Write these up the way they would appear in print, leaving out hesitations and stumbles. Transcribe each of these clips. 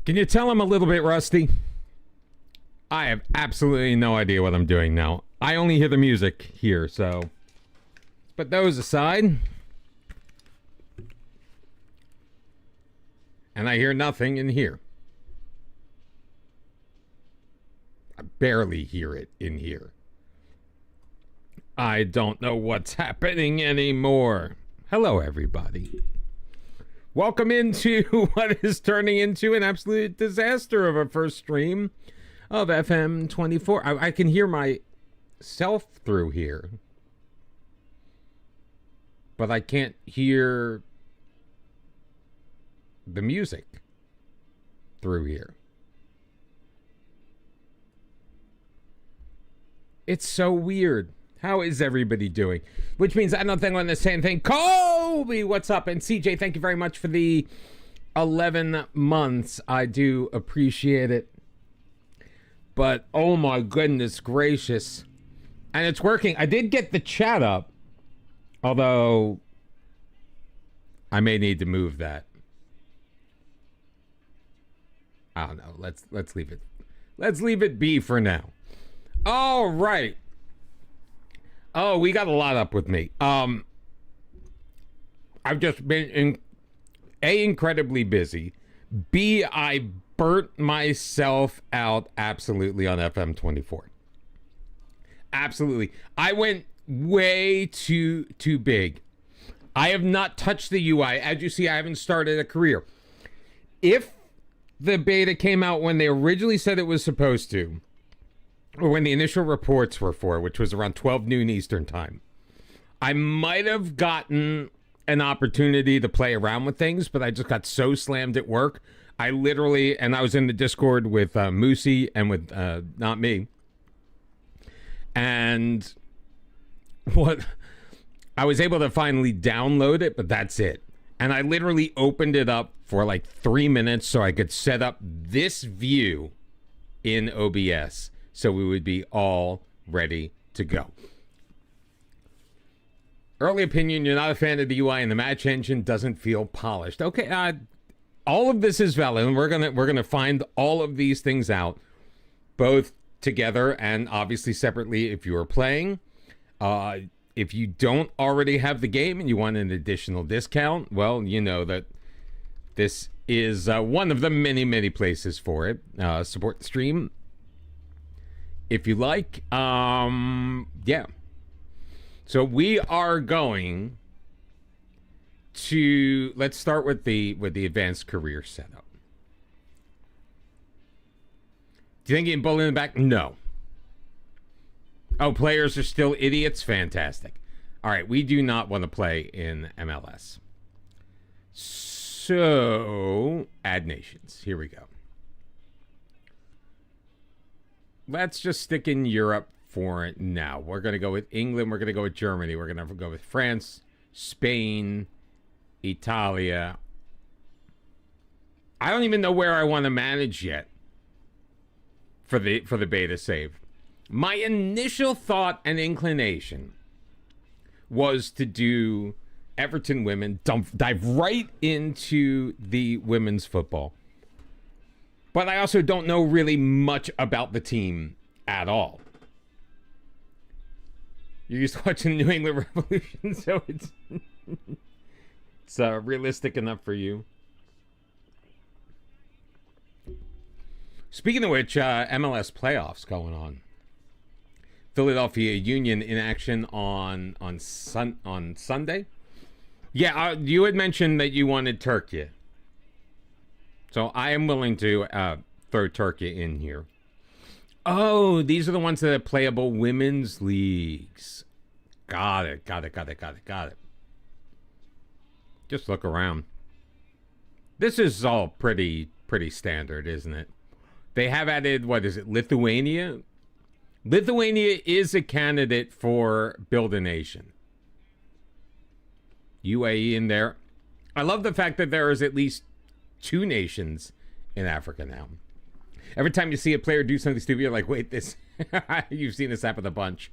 Can you tell I'm a little bit rusty? I have absolutely no idea what I'm doing now. I only hear the music here, so let's put those aside. And I hear nothing in here. I barely hear it in here. I don't know what's happening anymore. Hello, everybody. Welcome into what is turning into an absolute disaster of a first stream of FM24. I can hear myself through here, but I can't hear the music through here. It's so weird. How is everybody doing? Which means I don't think I'm going to say anything. Kobe, what's up? And CJ, thank you very much for the 11 months. I do appreciate it. But, oh my goodness gracious. And it's working. I did get the chat up. Although, I may need to move that. I don't know. Let's leave it. Let's leave it be for now. All right. Oh, we got a lot up with me. I've just been incredibly busy. B, I burnt myself out absolutely on FM24. Absolutely. I went way too big. I have not touched the UI. As you see, I haven't started a career. If the beta came out when they originally said it was supposed to, or when the initial reports were for, which was around 12 noon Eastern time, I might have gotten an opportunity to play around with things, but I just got so slammed at work. I literally, and I was in the Discord with Moosey and with not me. And what I was able to finally download it, but that's it. And I literally opened it up for like 3 minutes so I could set up this view in OBS. So we would be all ready to go. Early opinion, you're not a fan of the UI and the match engine doesn't feel polished. Okay, all of this is valid, and we're gonna find all of these things out, both together and obviously separately if you are playing. If you don't already have the game and you want an additional discount, well, you know that this is one of the many places for it. Support the stream if you like. Yeah. So we are going to, let's start with the advanced career setup. Do you think getting bullied in the back? No. Oh, players are still idiots? Fantastic. All right, we do not want to play in MLS. So, add nations. Here we go. Let's just stick in Europe for now. We're going to go with England. We're going to go with Germany. We're going to go with France, Spain, Italia. I don't even know where I want to manage yet for the beta save. My initial thought and inclination was to do Everton women, dive right into the women's football. But I also don't know really much about the team at all. You're used to watching the New England Revolution, so it's realistic enough for you. Speaking of which, MLS playoffs going on. Philadelphia Union in action on Sunday. Yeah, you had mentioned that you wanted Turkey. So I am willing to throw Turkey in here. Oh, these are the ones that are playable women's leagues. Got it. Just look around. This is all pretty standard, isn't it? They have added, what is it, Lithuania? Lithuania is a candidate for Build a Nation. UAE in there. I love the fact that there is at least 2 nations in Africa now. Every time you see a player do something stupid, you're like, wait, this... You've seen this happen a bunch.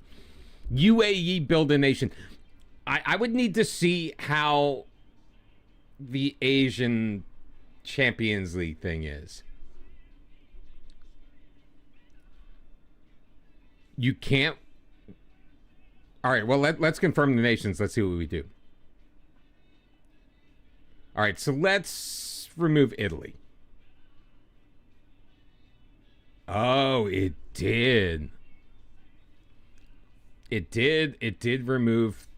UAE Build a Nation. I would need to see how the Asian Champions League thing is. You can't. All right, well, let's confirm the nations. Let's see what we do. All right, so let's remove Italy. Oh, it did. It did remove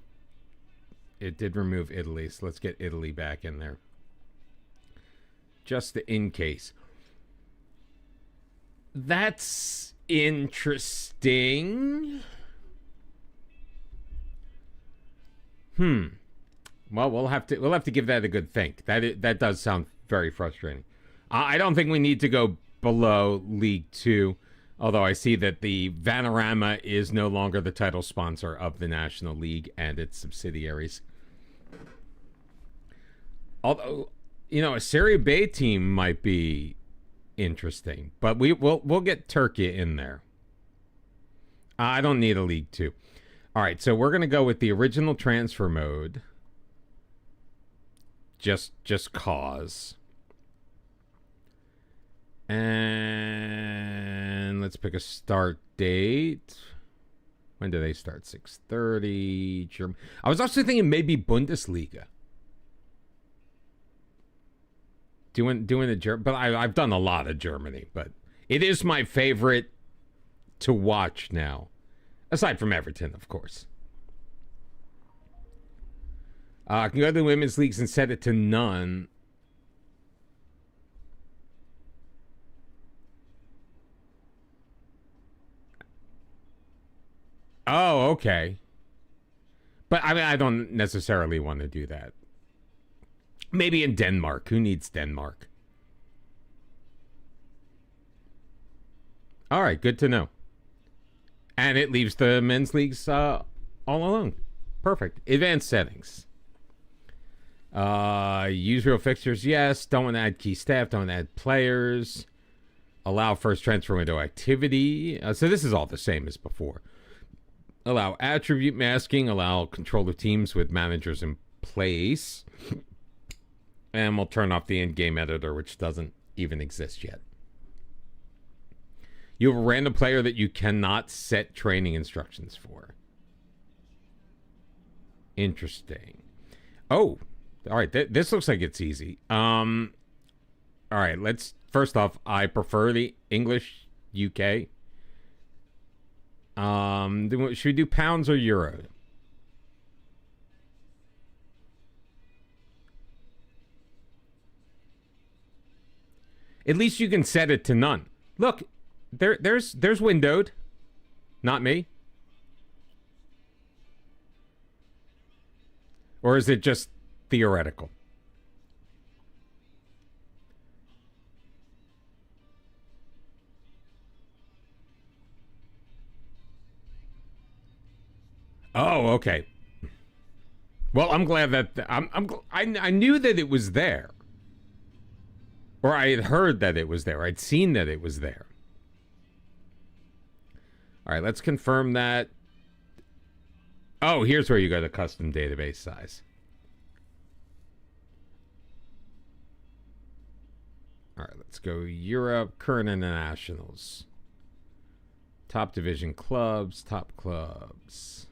Italy. So let's get Italy back in there. Just in case. That's interesting. Well, we'll have to give that a good think. That does sound very frustrating. I don't think we need to go below League 2, although I see that the Vanarama is no longer the title sponsor of the National League and its subsidiaries. Although, a Serie B team might be interesting, but we'll get Turkey in there. I don't need a League 2. All right, so we're going to go with the original transfer mode. Just cause. And let's pick a start date. When do they start? 6:30. I was also thinking maybe Bundesliga. Doing the German, but I've done a lot of Germany, but it is my favorite to watch now, aside from Everton, of course. I can go to the women's leagues and set it to none. Oh, okay. But I mean, I don't necessarily want to do that. Maybe in Denmark. Who needs Denmark? All right, good to know. And it leaves the men's leagues all alone. Perfect. Advanced settings. Use real fixtures, yes. Don't want to add key staff. Don't want to add players. Allow first transfer window activity. So this is all the same as before. Allow attribute masking. Allow control of teams with managers in place. And we'll turn off the in-game editor, which doesn't even exist yet. You have a random player that you cannot set training instructions for. Interesting. Oh, all right. This looks like it's easy. All right. First off, I prefer the English UK. Should we do pounds or euro? At least you can set it to none. Look, there's windowed. Not me. Or is it just theoretical? Oh, okay. Well, I'm glad that I knew that it was there. Or I had heard that it was there. I'd seen that it was there. All right, let's confirm that. Oh, here's where you go to custom database size. All right, let's go Europe, current internationals. Top division clubs, top clubs.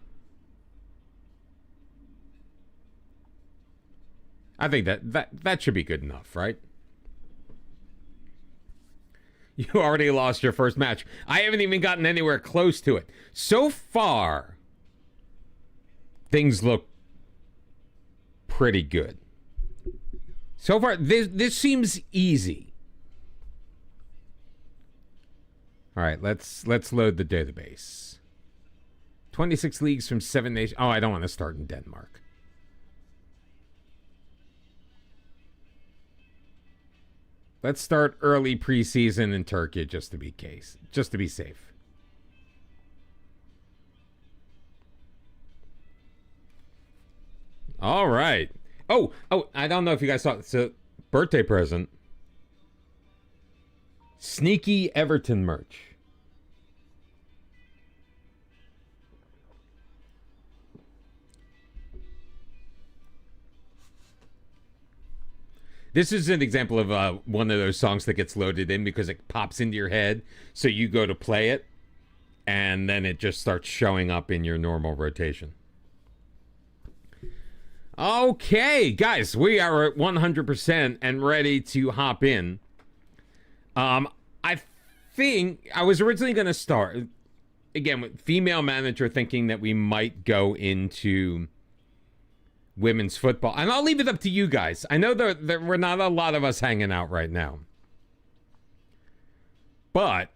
I think that should be good enough, right? You already lost your first match. I haven't even gotten anywhere close to it. So far, things look pretty good. So far, this seems easy. All right, let's load the database. 26 leagues from 7 nations. Oh, I don't want to start in Denmark. Let's start early preseason in Turkey just to be safe. All right. Oh, I don't know if you guys saw it. It's a birthday present. Sneaky Everton merch. This is an example of one of those songs that gets loaded in because it pops into your head, so you go to play it, and then it just starts showing up in your normal rotation. Okay, guys, we are at 100% and ready to hop in. I think I was originally going to start, again, with female manager, thinking that we might go into women's football. And I'll leave it up to you guys. I know there were not a lot of us hanging out right now. But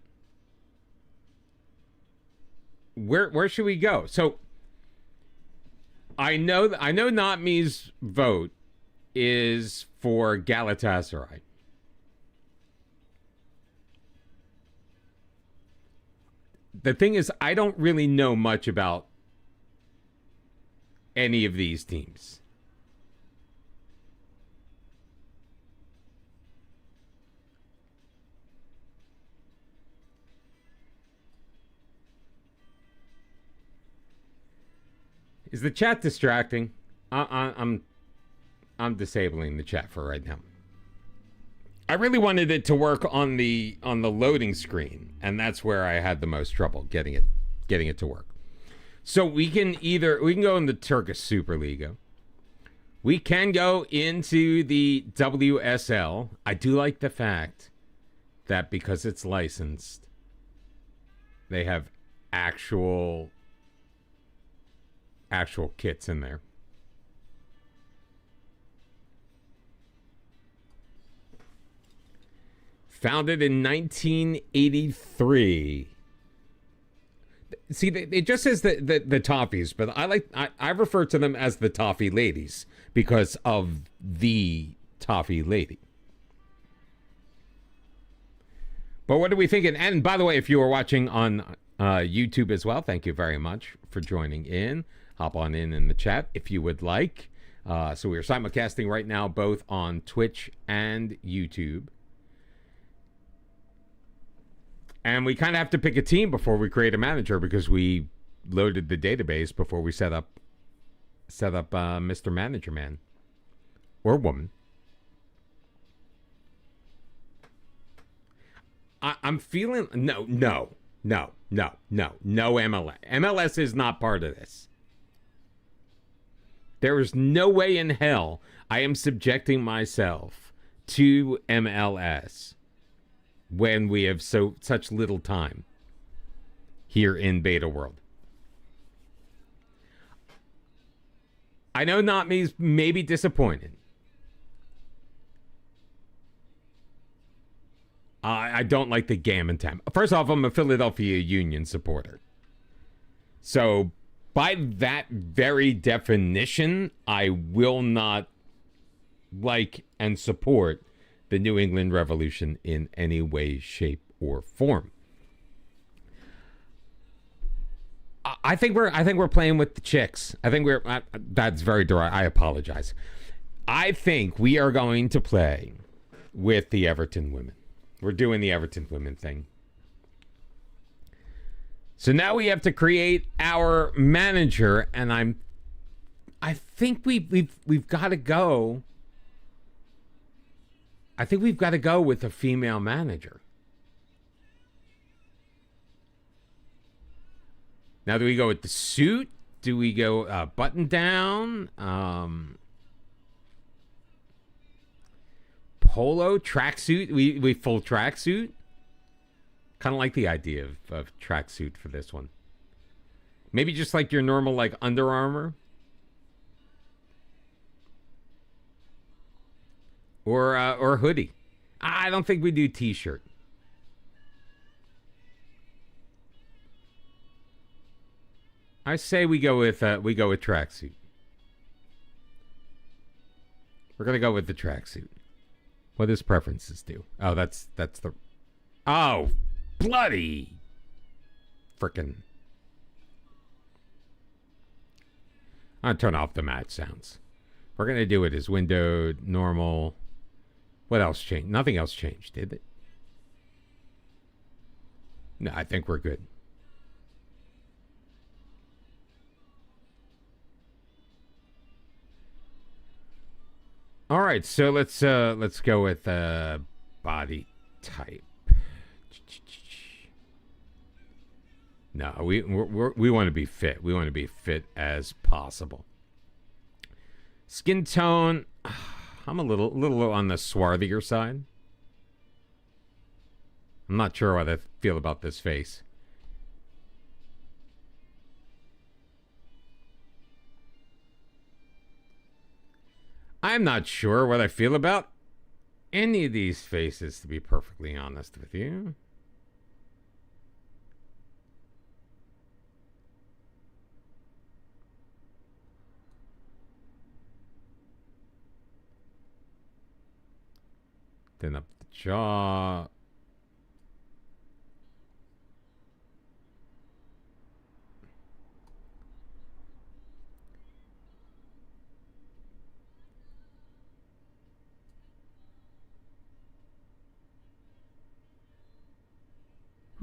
where should we go? So I know Not Me's vote is for Galatasaray. The thing is, I don't really know much about any of these teams. Is the chat distracting? I'm disabling the chat for right now. I really wanted it to work on the loading screen, and that's where I had the most trouble getting it to work. So we can go in the Turkish Superliga. We can go into the WSL. I do like the fact that because it's licensed, they have actual kits in there. Founded in 1983. See, it just says the Toffees, but I refer to them as the Toffee Ladies because of the Toffee Lady. But what are we thinking? And by the way, if you are watching on YouTube as well, thank you very much for joining in. Hop on in the chat if you would like. So we are simulcasting right now both on Twitch and YouTube. And we kind of have to pick a team before we create a manager because we loaded the database before we set up Mr. Manager Man or woman. I'm feeling no MLS. MLS is not part of this. There is no way in hell I am subjecting myself to MLS when we have such little time here in beta world. I know Not Me's maybe disappointed. I don't like the gammon time. First off, I'm a Philadelphia Union supporter. So by that very definition, I will not like and support the New England Revolution in any way, shape, or form. I think we're playing with the chicks. I think that's very dry. I apologize. I think we are going to play with the Everton women. We're doing the Everton women thing. So now we have to create our manager, and I think we've got to go. I think we've got to go with a female manager. Now, do we go with the suit? Do we go button down? Polo, tracksuit? We full tracksuit? Kind of like the idea of tracksuit for this one. Maybe just like your normal like Under Armour. Or hoodie. I don't think we do t-shirt. I say we go with tracksuit. We're gonna go with the tracksuit. What does preferences do? Oh, that's the. Oh, bloody, frickin'. I'll turn off the match sounds. We're gonna do it as windowed, normal. What else changed? Nothing else changed, did it? No, I think we're good. All right, so let's go with body type. No, we want to be fit. We want to be fit as possible. Skin tone, I'm a little on the swarthier side. I'm not sure what I feel about this face. I'm not sure what I feel about any of these faces, to be perfectly honest with you. Then up the jaw.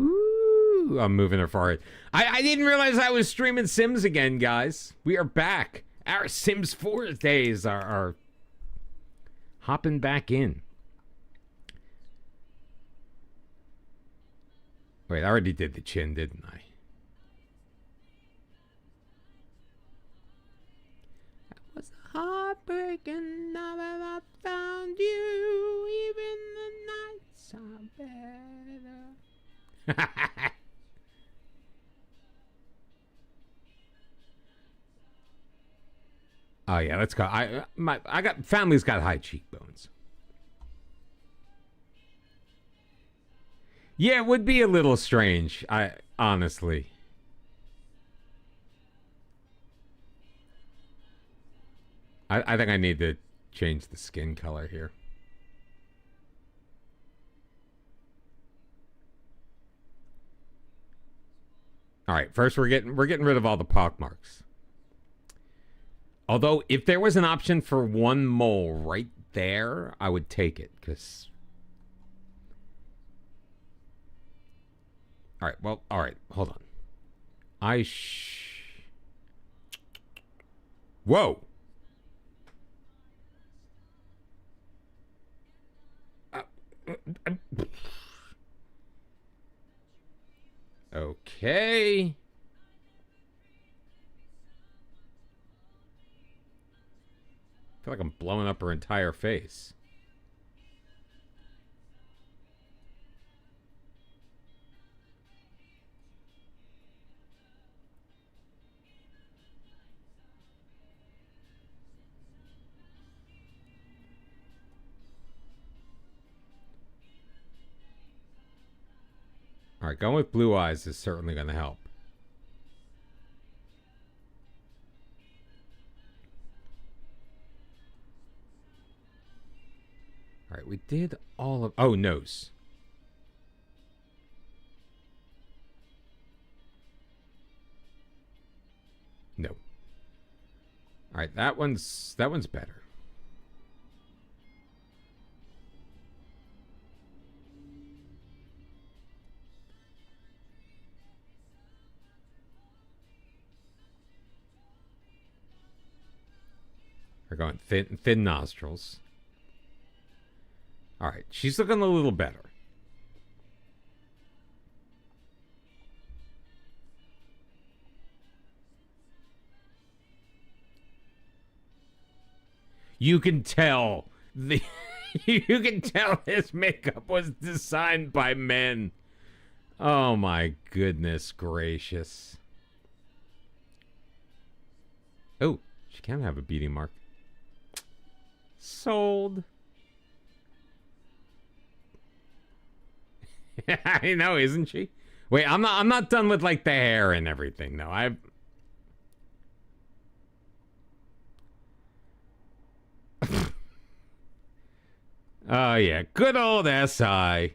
Ooh, I'm moving her forward. I didn't realize I was streaming Sims again, guys. We are back. Our Sims 4 days are hopping back in. Wait, I already did the chin, didn't I? That was heartbreaking now that I found you. Even the nights are better. Oh yeah, let's go. I got family's got high cheekbones. Yeah, it would be a little strange. I honestly. I think I need to change the skin color here. All right, first we're getting rid of all the pockmarks. Although, if there was an option for one mole right there, I would take it, because... Alright, well, alright, hold on. Whoa! Okay... I feel like I'm blowing up her entire face. All right, going with blue eyes is certainly going to help. All right, we did all of... Oh, nose. No. All right, that one's better. We're going thin nostrils. All right, she's looking a little better. You can tell you can tell his makeup was designed by men. Oh my goodness gracious. Oh, she can have a beating mark. Sold. I know, isn't she? Wait, I'm not done with like the hair and everything though. Oh yeah, good old SI.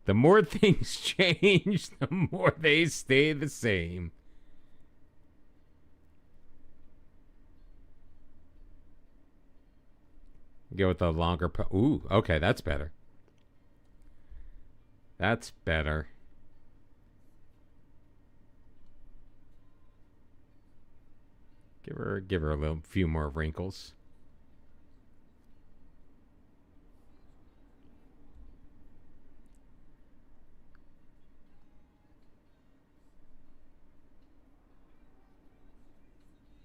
The more things change, the more they stay the same. Go with the longer... Ooh, okay, that's better. That's better. Give her a few more wrinkles.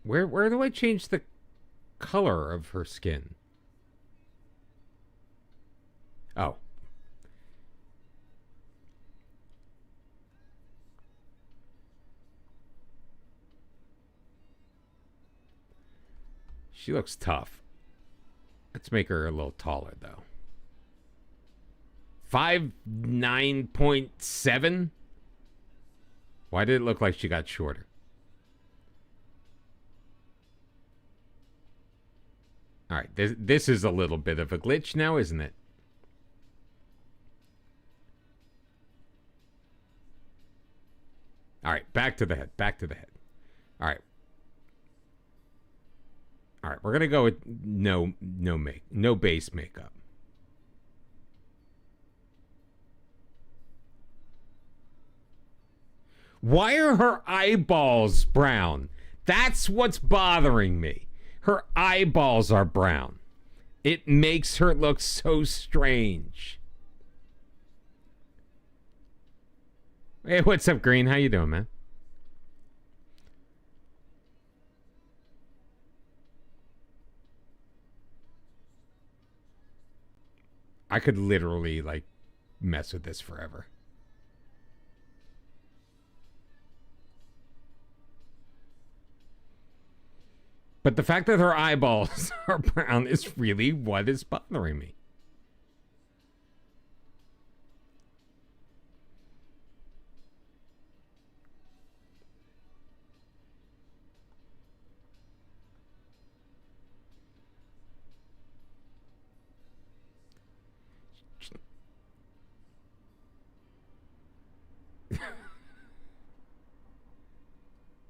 Where do I change the color of her skin? Oh. She looks tough. Let's make her a little taller, though. 5'9.7"? Why did it look like she got shorter? All right, this is a little bit of a glitch now, isn't it? All right, back to the head. Back to the head. All right. All right, we're gonna go with no base makeup. Why are her eyeballs brown? That's what's bothering me. Her eyeballs are brown. It makes her look so strange. Hey, what's up, Green? How you doing, man? I could literally, like, mess with this forever. But the fact that her eyeballs are brown is really what is bothering me.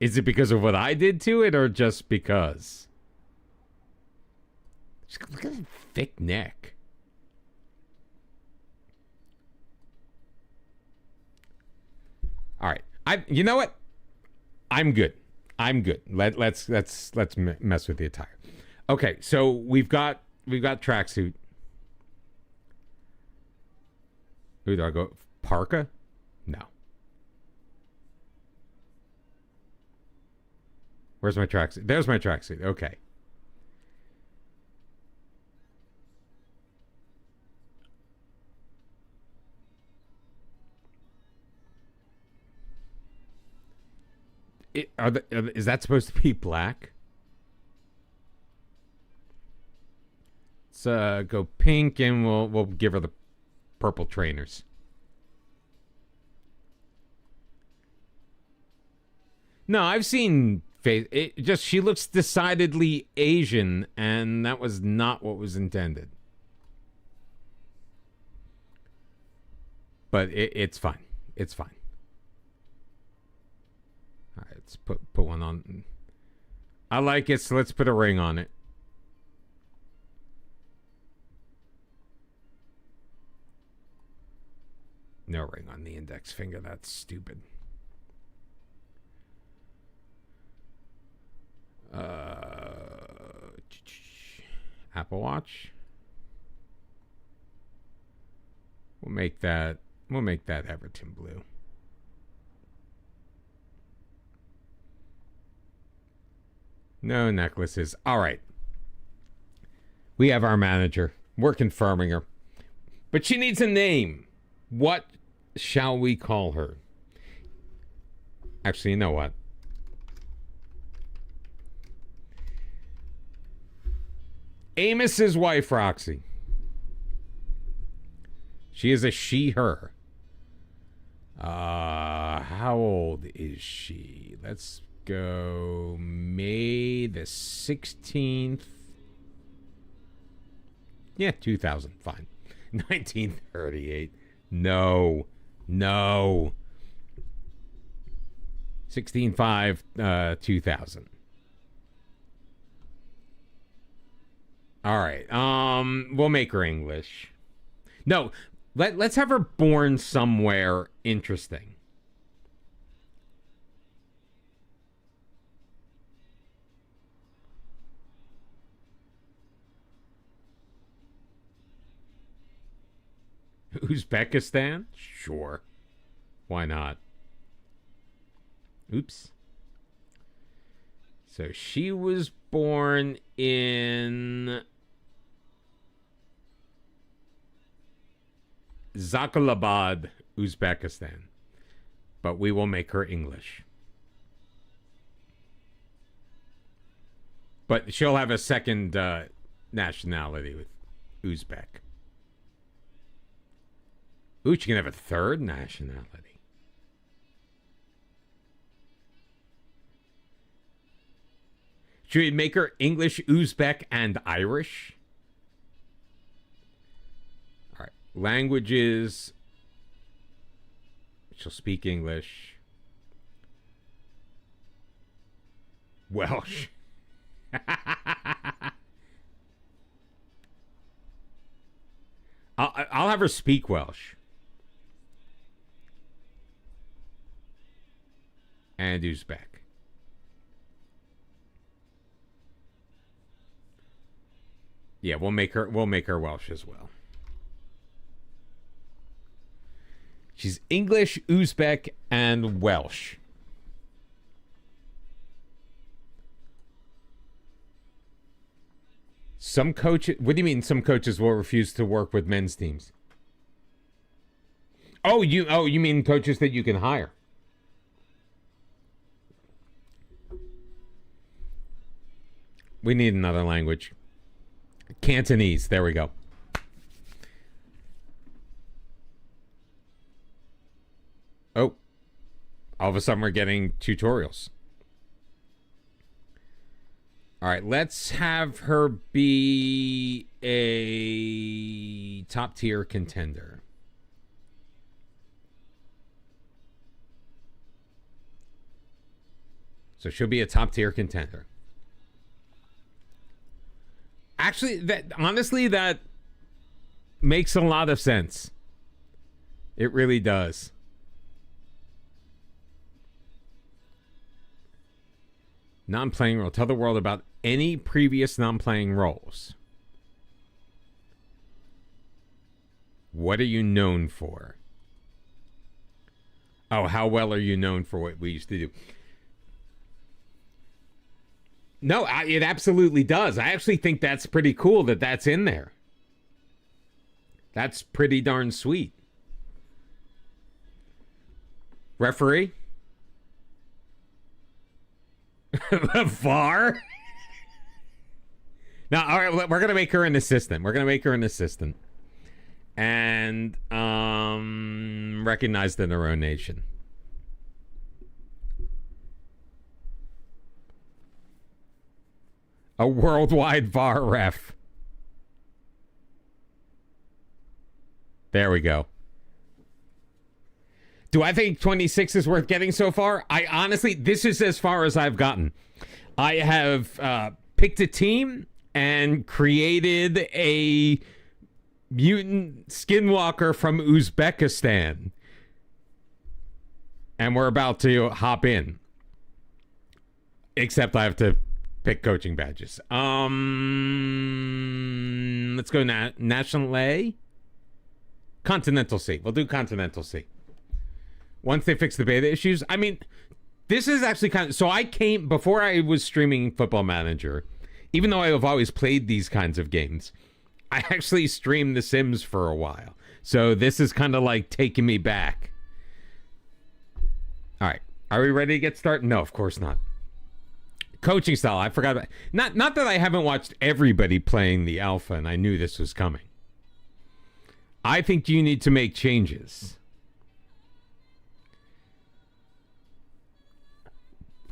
Is it because of what I did to it, or just because? Just look at that thick neck. All right, you know what? I'm good. I'm good. Let's mess with the attire. Okay, so we've got tracksuit. Who do I go? Parka? No. Where's my tracksuit? There's my tracksuit. Okay. Is that supposed to be black? Let's go pink, and we'll give her the purple trainers. No, I've seen face. She looks decidedly Asian, and that was not what was intended. But it's fine. It's fine. All right, let's put one on. I like it, so let's put a ring on it. No ring on the index finger. That's stupid. Apple Watch. We'll make that Everton blue. No necklaces. All right. We have our manager. We're confirming her. But she needs a name. What shall we call her? Actually, you know what? Amos's wife, Roxy. She is a she/her. How old is she? Let's go May the 16th. Yeah, 2000. Fine. 1938. No. 16/5, 2000. All right. We'll make her English. No, let's have her born somewhere interesting. Uzbekistan? Sure. Why not? Oops. So she was born in Zakhalabad, Uzbekistan. But we will make her English. But she'll have a second nationality with Uzbek. Ooh, she can have a third nationality. Should we make her English, Uzbek, and Irish? All right. Languages. She'll speak English. Welsh. I'll have her speak Welsh. And Uzbek. Yeah, we'll make her Welsh as well. She's English, Uzbek, and Welsh. Some coaches... What do you mean some coaches will refuse to work with men's teams? Oh, you mean coaches that you can hire? We need another language. Cantonese. There we go. Oh. All of a sudden we're getting tutorials. All right, let's have her be a top-tier contender. So she'll be a top-tier contender. Actually, that makes a lot of sense. It really does. Non-playing role. Tell the world about any previous non-playing roles. What are you known for? Oh, how well are you known for what we used to do? No, it absolutely does. I actually think that's pretty cool that that's in there. That's pretty darn sweet. Referee? The VAR? Now, all right, we're going to make her an assistant. And recognized in her own nation. A worldwide VAR ref. There we go. Do I think 26 is worth getting so far? I honestly, this is as far as I've gotten. I have picked a team and created a mutant skinwalker from Uzbekistan. And we're about to hop in. Except I have to pick coaching badges. Let's go National A. Continental C. We'll do Continental C. Once they fix the beta issues. I mean, this is actually kind of... So I came... Before I was streaming Football Manager, even though I have always played these kinds of games, I actually streamed The Sims for a while. So this is kind of like taking me back. All right. Are we ready to get started? No, of course not. Coaching style. I forgot about... Not that I haven't watched everybody playing the alpha and I knew this was coming. I think you need to make changes.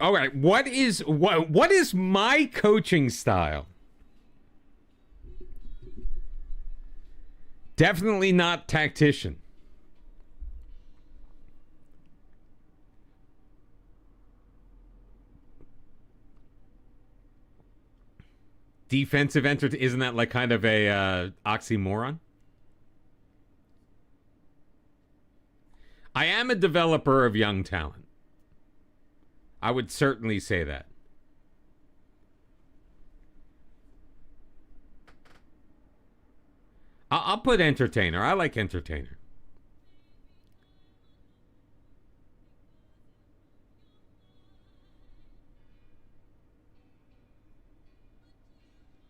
All right, what is my coaching style? Definitely not tactician. Defensive isn't that like kind of a oxymoron? I am a developer of young talent. I would certainly say that. I'll put entertainer. I like entertainer.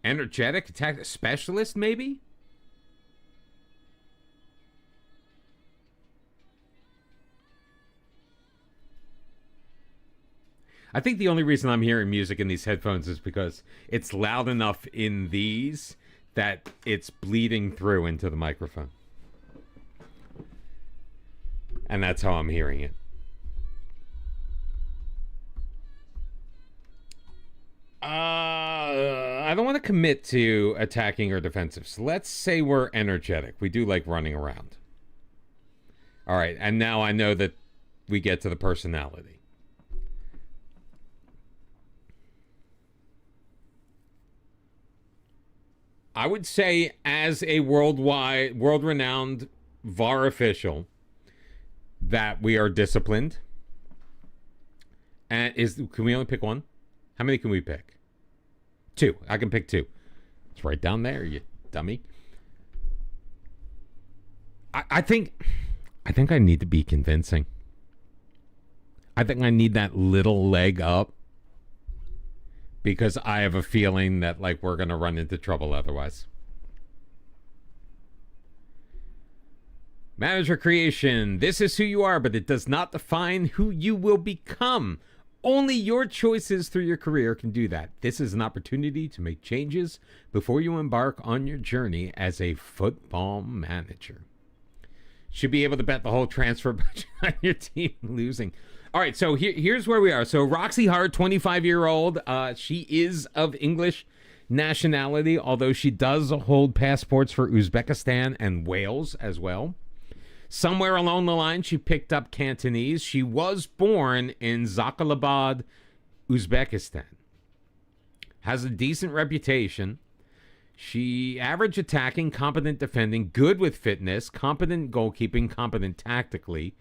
Energetic attack specialist, maybe? I think the only reason I'm hearing music in these headphones is because it's loud enough in these that it's bleeding through into the microphone. And that's how I'm hearing it. I don't want to commit to attacking or defensive. So let's say we're energetic. We do like running around. All right, and now I know that we get to the personality. I would say as a world-renowned VAR official that we are disciplined. And can we only pick one? How many can we pick? 2. I can pick 2. It's right down there, you dummy. I think I need to be convincing. I think I need that little leg up because I have a feeling that like we're going to run into trouble otherwise. Manager creation. This is who you are, but it does not define who you will become. Only your choices through your career can do that. This is an opportunity to make changes before you embark on your journey as a football manager. Should be able to bet the whole transfer budget on your team losing. All right, so here's where we are. So Roxy Hart, 25-year-old. She is of English nationality, although she does hold passports for Uzbekistan and Wales as well. Somewhere along the line, she picked up Cantonese. She was born in Zakhalabad, Uzbekistan. Has a decent reputation. She average attacking, competent defending, good with fitness, competent goalkeeping, competent tactically.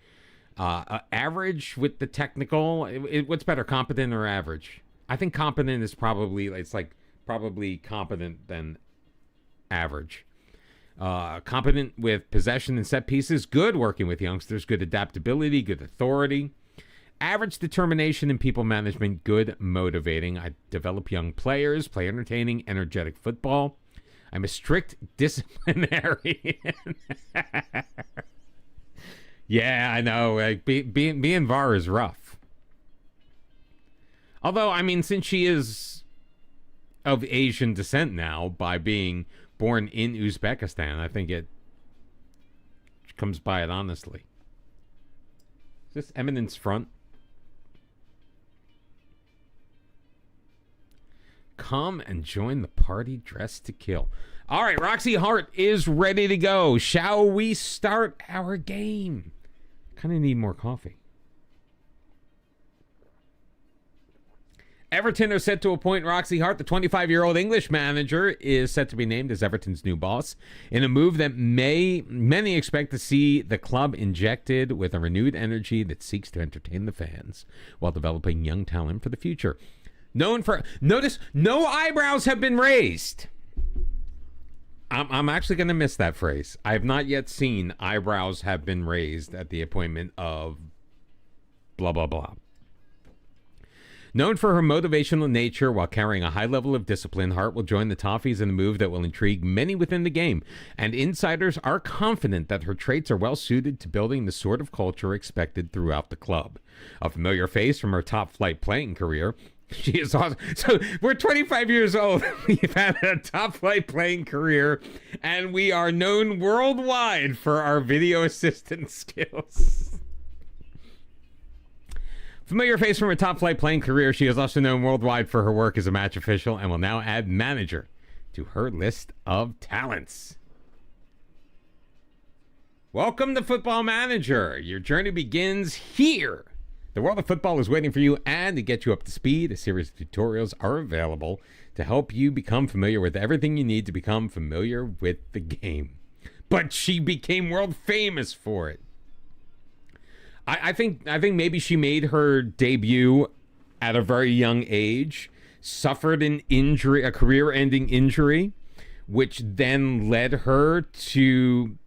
Average with the technical. What's better, competent or average? I think competent is probably competent than average. Competent with possession and set pieces, good working with youngsters, good adaptability, good authority, average determination and people management, good motivating. I develop young players, play entertaining, energetic football. I'm a strict disciplinarian. Yeah, I know. Like, being VAR is rough. Although, I mean, since she is of Asian descent now by being born in Uzbekistan, I think it comes by it honestly. Is this Eminence Front? Come and join the party dressed to kill. All right, Roxy Hart is ready to go. Shall we start our game? Kind of need more coffee. Everton are set to appoint Roxy Hart. The 25-year-old English manager is set to be named as Everton's new boss in a move that many expect to see the club injected with a renewed energy that seeks to entertain the fans while developing young talent for the future. Notice, no eyebrows have been raised. I'm actually going to miss that phrase. I have not yet seen eyebrows have been raised at the appointment of blah, blah, blah. Known for her motivational nature while carrying a high level of discipline, Hart will join the Toffees in a move that will intrigue many within the game, and insiders are confident that her traits are well suited to building the sort of culture expected throughout the club. A familiar face from her top-flight playing career, she is awesome. So we're 25 years old. We've had a top-flight playing career, and we are known worldwide for our video assistant skills. Familiar face from her top-flight playing career, she is also known worldwide for her work as a match official and will now add manager to her list of talents. Welcome to Football Manager. Your journey begins here. The world of football is waiting for you, and to get you up to speed, a series of tutorials are available to help you become familiar with everything you need to become familiar with the game. But she became world famous for it. I think maybe she made her debut at a very young age, suffered an injury, a career-ending injury, which then led her to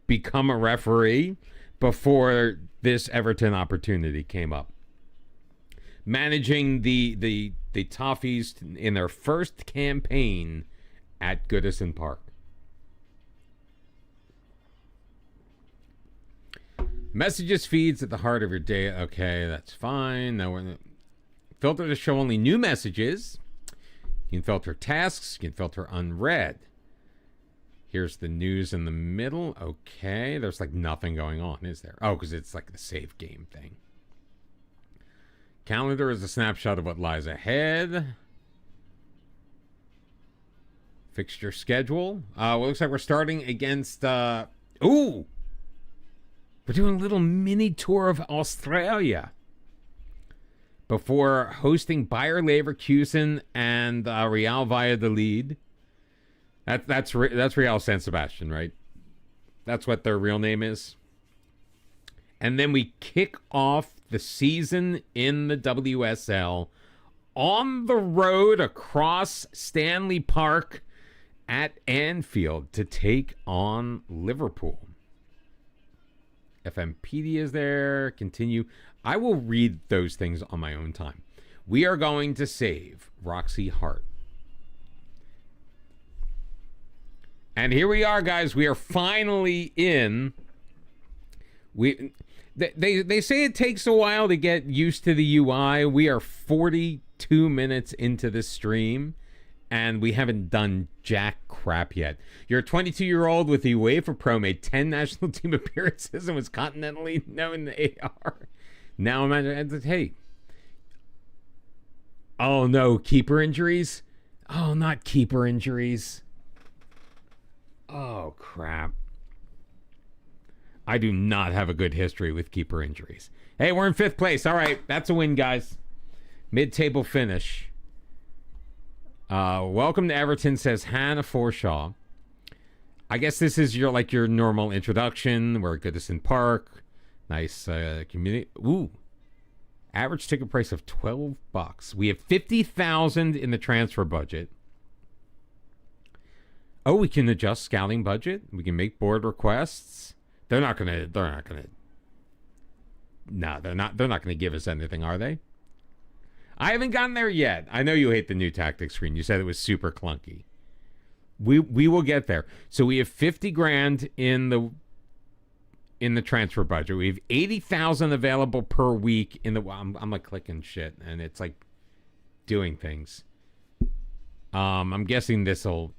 become a referee before this Everton opportunity came up. Managing the Toffees in their first campaign at Goodison Park. Messages feeds at the heart of your day. Okay, that's fine. Now we're filter to show only new messages. You can filter tasks. You can filter unread. Here's the news in the middle. Okay, there's like nothing going on, is there? Oh, because it's like the save game thing. Calendar is a snapshot of what lies ahead. Fixture schedule. Well, looks like we're starting against... Ooh! We're doing a little mini tour of Australia before hosting Bayer Leverkusen and Real Valladolid. That's Real San Sebastian, right? That's what their real name is. And then we kick off the season in the WSL on the road across Stanley Park at Anfield to take on Liverpool. FMPD is there. Continue. I will read those things on my own time. We are going to save Roxy Hart. And here we are, guys. We are finally in. They say it takes a while to get used to the UI. We are 42 minutes into this stream, and we haven't done jack crap yet. You're a 22-year-old with the UEFA Pro, made 10 national team appearances, and was continentally known in the AR. Now imagine, hey. Oh, no, keeper injuries? Oh, not keeper injuries. Oh, crap. I do not have a good history with keeper injuries. Hey, we're in 5th place. All right, that's a win, guys. Mid-table finish. Welcome to Everton, says Hannah Forshaw. I guess this is your normal introduction. We're at Goodison Park. Nice community. Ooh. Average ticket price of $12. We have $50,000 in the transfer budget. Oh, we can adjust scouting budget. We can make board requests. They're not gonna give us anything, are they? I haven't gotten there yet. I know you hate the new tactic screen. You said it was super clunky. We will get there. So we have 50 grand in the transfer budget. We have 80,000 available per week in the. I'm like clicking shit, and it's like doing things. I'm guessing this will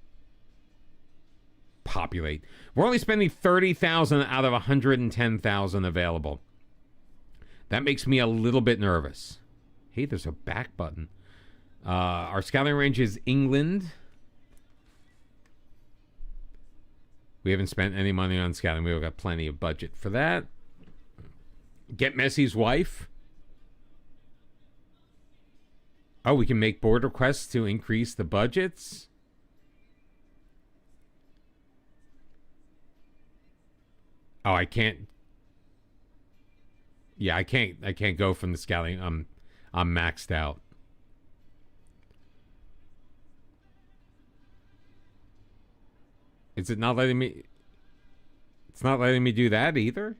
populate. We're only spending 30,000 out of 110,000 available. That makes me a little bit nervous. Hey, there's a back button. Our scouting range is England. We haven't spent any money on scouting. We've got plenty of budget for that. Get Messi's wife. Oh, we can make board requests to increase the budgets. Oh, I can't. Yeah, I can't go from the scouting. I'm maxed out. Is it not letting me? It's not letting me do that either.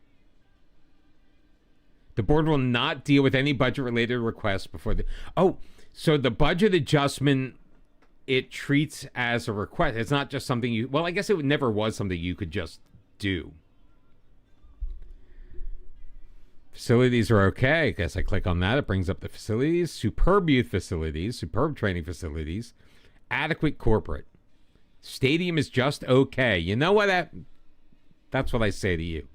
The board will not deal with any budget-related requests before the. Oh, so the budget adjustment it treats as a request. It's not just something you. Well, I guess it never was something you could just do. Facilities are okay. I guess I click on that. It brings up the facilities. Superb youth facilities. Superb training facilities. Adequate corporate. Stadium is just okay. You know what? That's what I say to you.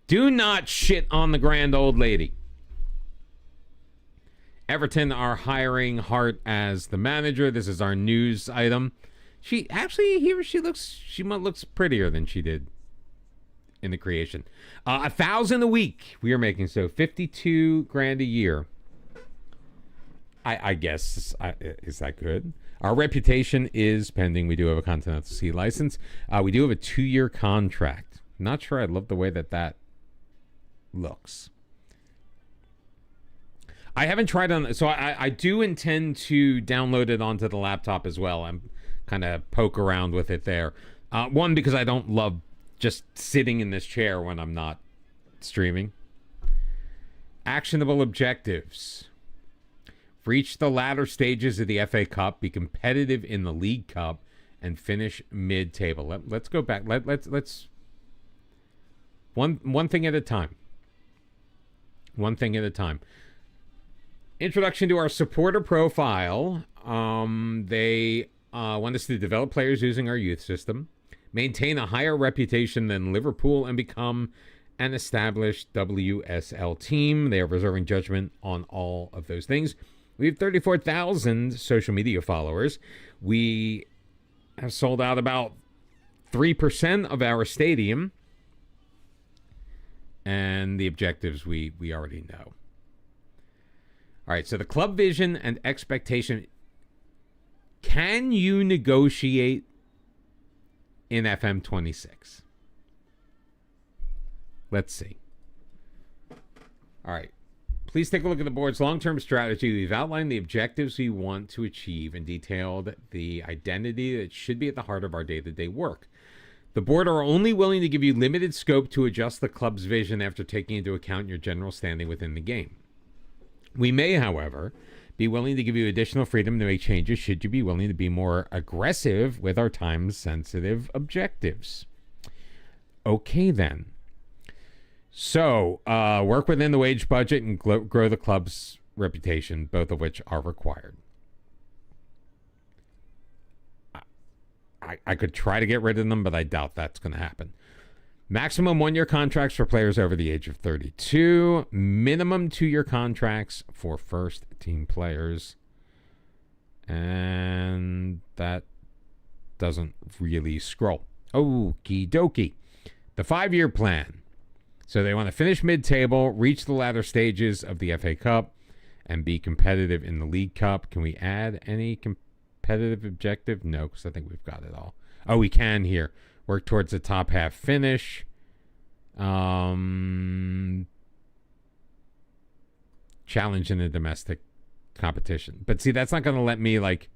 Do not shit on the grand old lady. Everton are hiring Hart as the manager. This is our news item. She looks prettier than she did in the creation. 1,000 a week we are making, so 52 grand a year. I guess is that good? Our reputation is pending. We do have a Continental C license. We do have a 2-year contract. Not sure I love the way that looks. I haven't tried on, so I do intend to download it onto the laptop as well. I'm kind of poke around with it there. One, because I don't love just sitting in this chair when I'm not streaming. Actionable objectives. reach the latter stages of the FA Cup, be competitive in the League Cup, and finish mid-table. Let's go back. Let's one thing at a time. One thing at a time. Introduction to our supporter profile. They want us to develop players using our youth system, maintain a higher reputation than Liverpool, and become an established WSL team. They are reserving judgment on all of those things. We have 34,000 social media followers. We have sold out about 3% of our stadium. And the objectives we already know. All right, so the club vision and expectation. Can you negotiate in FM26? Let's see. All right. Please take a look at the board's long-term strategy. We've outlined the objectives we want to achieve and detailed the identity that should be at the heart of our day-to-day work. The board are only willing to give you limited scope to adjust the club's vision after taking into account your general standing within the game. We may, however, be willing to give you additional freedom to make changes should you be willing to be more aggressive with our time-sensitive objectives. Okay, then. So, work within the wage budget and grow the club's reputation, both of which are required. I could try to get rid of them, but I doubt that's going to happen. Maximum 1-year contracts for players over the age of 32. Minimum 2-year contracts for first-team players. And that doesn't really scroll. Okie dokie. The 5-year plan. So they want to finish mid-table, reach the latter stages of the FA Cup, and be competitive in the League Cup. Can we add any competitive objective? No, because I think we've got it all. Oh, we can here. Work towards the top half finish. Challenge in the domestic competition. But see, that's not going to let me, like...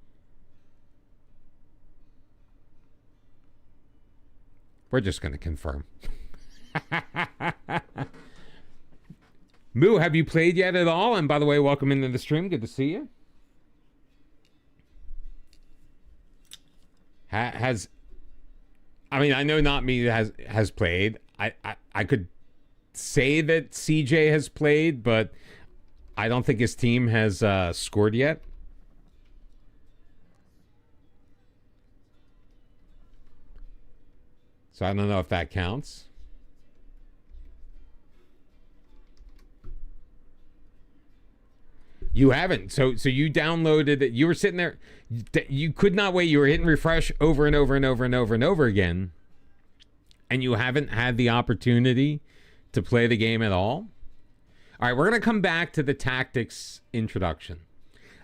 We're just going to confirm. Moo, have you played yet at all? And by the way, welcome into the stream. Good to see you. I mean, I know not me has played. I could say that CJ has played, but I don't think his team has scored yet. So I don't know if that counts. You haven't. So you downloaded it. You were sitting there. You could not wait. You were hitting refresh over and over and over and over and over again. And you haven't had the opportunity to play the game at all. All right, we're going to come back to the tactics introduction.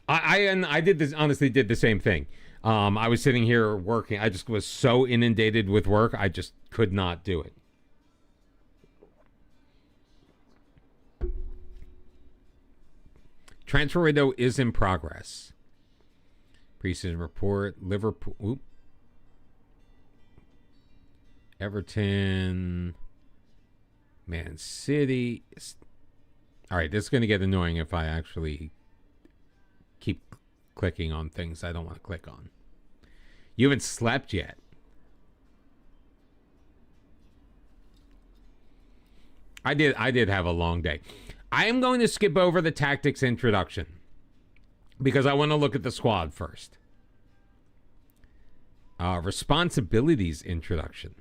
I did this, honestly did the same thing. I was sitting here working. I just was so inundated with work. I just could not do it. Transfer window is in progress. Preseason report. Liverpool. Oop. Everton. Man City. All right, this is going to get annoying if I actually keep clicking on things I don't want to click on. You haven't slept yet. I did have a long day. I am going to skip over the tactics introduction because I want to look at the squad first. Responsibilities introduction.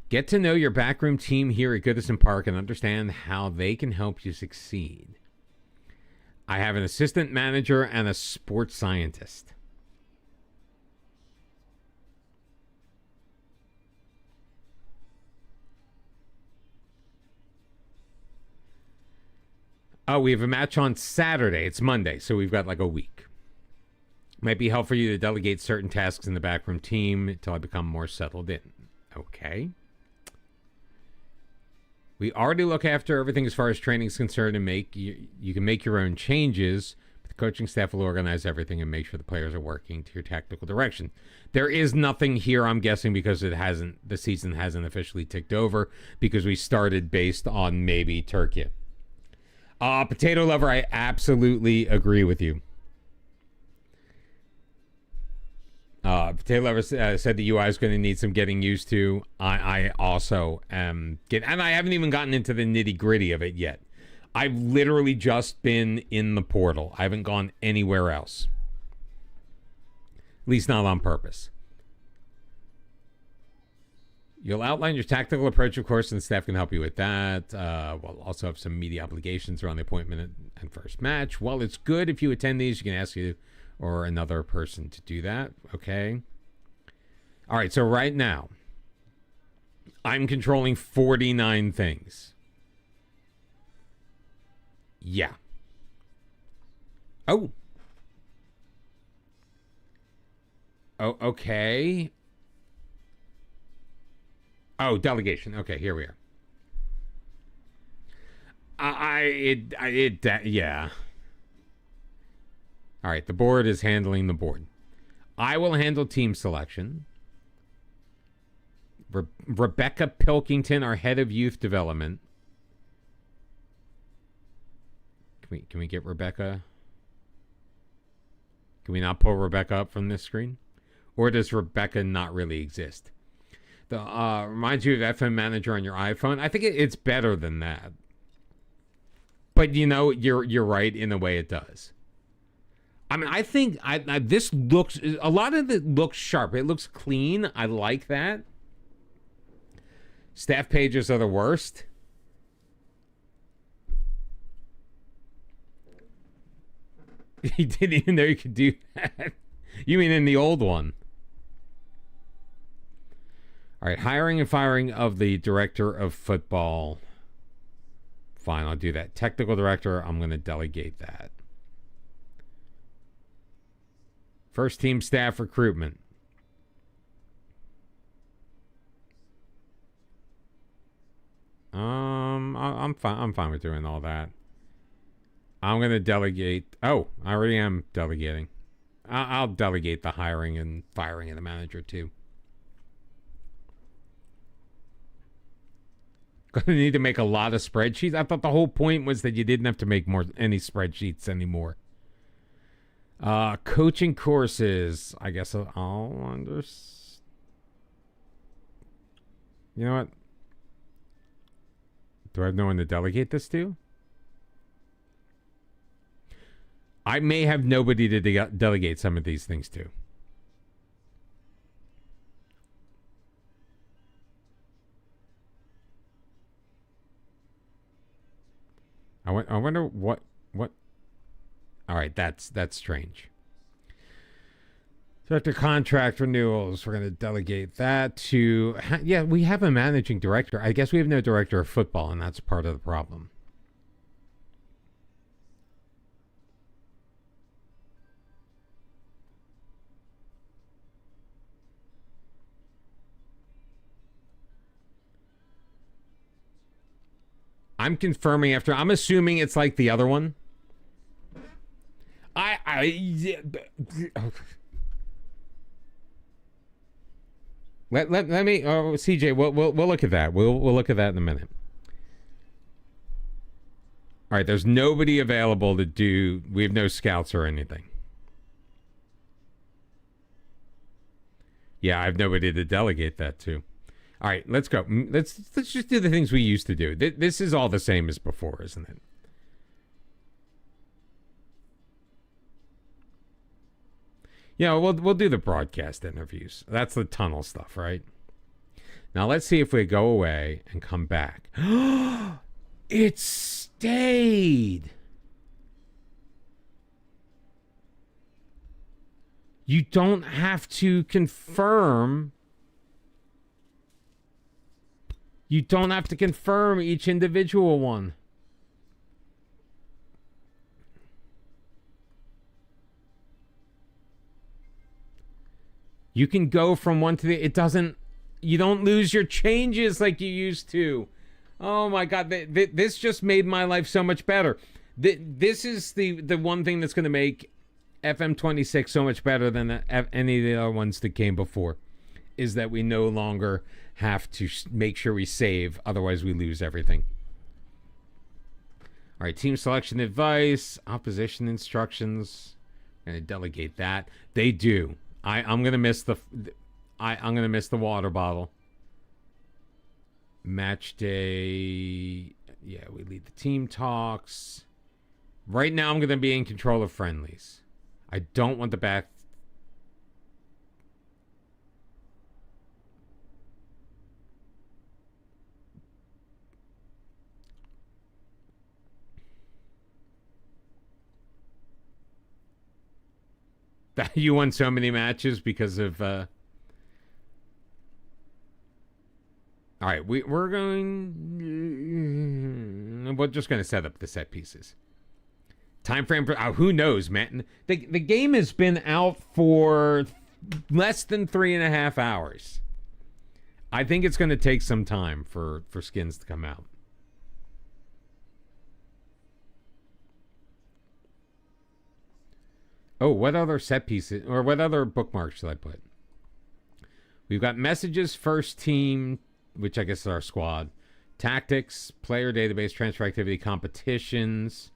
Get to know your backroom team here at Goodison Park and understand how they can help you succeed. I have an assistant manager and a sports scientist. Oh, we have a match on Saturday. It's Monday, so we've got like a week. Might be helpful for you to delegate certain tasks in the backroom team until I become more settled in. Okay. We already look after everything as far as training is concerned and you can make your own changes. But the coaching staff will organize everything and make sure the players are working to your tactical direction. There is nothing here, I'm guessing, because the season hasn't officially ticked over because we started based on maybe Turkey. Potato Lover, I absolutely agree with you. Potato Lover said the UI is going to need some getting used to. I also am and I haven't even gotten into the nitty gritty of it yet. I've literally just been in the portal. I haven't gone anywhere else. At least not on purpose. You'll outline your tactical approach, of course, and staff can help you with that. We'll also have some media obligations around the appointment and first match. Well, it's good if you attend these. You can ask you or another person to do that. Okay. All right. So right now, I'm controlling 49 things. Yeah. Oh. Oh, okay. Oh, delegation. Okay, here we are. Yeah. All right, the board is handling the board. I will handle team selection. Rebecca Pilkington, our head of youth development. Can we get Rebecca? Can we not pull Rebecca up from this screen? Or does Rebecca not really exist? Reminds you of FM Manager on your iPhone. I think it's better than that. But you know, you're right in the way it does. I mean, I think this looks, a lot of it looks sharp. It looks clean. I like that. Staff pages are the worst. You didn't even know you could do that. You mean in the old one? All right, hiring and firing of the director of football. Fine, I'll do that. Technical director, I'm going to delegate that. First team staff recruitment. I'm fine. I'm fine with doing all that. I'm going to delegate. Oh, I already am delegating. I'll delegate the hiring and firing of the manager too. Gonna need to make a lot of spreadsheets. I thought the whole point was that you didn't have to make any spreadsheets anymore. Coaching courses. I guess I'll understand. You know what? Do I have no one to delegate this to? I may have nobody to delegate some of these things to. I wonder what. All right, that's strange. Director contract renewals. We're going to delegate that to. Yeah, we have a managing director. I guess we have no director of football, and that's part of the problem. I'm confirming after. I'm assuming it's like the other one. Let me. Oh, CJ, we'll look at that. We'll look at that in a minute. All right. There's nobody available to do. We have no scouts or anything. Yeah, I have nobody to delegate that to. All right, let's go. Let's just do the things we used to do. This is all the same as before, isn't it? Yeah, we'll do the broadcast interviews. That's the tunnel stuff, right? Now let's see if we go away and come back. It stayed. You don't have to confirm. You don't have to confirm each individual one. You can go from one to the... It doesn't... You don't lose your changes like you used to. Oh my God. This just made my life so much better. This is the one thing that's going to make FM26 so much better than any of the other ones that came before. Is that we no longer have to make sure we save. Otherwise, we lose everything. All right, team selection advice, opposition instructions. I'm gonna delegate that. They do. I'm gonna miss the. I'm gonna miss the water bottle. Match day. Yeah, we lead the team talks. Right now, I'm gonna be in control of friendlies. I don't want the back. You won so many matches because of. All right, we're going. We're just going to set up the set pieces. Time frame for who knows, man. The game has been out for less than 3.5 hours. I think it's going to take some time for skins to come out. Oh, what other set pieces or what other bookmarks should I put? We've got messages, first team, which I guess is our squad. Tactics, player database, transfer activity, competitions.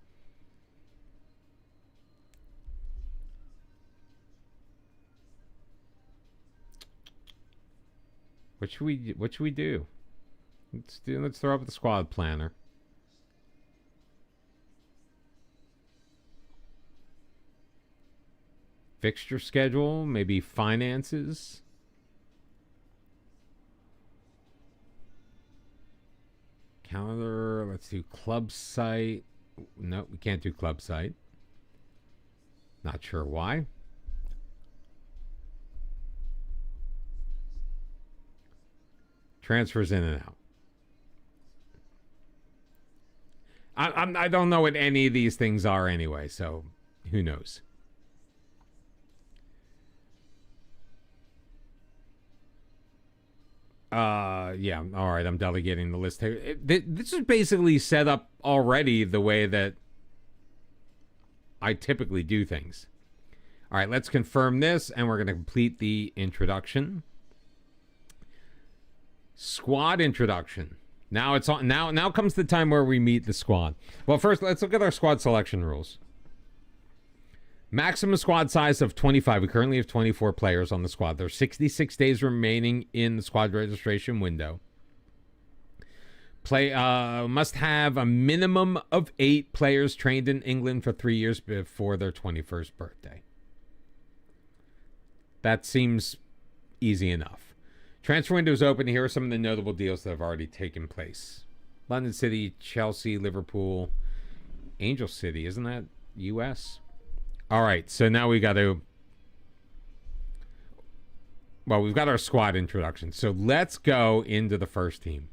What should we do? Let's throw up the squad planner. Fixture schedule, maybe finances. Calendar, let's do club site. No, we can't do club site. Not sure why. Transfers in and out. I don't know what any of these things are anyway, so who knows? Yeah, all right, I'm delegating the list here. This is basically set up already the way that I typically do things. All right, let's confirm this, and we're going to complete the introduction. Squad introduction. Now it's on. Now comes the time where we meet the squad. Well, first, let's look at our squad selection rules. Maximum squad size of 25. We currently have 24 players on the squad. There's 66 days remaining in the squad registration window. Must have a minimum of 8 players trained in England for 3 years before their 21st birthday. That seems easy enough. Transfer window is open. Here are some of the notable deals that have already taken place. London City, Chelsea, Liverpool, Angel City. Isn't that U.S.? All right, so now we got to... Well, we've got our squad introduction. So let's go into the first team.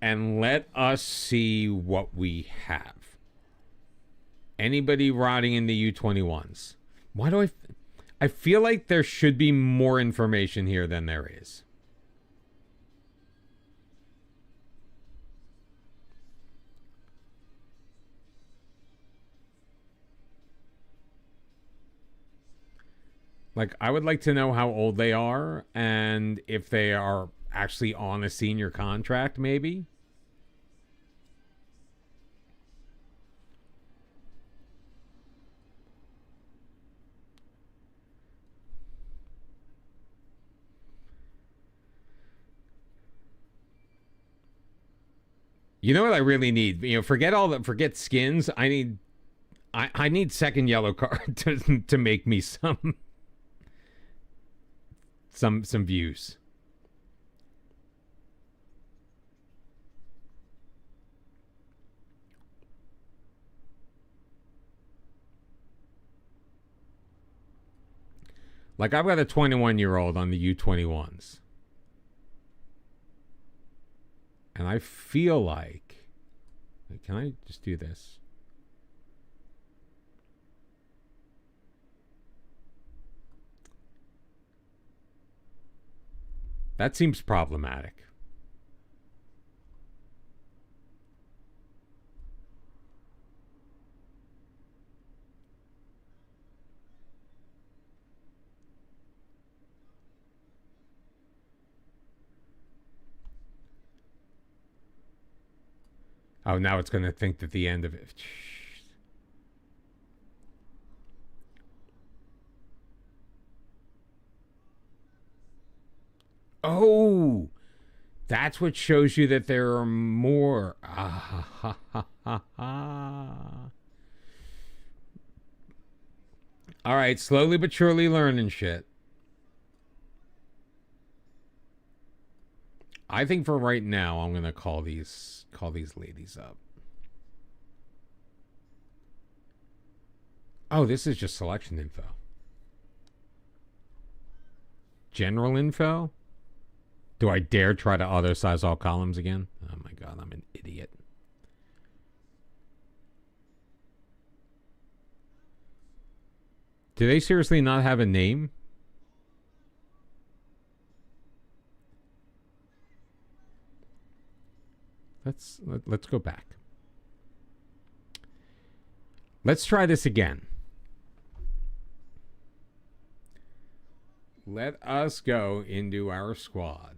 And let us see what we have. Anybody rotting in the U21s? Why do I feel like there should be more information here than there is. Like, I would like to know how old they are and if they are actually on a senior contract, maybe. You know what I really need? Forget skins. I need second yellow card to make me some views. Like, I've got a 21-year-old on the U21s. And I feel like... Wait, can I just do this? That seems problematic. Oh, now it's going to think that the end of it. Oh, that's what shows you that there are more. Ah, ha, ha, ha, ha. All right, slowly but surely learning shit. I think for right now, I'm gonna call these ladies up. Oh, this is just selection info. General info? Do I dare try to auto size all columns again? Oh my god, I'm an idiot. Do they seriously not have a name? Let's go back. Let's try this again. Let us go into our squad.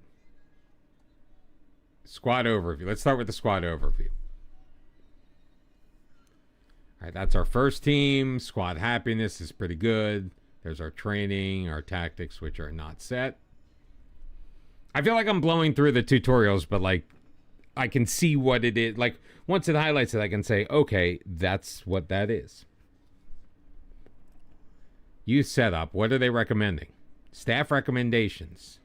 Squad overview. Let's start with the squad overview. All right, that's our first team. Squad happiness is pretty good. There's our training, our tactics, which are not set. I feel like I'm blowing through the tutorials, but like I can see what it is. Like once it highlights it, I can say, okay, that's what that is. Youth setup. What are they recommending? Staff recommendations.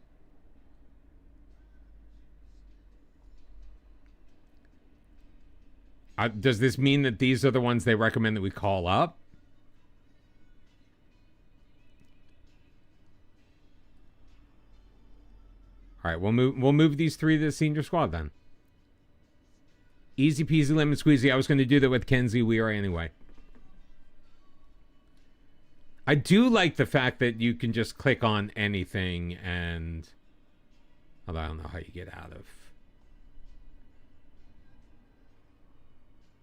Does this mean that these are the ones they recommend that we call up? All right, we'll move these three to the senior squad then. Easy peasy lemon squeezy. I was going to do that with Kenzie Weir anyway. I do like the fact that you can just click on anything and... Although I don't know how you get out of...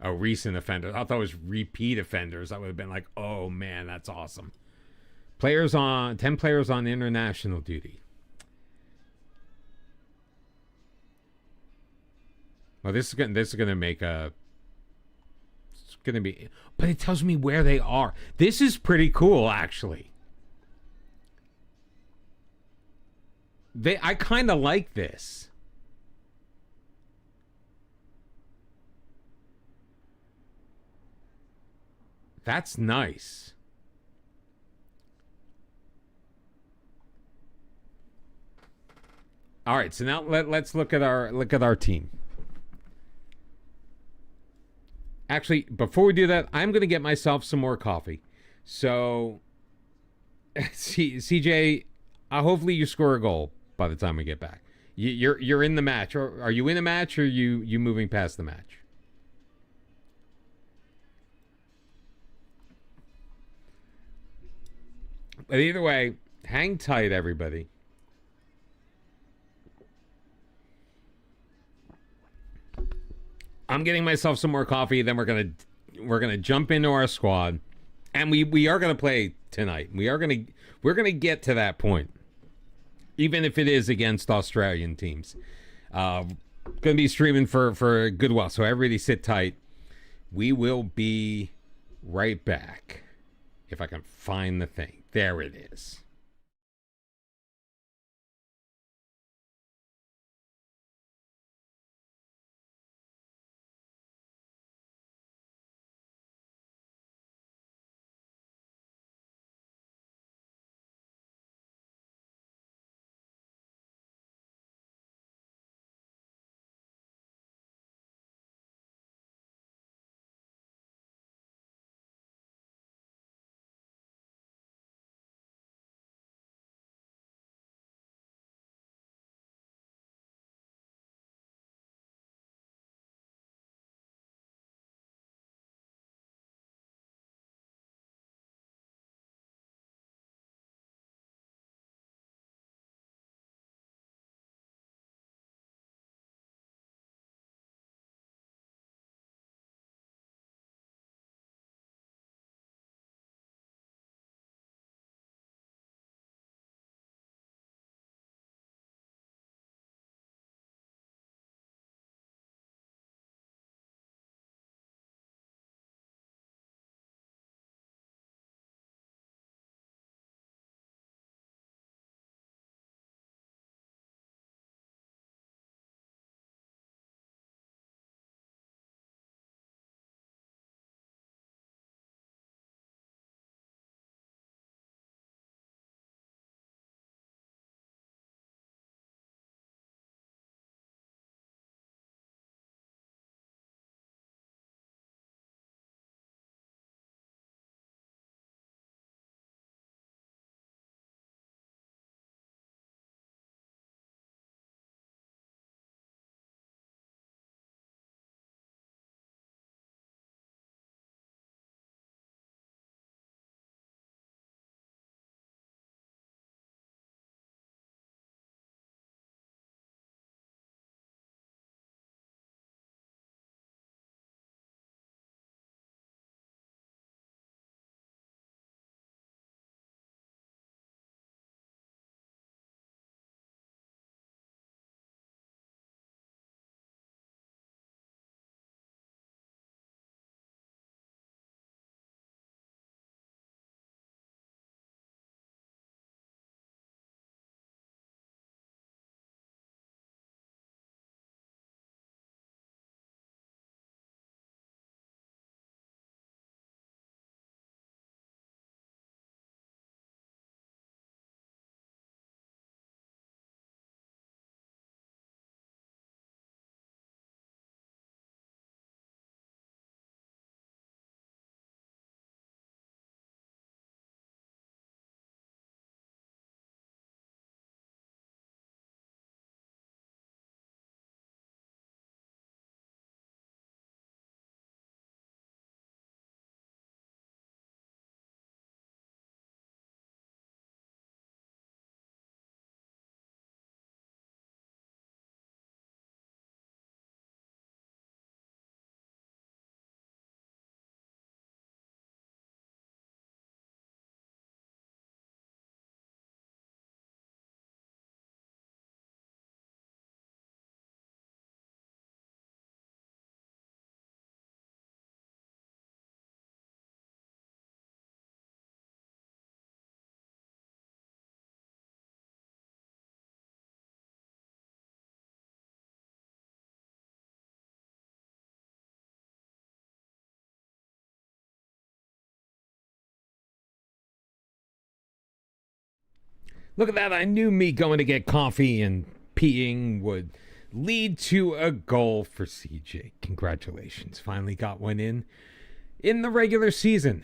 Oh, recent offenders. I thought it was repeat offenders. That would have been like, oh man, that's awesome. 10 players on international duty. Well, this is gonna make a... It's gonna be... But it tells me where they are. This is pretty cool, actually. I kind of like this. That's nice. All right, so now let's look at our team. Actually, before we do that, I'm going to get myself some more coffee. So, CJ, hopefully you score a goal by the time we get back. You're in the match. Or are you in the match, or are you moving past the match? But either way, hang tight, everybody. I'm getting myself some more coffee. Then we're gonna jump into our squad, and we are gonna play tonight. We're gonna get to that point, even if it is against Australian teams. Gonna be streaming for a good while, so everybody sit tight. We will be right back if I can find the thing. There it is. Look at that. I knew me going to get coffee and peeing would lead to a goal for CJ. Congratulations. Finally got one in the regular season.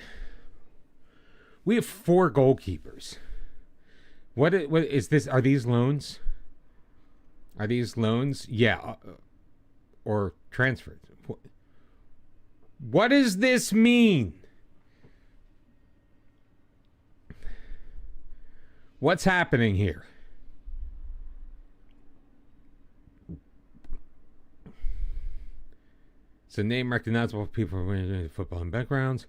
We have 4 goalkeepers. What is this? Are these loans? Are these loans? Yeah. Or transfers. What does this mean? What's happening here? So name recognizable people from football and backgrounds.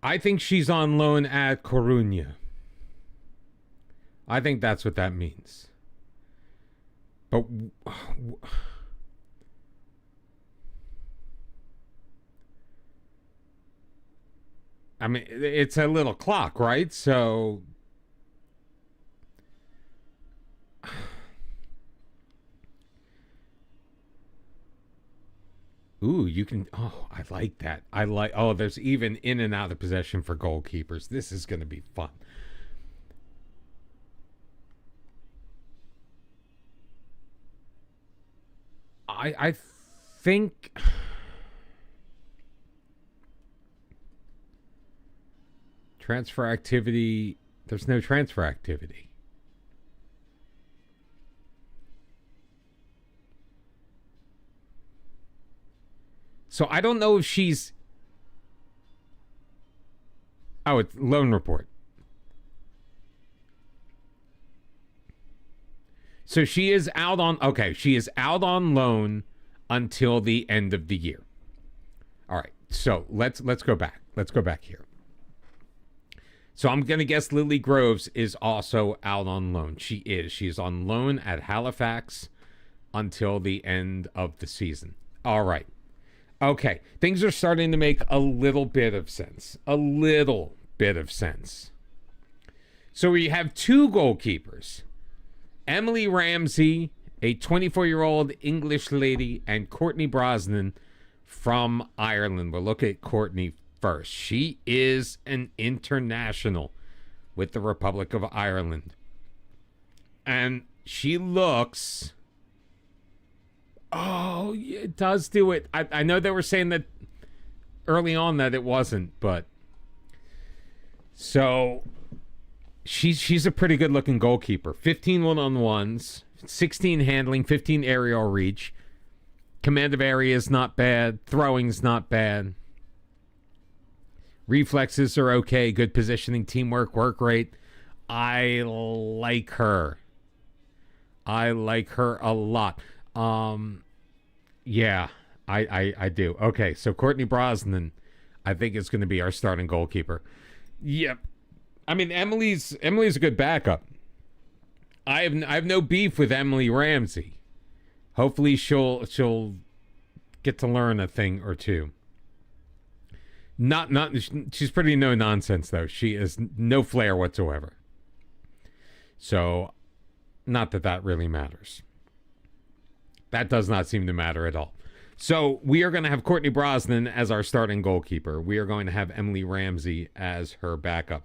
I think she's on loan at Coruña. I think that's what that means. But I mean, it's a little clock, right? So ooh, you can. Oh, I like that. Oh, there's even in and out of possession for goalkeepers. This is going to be fun. I think transfer activity. There's no transfer activity. So I don't know if she's... Oh, it's loan report. So she is out on... Okay, she is out on loan until the end of the year. All right, so let's go back. Let's go back here. So I'm going to guess Lily Groves is also out on loan. She is. She is on loan at Halifax until the end of the season. All right. Okay, things are starting to make a little bit of sense. A little bit of sense. So we have 2 goalkeepers. Emily Ramsey, a 24-year-old English lady, and Courtney Brosnan from Ireland. We'll look at Courtney first. She is an international with the Republic of Ireland. And she looks... Oh, it does do it. I know they were saying that early on that it wasn't, but... So... She's a pretty good-looking goalkeeper. 15 one-on-ones, 16 handling, 15 aerial reach. Command of area is not bad. Throwing's not bad. Reflexes are okay. Good positioning, teamwork, work rate. I like her. I like her a lot. Yeah, I do. Okay, so Courtney Brosnan, I think is going to be our starting goalkeeper. Yep. I mean, Emily's a good backup. I have no beef with Emily Ramsey. Hopefully she'll get to learn a thing or two. She's pretty no nonsense though. She is no flair whatsoever. So, not that really matters. That does not seem to matter at all. So we are going to have Courtney Brosnan as our starting goalkeeper. We are going to have Emily Ramsey as her backup.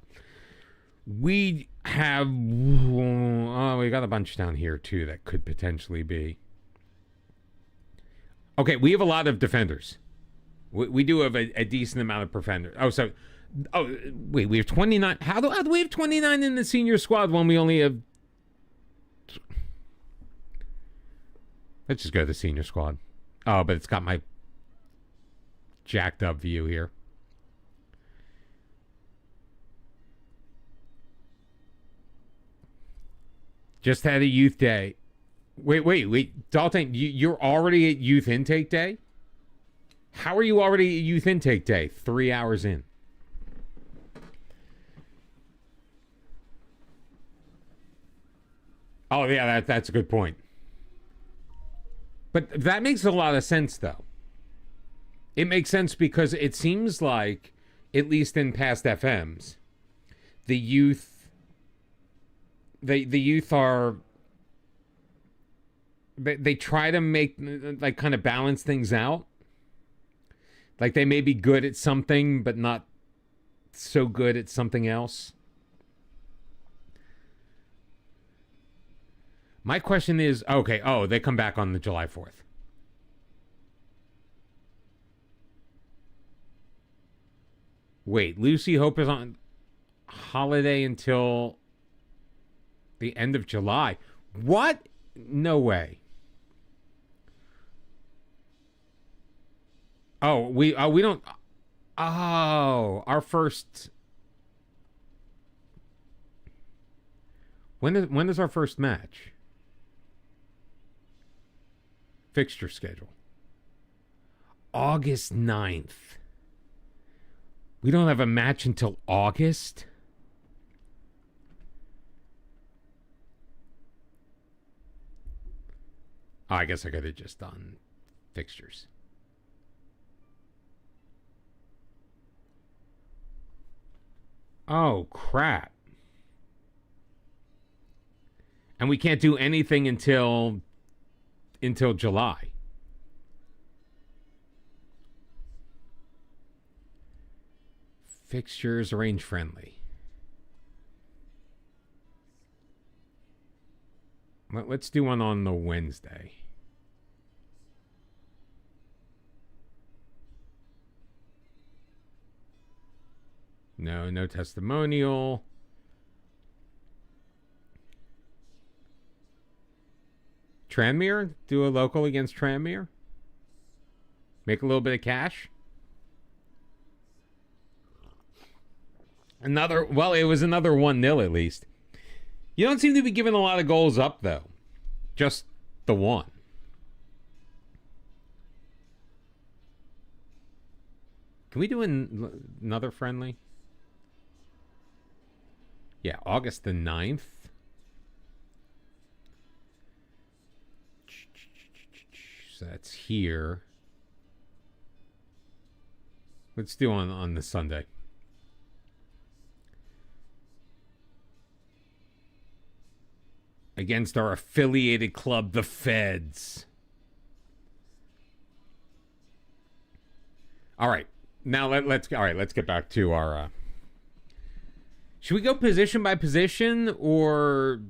We have... Oh, we got a bunch down here, too, that could potentially be... Okay, we have a lot of defenders. We do have a decent amount of defenders. Wait, we have 29... How do we have 29 in the senior squad when we only have... Let's just go to the senior squad. Oh, but it's got my jacked up view here. Just had a youth day. Wait. Dalton, you're already at youth intake day? How are you already at youth intake day 3 hours in? Oh, yeah, that's a good point. But that makes a lot of sense, though. It makes sense because it seems like, at least in past FMs, the youth are... They try to make, like, kind of balance things out. Like, they may be good at something, but not so good at something else. My question is, okay, they come back on the July 4th. Wait, Lucy Hope is on holiday until the end of July. What? No way. We don't. Our first. When is our first match? Fixture schedule. August 9th. We don't have a match until August? I guess I could have just done fixtures. Oh, crap. And we can't do anything until July. Fixtures range friendly. Let's do one on the Wednesday. No testimonial. Tranmere? Do a local against Tranmere? Make a little bit of cash? It was another 1-0 at least. You don't seem to be giving a lot of goals up, though. Just the one. Can we do another friendly? Yeah, August the 9th. So that's here. Let's do on the Sunday. Against our affiliated club, the Feds. All right. Now let's get back to our should we go position by position or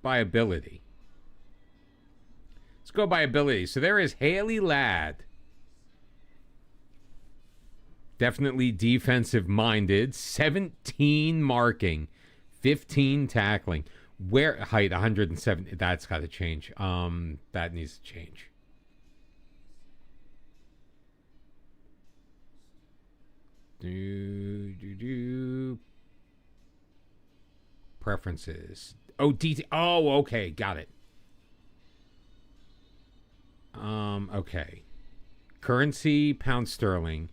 by ability? Let's go by ability. So there is Haley Ladd. Definitely defensive minded. 17 marking. 15 tackling. Where height 170. That's got to change. That needs to change. Preferences. Okay, got it. Okay. Currency, pound sterling.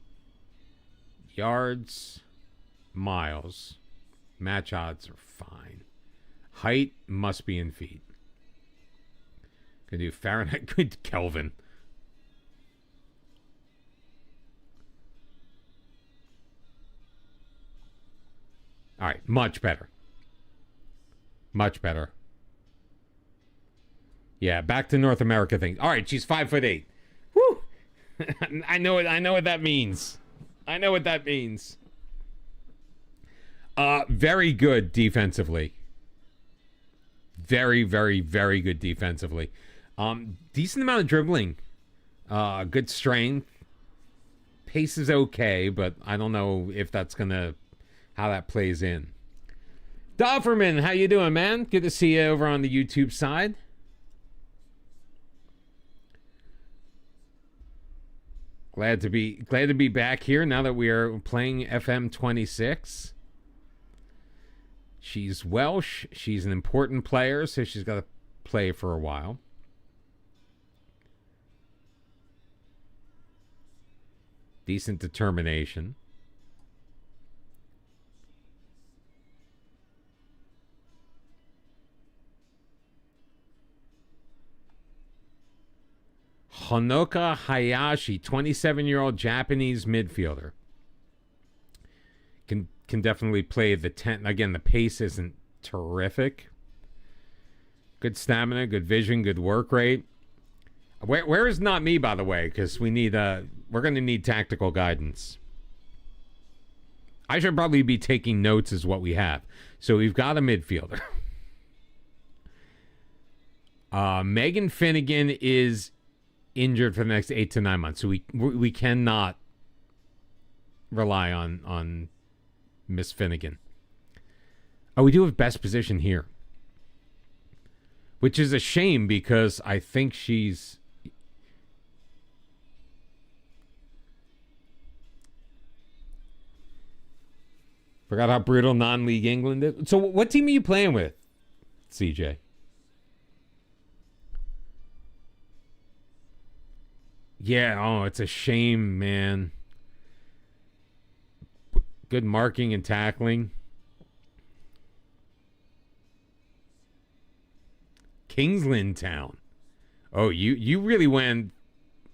Yards, miles. Match odds are fine. Height must be in feet. Gonna do Fahrenheit. Good Kelvin. All right, much better. Much better. Yeah, back to North America thing. All right, she's 5'8". Whew. I know what that means. I know what that means. Very good defensively. Very, very, very good defensively. Decent amount of dribbling. Good strength. Pace is okay, but I don't know if that's how that plays in. Dofferman, how you doing, man? Good to see you over on the YouTube side. Glad to be back here now that we are playing FM26. She's Welsh. She's an important player, so she's got to play for a while. Decent determination. Honoka Hayashi, 27-year-old Japanese midfielder. Can definitely play the 10. Again, the pace isn't terrific. Good stamina, good vision, good work rate. Where is not me, by the way? Because we're going to need tactical guidance. I should probably be taking notes as what we have. So we've got a midfielder. Megan Finnegan is injured for the next 8 to 9 months, so we cannot rely on Miss Finnegan. Oh, we do have best position here, which is a shame because I think she's... Forgot how brutal non-league England is. So what team are you playing with, CJ? Yeah, oh, it's a shame, man. Good marking and tackling. Kingsland Town. Oh, you really went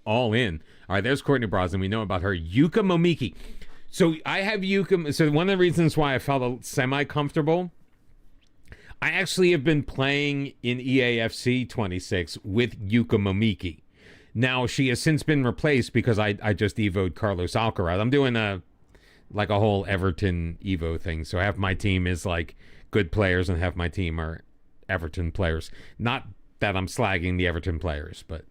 all in. All right, there's Courtney Brosnan. We know about her. Yuka Momiki. So I have Yuka. So one of the reasons why I felt semi-comfortable, I actually have been playing in EAFC 26 with Yuka Momiki. Now, she has since been replaced because I just evoed Carlos Alcaraz. I'm doing a whole Everton evo thing. So half my team is like good players and half my team are Everton players. Not that I'm slagging the Everton players, but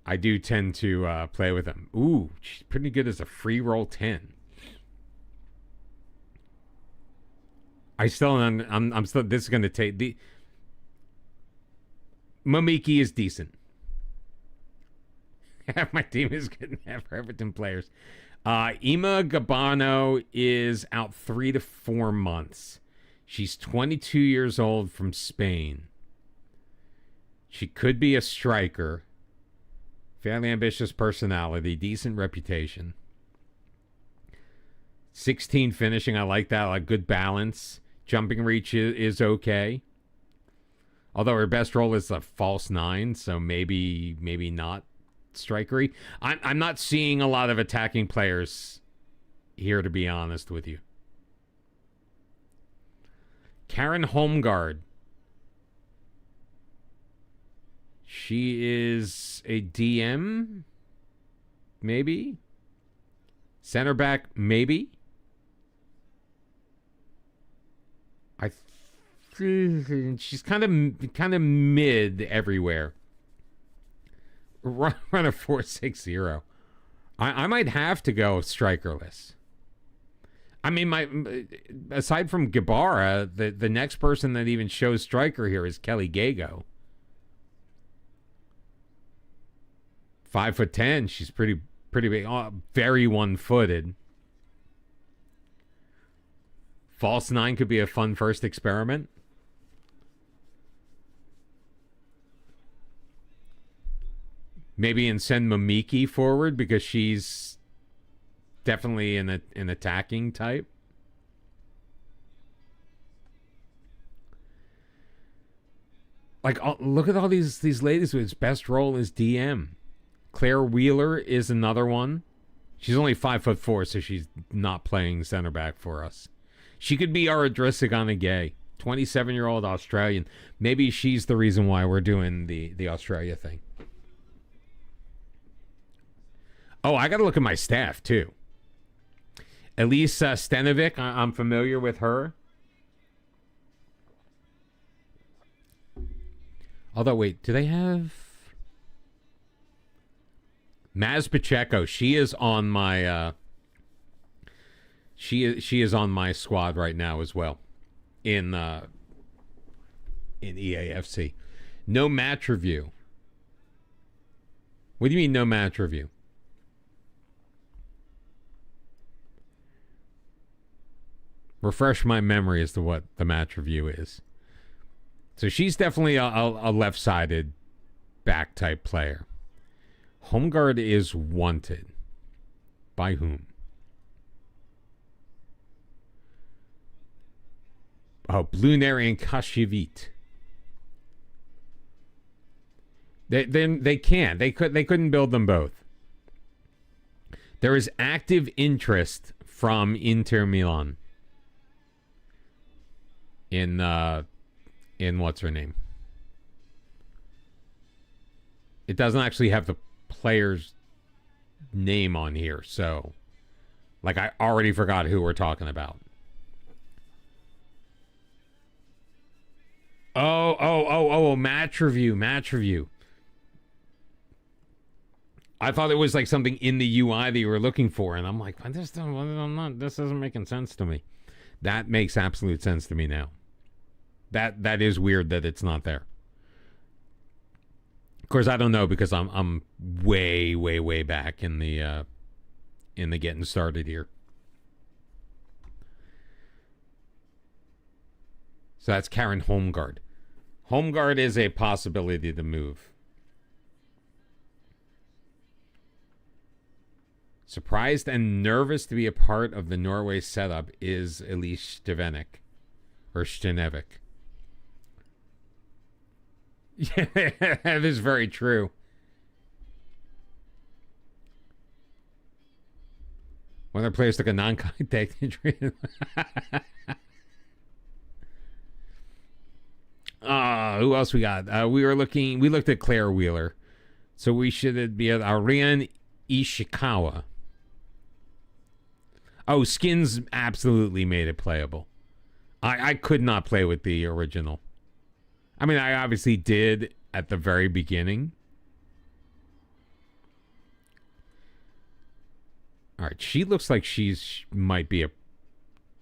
I do tend to play with them. Ooh, she's pretty good as a free roll 10. I'm still. This is going to take the. Momiki is decent. Half my team is good. Half Everton players. Ima Gabano is out 3 to 4 months. She's 22 years old from Spain. She could be a striker. Fairly ambitious personality. Decent reputation. 16 finishing. I like that. I like good balance. Jumping reach is okay. Although her best role is a false 9, so maybe not strikery. I'm not seeing a lot of attacking players here, to be honest with you. Karen Holmgard. She is a DM, maybe. Center back, maybe. She's kind of mid everywhere. Run a 4.60. I might have to go strikerless. I mean, aside from Gabara, the next person that even shows striker here is Kelly Gago. 5'10". She's pretty big. Oh, very one-footed. False 9 could be a fun first experiment. Maybe and send Momiki forward because she's definitely an attacking type. Like, look at all these ladies whose best role is DM. Claire Wheeler is another one. She's only 5'4", so she's not playing center back for us. She could be our Adrissa Gay, 27-year-old Australian. Maybe she's the reason why we're doing the Australia thing. Oh, I got to look at my staff, too. Elise Stenovic, I'm familiar with her. Although, wait, do they have... Maz Pacheco, she is on my... She is on my squad right now as well. In EAFC. No match review. What do you mean no match review? Refresh my memory as to what the match review is. So she's definitely a left-sided back type player. Homeguard is wanted. By whom? Oh, Bluneri and Kashivit. They can't. They couldn't build them both. There is active interest from Inter Milan. In what's her name? It doesn't actually have the player's name on here, so like I already forgot who we're talking about. Match review, match review. I thought it was like something in the UI that you were looking for, and I'm like, this isn't making sense to me. That makes absolute sense to me now. That is weird that it's not there. Of course, I don't know because I'm way back in the getting started here. So that's Karen Holmgard. Holmgard is a possibility to move. Surprised and nervous to be a part of the Norway setup is Elise Stevenik. Or Stenevic. Yeah, that is very true. One of their players took a non-contact injury. Who else we got? We looked at Claire Wheeler. So we should be at Ariane Ishikawa. Oh, skins absolutely made it playable. I could not play with the original. I mean, I obviously did at the very beginning. All right, she looks like she might be a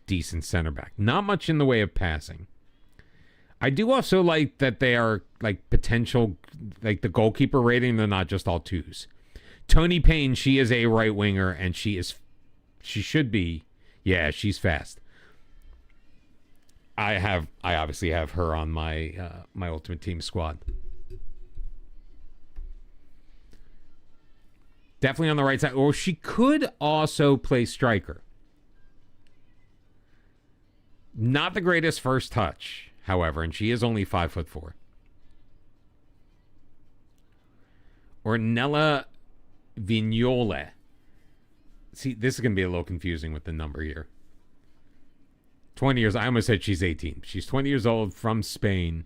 decent center back. Not much in the way of passing. I do also like that they are like potential, like the goalkeeper rating, they're not just all twos. Toni Payne, she is a right winger, and she should be, yeah, she's fast. I obviously have her on my my Ultimate Team squad. Definitely on the right side. Or she could also play striker. Not the greatest first touch, however, and she is only 5'4". Ornella Vignole. See, this is going to be a little confusing with the number here. 20 years. I almost said she's 18. She's 20 years old, from Spain,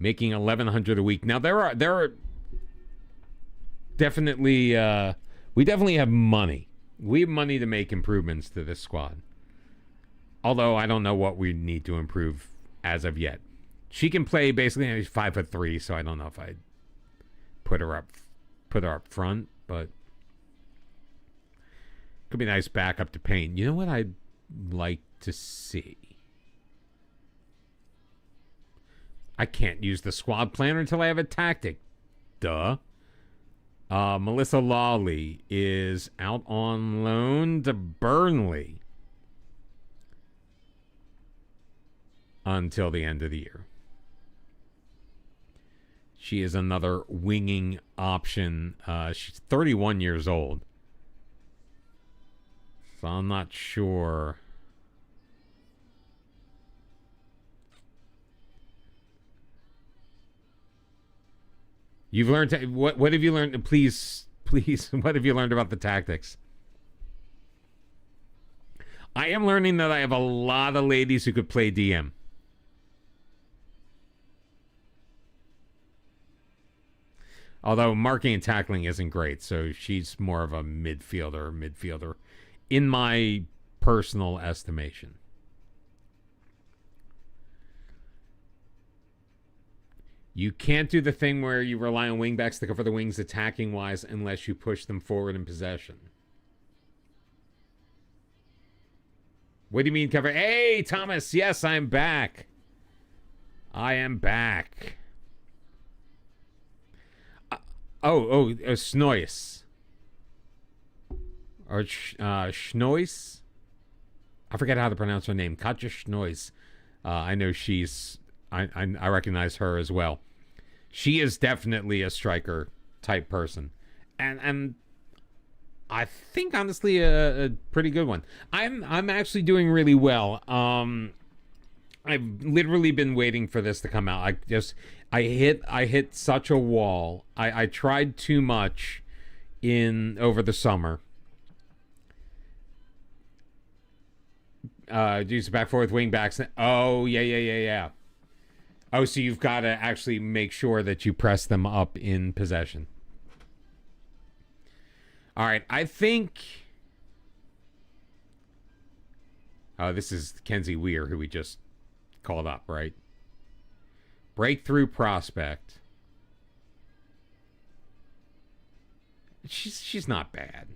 making $1,100 a week. Now there are definitely we definitely have money. We have money to make improvements to this squad. Although I don't know what we need to improve as of yet. She can play basically. She's 5'3", so I don't know if I'd put her up front, but could be a nice backup to Payne. You know what I'd like to see? I can't use the squad planner until I have a tactic. Duh. Melissa Lawley is out on loan to Burnley until the end of the year. She is another winging option. She's 31 years old. So I'm not sure. You've learned what have you learned? Please, what have you learned about the tactics? I am learning that I have a lot of ladies who could play DM. Although marking and tackling isn't great, so she's more of a midfielder in my personal estimation. You can't do the thing where you rely on wingbacks to cover the wings attacking-wise unless you push them forward in possession. What do you mean cover? Hey, Thomas, yes, I'm back. I am back. Schnois. Or Schnois? I forget how to pronounce her name. Katja Schnois. I know she's... I recognize her as well. She is definitely a striker type person. And I think, honestly, a pretty good one. I'm actually doing really well. I've literally been waiting for this to come out. I hit such a wall. I tried too much over the summer. Use back forward wing backs. Oh, yeah. Oh, so you've got to actually make sure that you press them up in possession. All right, I think... Oh, this is Kenzie Weir, who we just called up, right? breakthrough prospect. She's not bad.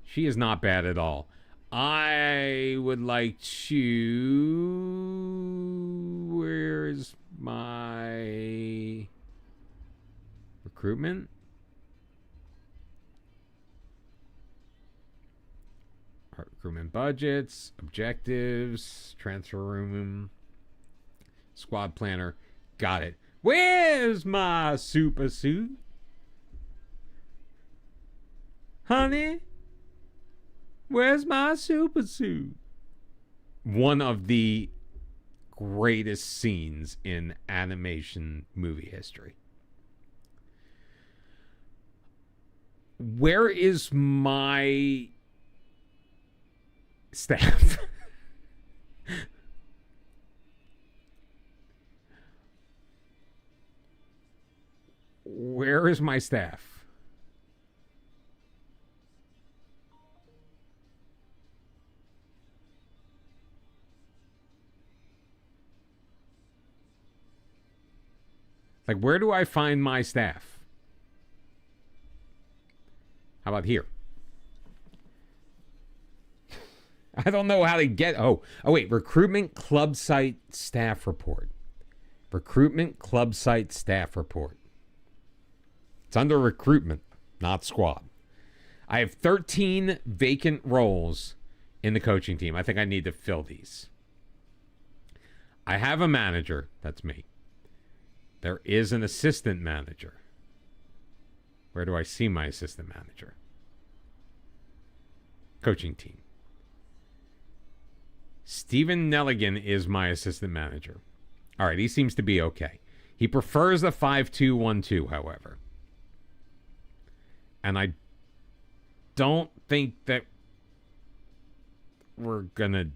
She is not bad at all. I would like to... Where's my recruitment? Recruitment budgets, objectives, transfer room, squad planner. Got it. Where's my super suit? Honey? Where's my super suit? One of the greatest scenes in animation movie history. Where is my staff? Where is my staff? Like, where do I find my staff? How about here? I don't know how to get... Oh, wait. Recruitment club site staff report. Recruitment club site staff report. It's under recruitment, not squad. I have 13 vacant roles in the coaching team. I think I need to fill these. I have a manager. That's me. There is an assistant manager. Where do I see my assistant manager? Coaching team. Steven Nelligan is my assistant manager. All right, he seems to be okay. He prefers a 5-2-1-2, however. And I don't think that we're going to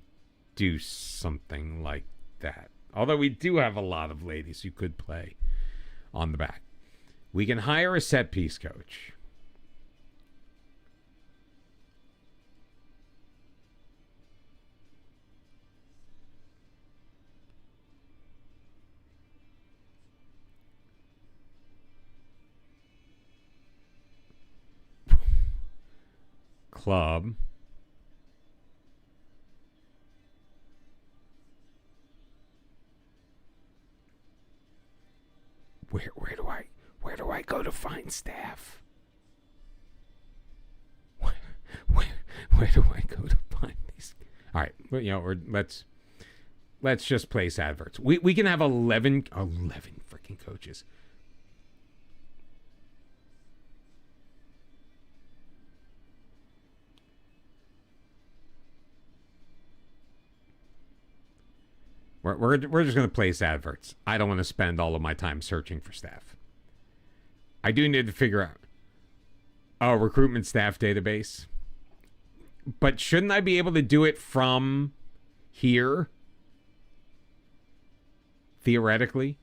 do something like that. Although we do have a lot of ladies who could play on the back. We can hire a set piece coach. Club. Where do I go to find staff? Where do I go to find these? All right, let's just place adverts. We can have 11 freaking coaches. We're just going to place adverts. I don't want to spend all of my time searching for staff. I do need to figure out a recruitment staff database. But shouldn't I be able to do it from here? Theoretically?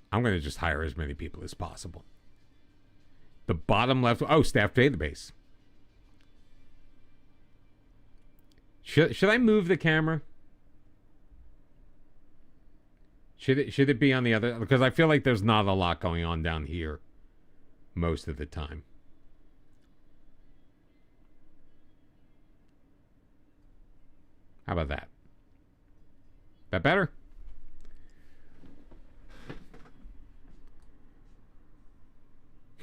I'm going to just hire as many people as possible. The bottom left... Oh, staff database. Should I move the camera? Should it be on the other... Because I feel like there's not a lot going on down here most of the time. How about that? That better?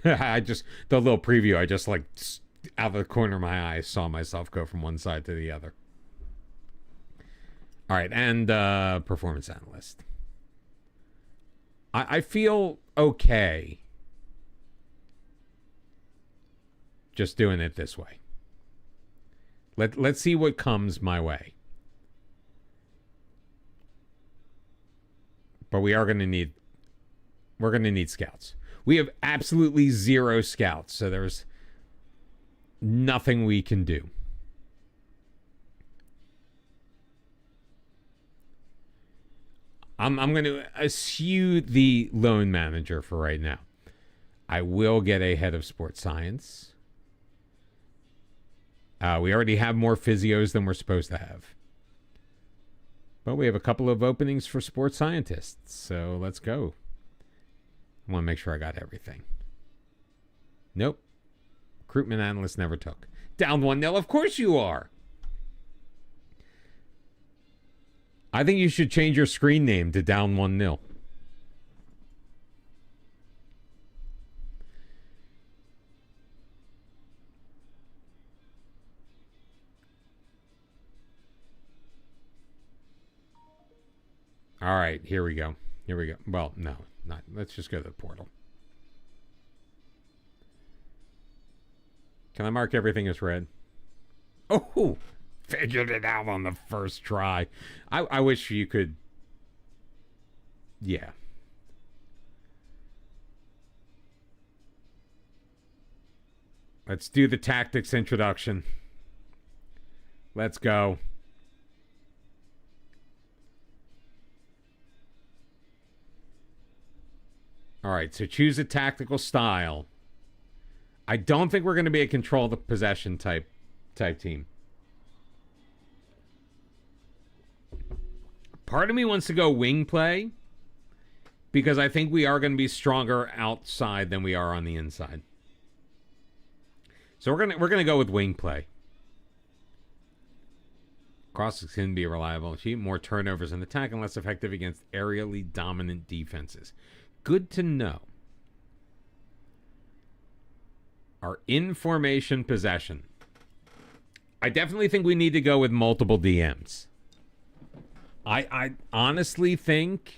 The little preview, I just like out of the corner of my eye saw myself go from one side to the other. All right, and performance analyst. I feel okay just doing it this way. Let's see what comes my way. But we're going to need scouts. We have absolutely zero scouts, so there's nothing we can do. I'm going to eschew the loan manager for right now. I will get a head of sports science. We already have more physios than we're supposed to have. But we have a couple of openings for sports scientists. So let's go. I want to make sure I got everything. Nope. Recruitment analyst never took. Down 1-0. Of course you are. I think you should change your screen name to down 1-0. All right, here we go. Here we go. Well, no, not. Let's just go to the portal. Can I mark everything as red? Oh, figured it out on the first try. I wish you could. Yeah. Let's do the tactics introduction. Let's go. All right, so choose a tactical style. I don't think we're going to be a control the possession type team. Part of me wants to go wing play because I think we are going to be stronger outside than we are on the inside. So we're gonna go with wing play. Crosses can be reliable. Achieve more turnovers in attack and less effective against aerially dominant defenses. Good to know. Our in-formation possession. I definitely think we need to go with multiple DMs. I honestly think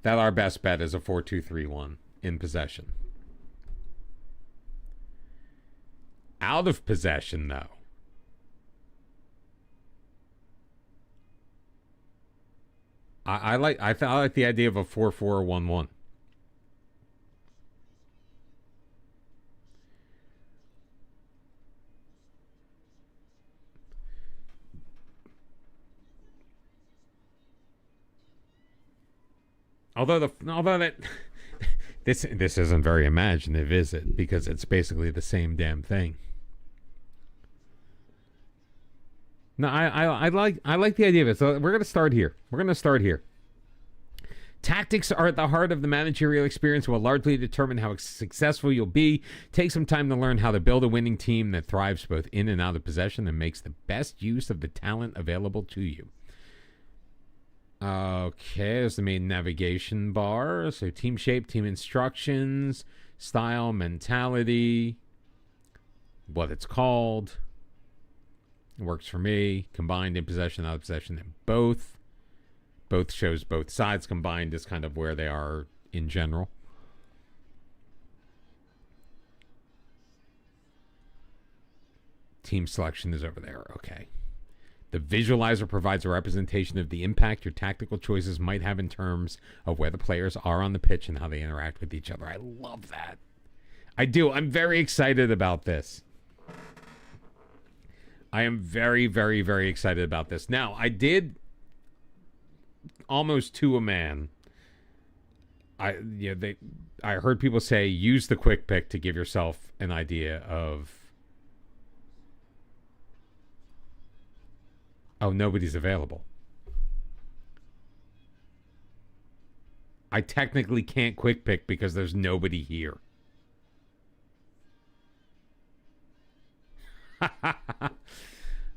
that our best bet is a 4-2-3-1 in possession. Out of possession, though. I like the idea of a 4-4-1-1. Although that this isn't very imaginative, is it? Because it's basically the same damn thing. No, I like the idea of it. So we're gonna start here. Tactics are at the heart of the managerial experience and will largely determine how successful you'll be. Take some time to learn how to build a winning team that thrives both in and out of possession and makes the best use of the talent available to you. Okay, there's the main navigation bar. So team shape, team instructions, style, mentality, what it's called. It works for me. Combined in possession, out of possession, and both. Both shows both sides. Combined is kind of where they are in general. Team selection is over there. Okay. The visualizer provides a representation of the impact your tactical choices might have in terms of where the players are on the pitch and how they interact with each other. I love that. I do. I'm very excited about this. I am very, very, very excited about this. Now, I did almost to a man. I heard people say use the quick pick to give yourself an idea of. Oh, nobody's available. I technically can't quick pick because there's nobody here.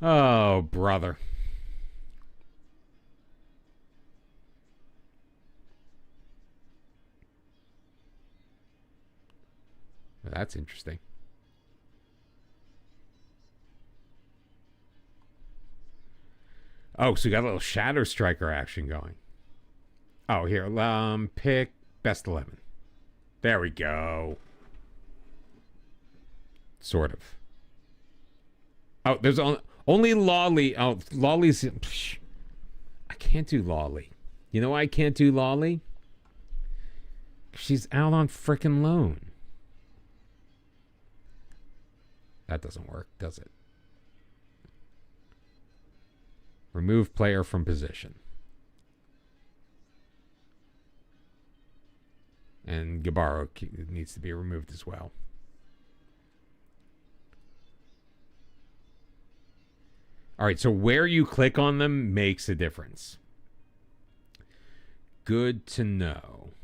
Oh, brother. That's interesting. Oh, so we got a little Shadow Striker action going. Oh, here, pick best 11. There we go. Sort of. Oh, there's only Lolly. Oh, Lolly's. I can't do Lolly. You know why I can't do Lolly? She's out on frickin' loan. That doesn't work, does it? Remove player from position. And Gabaro needs to be removed as well. All right, so where you click on them makes a difference. Good to know.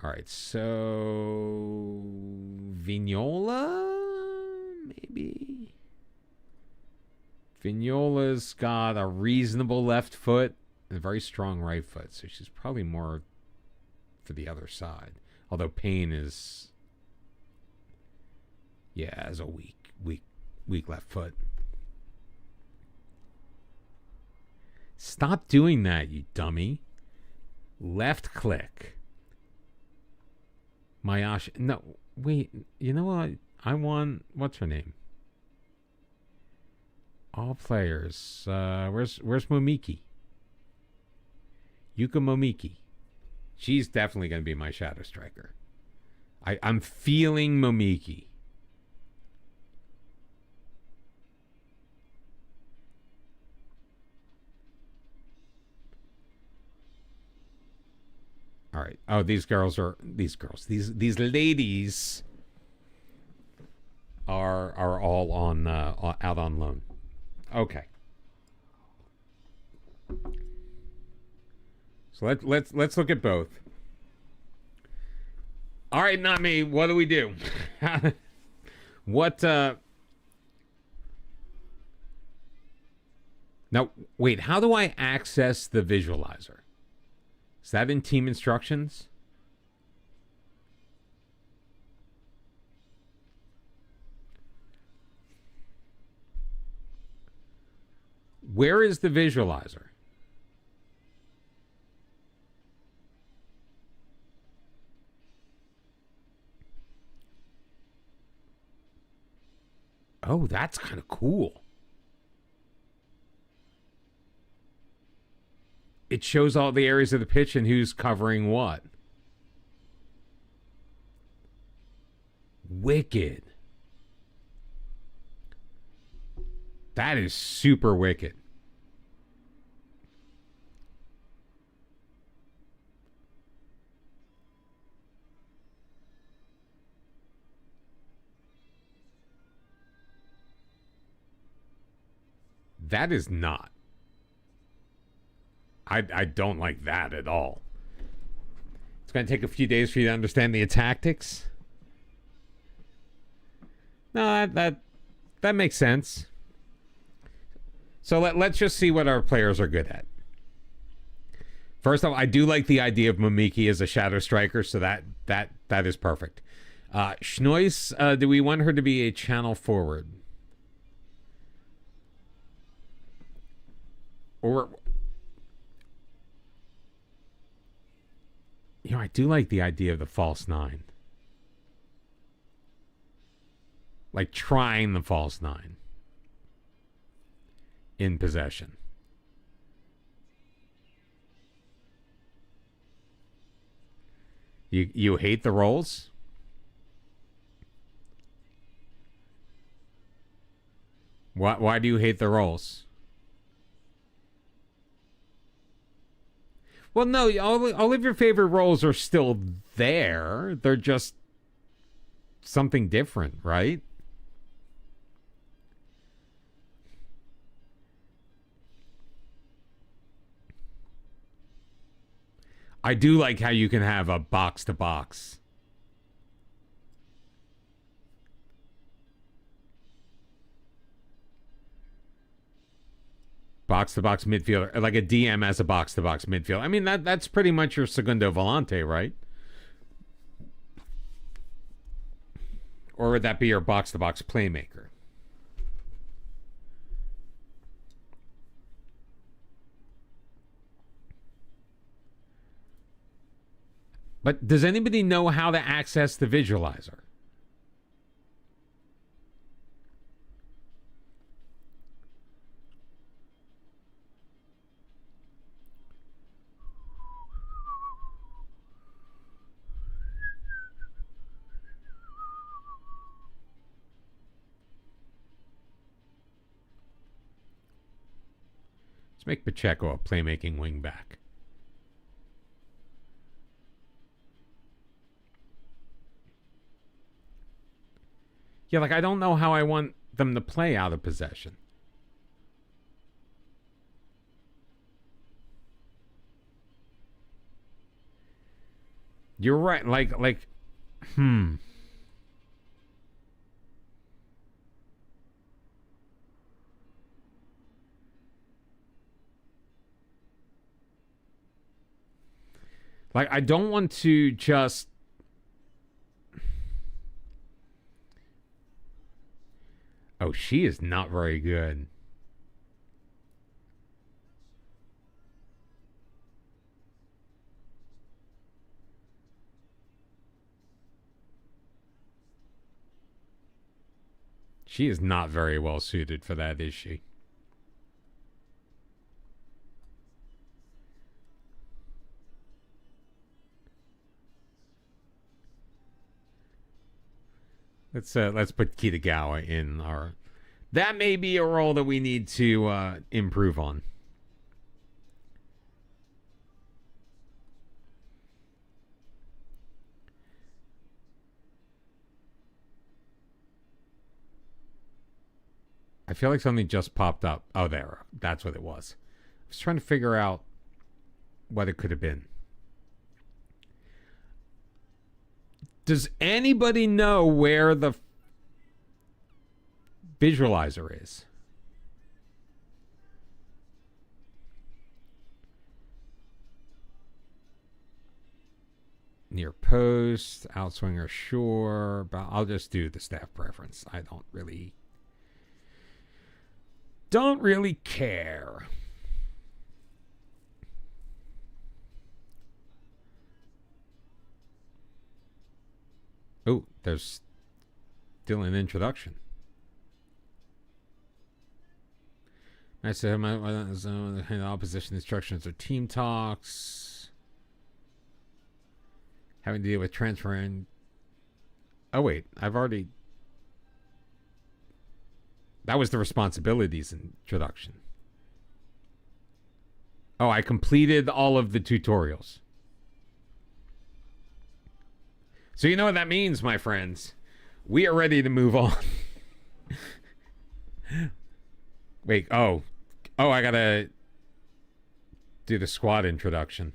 All right, so Vignola, maybe. Vignola's got a reasonable left foot and a very strong right foot, so she's probably more for the other side. Although Payne is, has a weak left foot. Stop doing that, you dummy. Left click. Mayashi. No, wait. You know what? I want. What's her name? All players. Where's Momiki? Yuka Momiki. She's definitely going to be my shadow striker. I'm feeling Momiki. All right. Oh, these ladies are all on out on loan. Okay. So let's look at both. All right, not me. What do we do? What? Now, wait. How do I access the visualizer? Is that in team instructions? Where is the visualizer? Oh, that's kind of cool. It shows all the areas of the pitch and who's covering what. Wicked. That is super wicked. That is not. I don't like that at all. It's going to take a few days for you to understand the tactics. No, that makes sense. So let's just see what our players are good at. First off, I do like the idea of Momiki as a shadow striker, so that is perfect. Schnois, do we want her to be a channel forward? Or... I do like the idea of the false nine. Like trying the false nine in possession. You hate the rolls? Why do you hate the rolls? Well, no, all of your favorite roles are still there. They're just something different, right? I do like how you can have a box-to-box. Box-to-box midfielder, like a DM as a box-to-box midfielder. I mean, that's pretty much your segundo volante, right? Or would that be your box-to-box playmaker? But does anybody know how to access the visualizer? make Pacheco a playmaking wing back. Yeah, like I don't know how I want them to play out of possession. You're right. Like, Like, I don't want to just... Oh, she is not very good. She is not very well suited for that, is she? Let's put Kitagawa in our... That may be a role that we need to improve on. I feel like something just popped up. Oh, there. That's what it was. I was trying to figure out what it could have been. Does anybody know where the visualizer is? Near post, outswinger, sure. But I'll just do the staff preference. I don't really care. Oh, there's still an introduction. I said my opposition instructions are team talks. Having to deal with transferring. Oh wait, I've already. That was the responsibilities introduction. Oh, I completed all of the tutorials. So you know what that means, my friends. We are ready to move on. Wait, oh, I gotta do the squad introduction.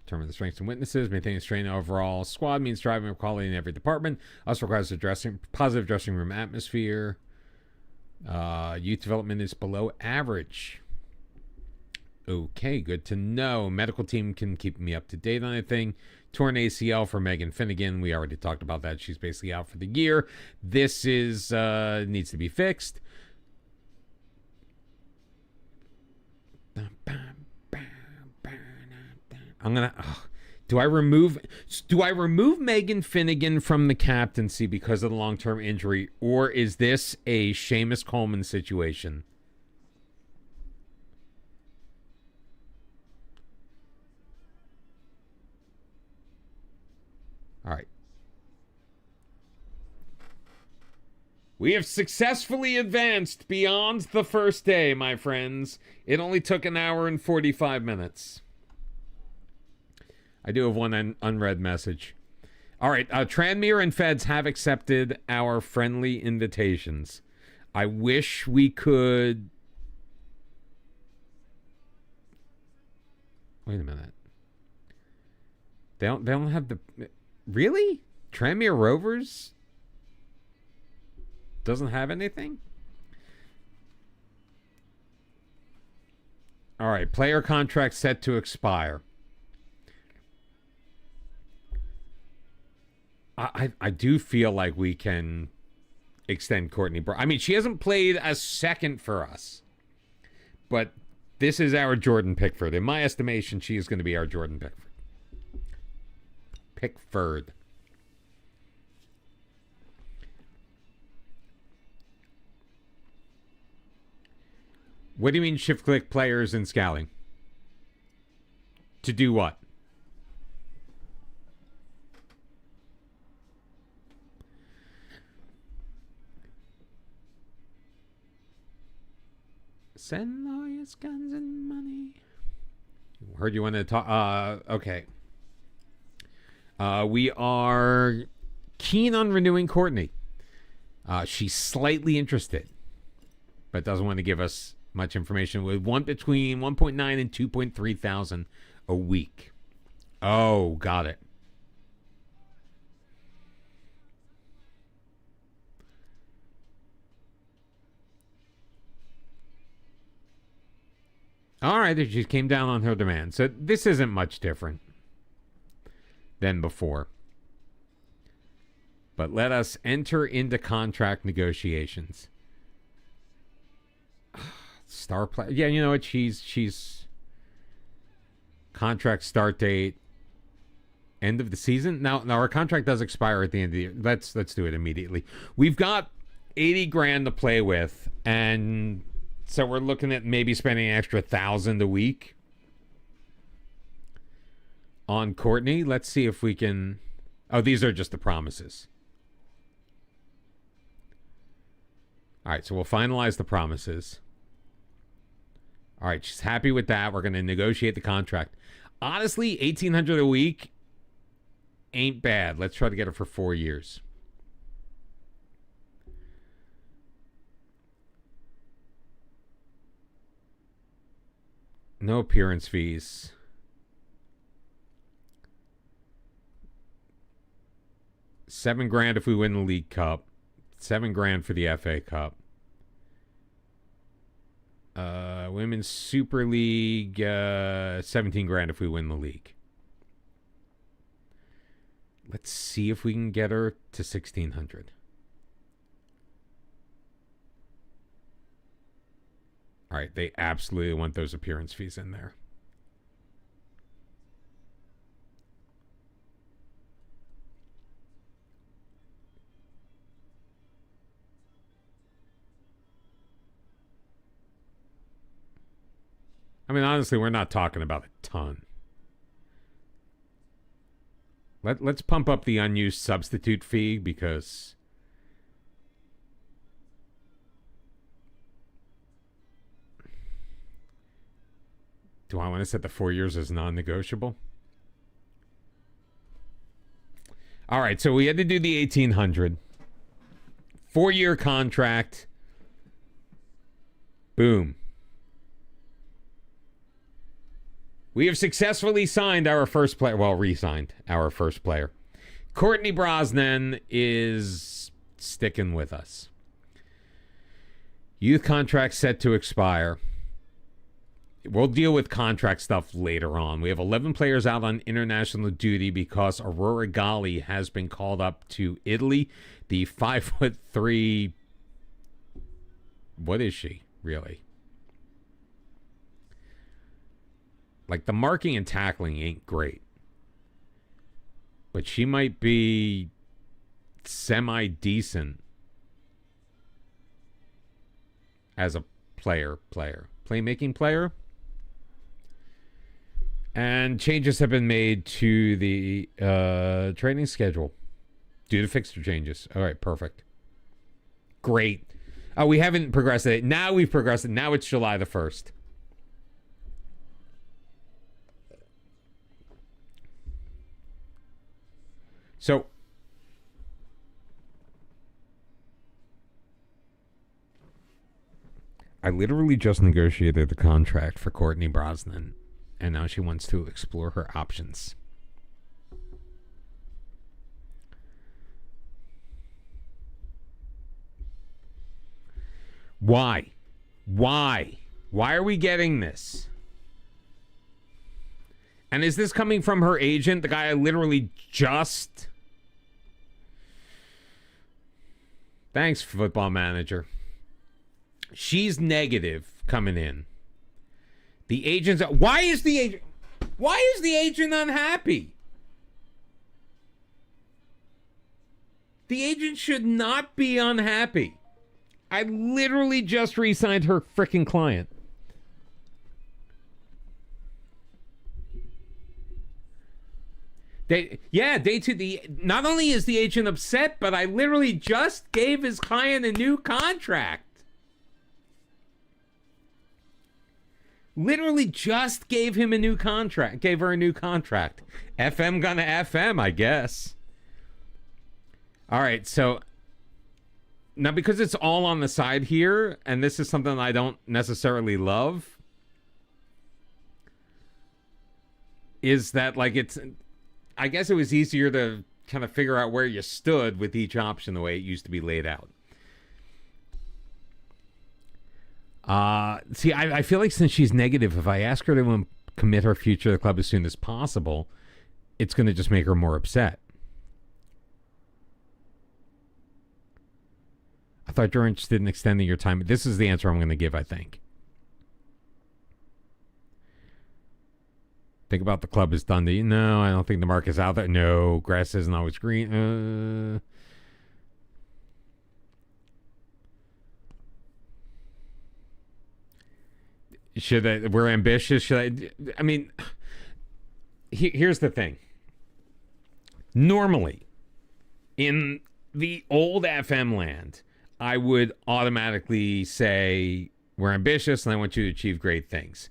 Determine the strengths and weaknesses, maintain a strain overall. Squad means driving with quality in every department. Also requires a positive dressing room atmosphere. Youth development is below average. Okay, good to know. Medical team can keep me up to date on anything. Torn ACL for Megan Finnegan. We already talked about that. She's basically out for the year. This is needs to be fixed. I'm gonna. Do I remove Megan Finnegan from the captaincy because of the long-term injury, or is this a Seamus Coleman situation? All right. We have successfully advanced beyond the first day, my friends. It only took an hour and 45 minutes. I do have one unread message. All right. Tranmere and Feds have accepted our friendly invitations. I wish we could... Wait a minute. They don't have the... Really? Tranmere Rovers doesn't have anything? All right, player contract set to expire. I do feel like we can extend Courtney Brown. I mean, she hasn't played a second for us, but this is our Jordan Pickford. In my estimation, she is going to be our Jordan Pickford. Pickford. What do you mean shift-click players in scouting? To do what? Send lawyers, guns, and money. Heard you wanted to talk. Okay. We are keen on renewing Courtney. She's slightly interested, but doesn't want to give us much information. With between 1.9 and 2.3 thousand a week. Oh, got it. All right, she came down on her demand. So this isn't much different than before. But let us enter into contract negotiations. Star player. Yeah, you know what? She's contract start date end of the season. Now our contract does expire at the end of the year. Let's do it immediately. We've got 80 grand to play with, and so we're looking at maybe spending an extra $1,000 a week on Courtney. Let's see if we can. Oh, these are just the promises. All right, so we'll finalize the promises. All right, she's happy with that. We're going to negotiate the contract. Honestly, $1,800 a week ain't bad. Let's try to get her for 4 years. No appearance fees. $7,000 if we win the League Cup. $7,000 for the FA Cup. Women's Super League, $17,000 if we win the league. Let's see if we can get her to $1,600. All right, they absolutely want those appearance fees in there. I mean, honestly, we're not talking about a ton. Let's pump up the unused substitute fee because do I want to set the 4 years as non-negotiable? All right, so we had to do the 1,800. 4-year contract. Boom. We have successfully signed our first player. Well, re-signed our first player. Courtney Brosnan is sticking with us. Youth contract set to expire. We'll deal with contract stuff later on. We have 11 players out on international duty because Aurora Gali has been called up to Italy. The 5'3". What is she, really? Like, the marking and tackling ain't great. But she might be semi-decent as a playmaking player. And changes have been made to the training schedule due to fixture changes. All right, perfect. Great. Oh, we haven't progressed it. Now we've progressed it. Now it's July the 1st. So, I literally just negotiated the contract for Courtney Brosnan, and now she wants to explore her options. Why? Why are we getting this? And is this coming from her agent, the guy I literally just... Thanks, football manager. She's negative coming in. The agent's... Why is the agent unhappy? The agent should not be unhappy. I literally just re-signed her freaking client. Not only is the agent upset, but I literally just gave his client a new contract. Literally just gave him a new contract. Gave her a new contract. FM gonna FM, I guess. All right, so now because it's all on the side here, and this is something I don't necessarily love, is that like it's, I guess it was easier to kind of figure out where you stood with each option the way it used to be laid out. See, I feel like since she's negative, if I ask her to commit her future to the club as soon as possible, it's going to just make her more upset. I thought you were interested in extending your time. This is the answer I'm going to give, I think. Think about the club is done. No, I don't think the mark is out there. No, grass isn't always green. We're ambitious. I mean, here's the thing. Normally, in the old FM land, I would automatically say, we're ambitious and I want you to achieve great things.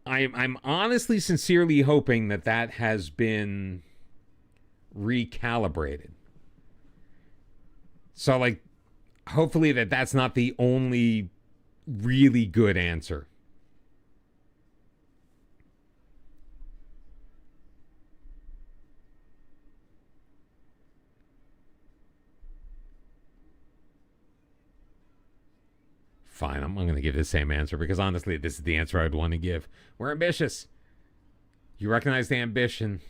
I'm honestly, sincerely hoping that has been recalibrated. So, like, hopefully that's not the only really good answer. Fine, I'm going to give the same answer because honestly, this is the answer I'd want to give. We're ambitious. You recognize the ambition.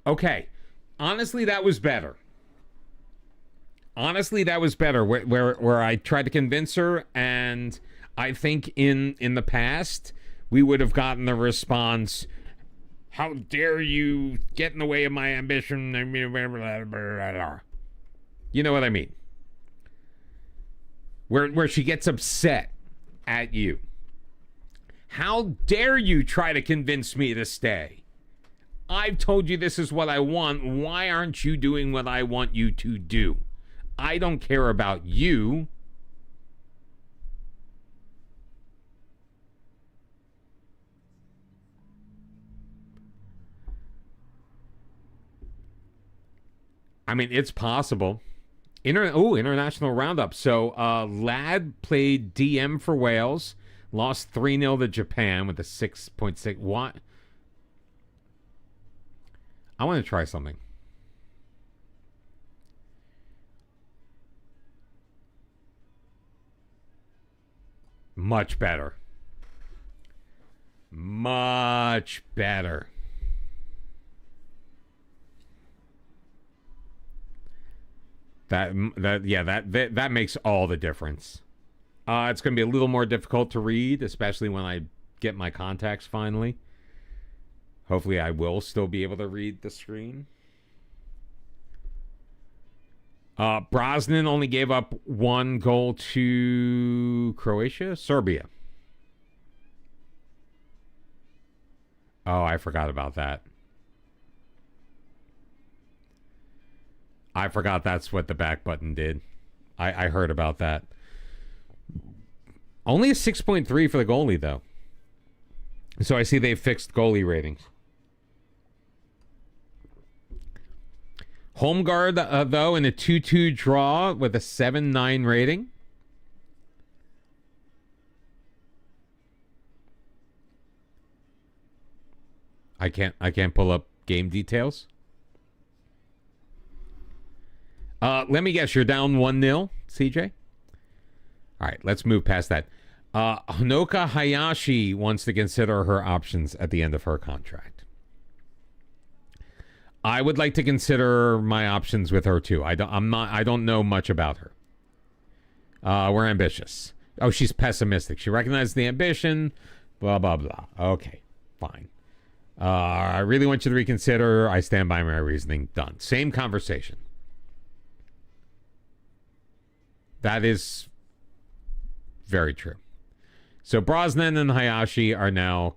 Okay. Honestly, that was better. Where I tried to convince her, and I think in the past we would have gotten the response, how dare you get in the way of my ambition? You know what I mean? Where she gets upset at you. How dare you try to convince me to stay? I've told you this is what I want. Why aren't you doing what I want you to do? I don't care about you. I mean, it's possible. International roundup. So, Lad played DM for Wales, lost 3-0 to Japan with a 6.6. What? I want to try something. Much better. Much better. That makes all the difference. It's going to be a little more difficult to read, especially when I get my contacts finally. Hopefully I will still be able to read the screen. Brosnan only gave up 1 goal to Serbia. Oh, I forgot about that. I forgot that's what the back button did. I heard about that. Only a 6.3 for the goalie, though. So I see they've fixed goalie ratings. Holmgard, though, in a 2-2 draw with a 7.9 rating. I can't pull up game details. Let me guess, you're down 1-0, CJ? All right, let's move past that. Honoka Hayashi wants to consider her options at the end of her contract. I would like to consider my options with her too. I don't know much about her. We're ambitious. Oh, she's pessimistic. She recognizes the ambition. Blah blah blah. Okay, fine. I really want you to reconsider. I stand by my reasoning. Done. Same conversation. That is very true. So Brosnan and Hayashi are now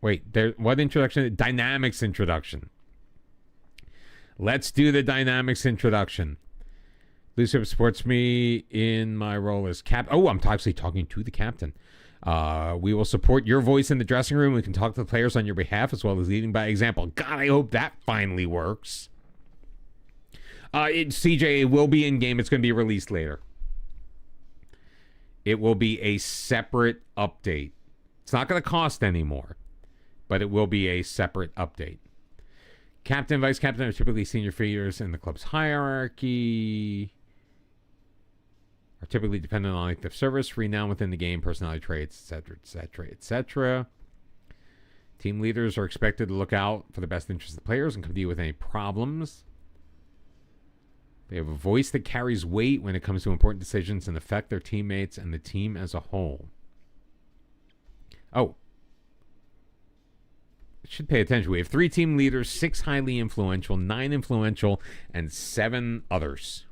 Wait, what introduction? Dynamics introduction. Let's do the dynamics introduction. Lucifer supports me in my role as captain. Oh, I'm actually talking to the captain. We will support your voice in the dressing room. We can talk to the players on your behalf as well as leading by example. God, I hope that finally works. CJ, it will be in game. It's going to be released later. It will be a separate update. It's not going to cost any more, but it will be a separate update. Captain and vice captain are typically senior figures in the club's hierarchy. Are typically dependent on length of service, renown within the game, personality traits, etc., etc., etc. Team leaders are expected to look out for the best interests of the players and come to you with any problems. They have a voice that carries weight when it comes to important decisions and affect their teammates and the team as a whole. Oh. Should pay attention. We have 3 team leaders, 6 highly influential, 9 influential, and 7 others.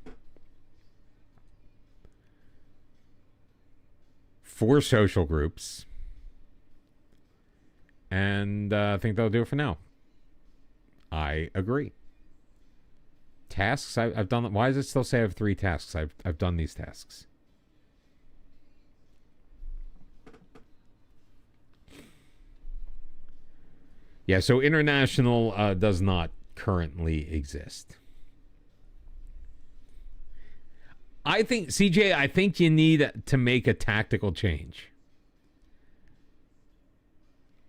4 social groups. And I think that'll do it for now. I agree. Tasks, I've done. Why does it still say I have 3 tasks? I've done these tasks. Yeah, so international does not currently exist. I think, CJ, I think you need to make a tactical change.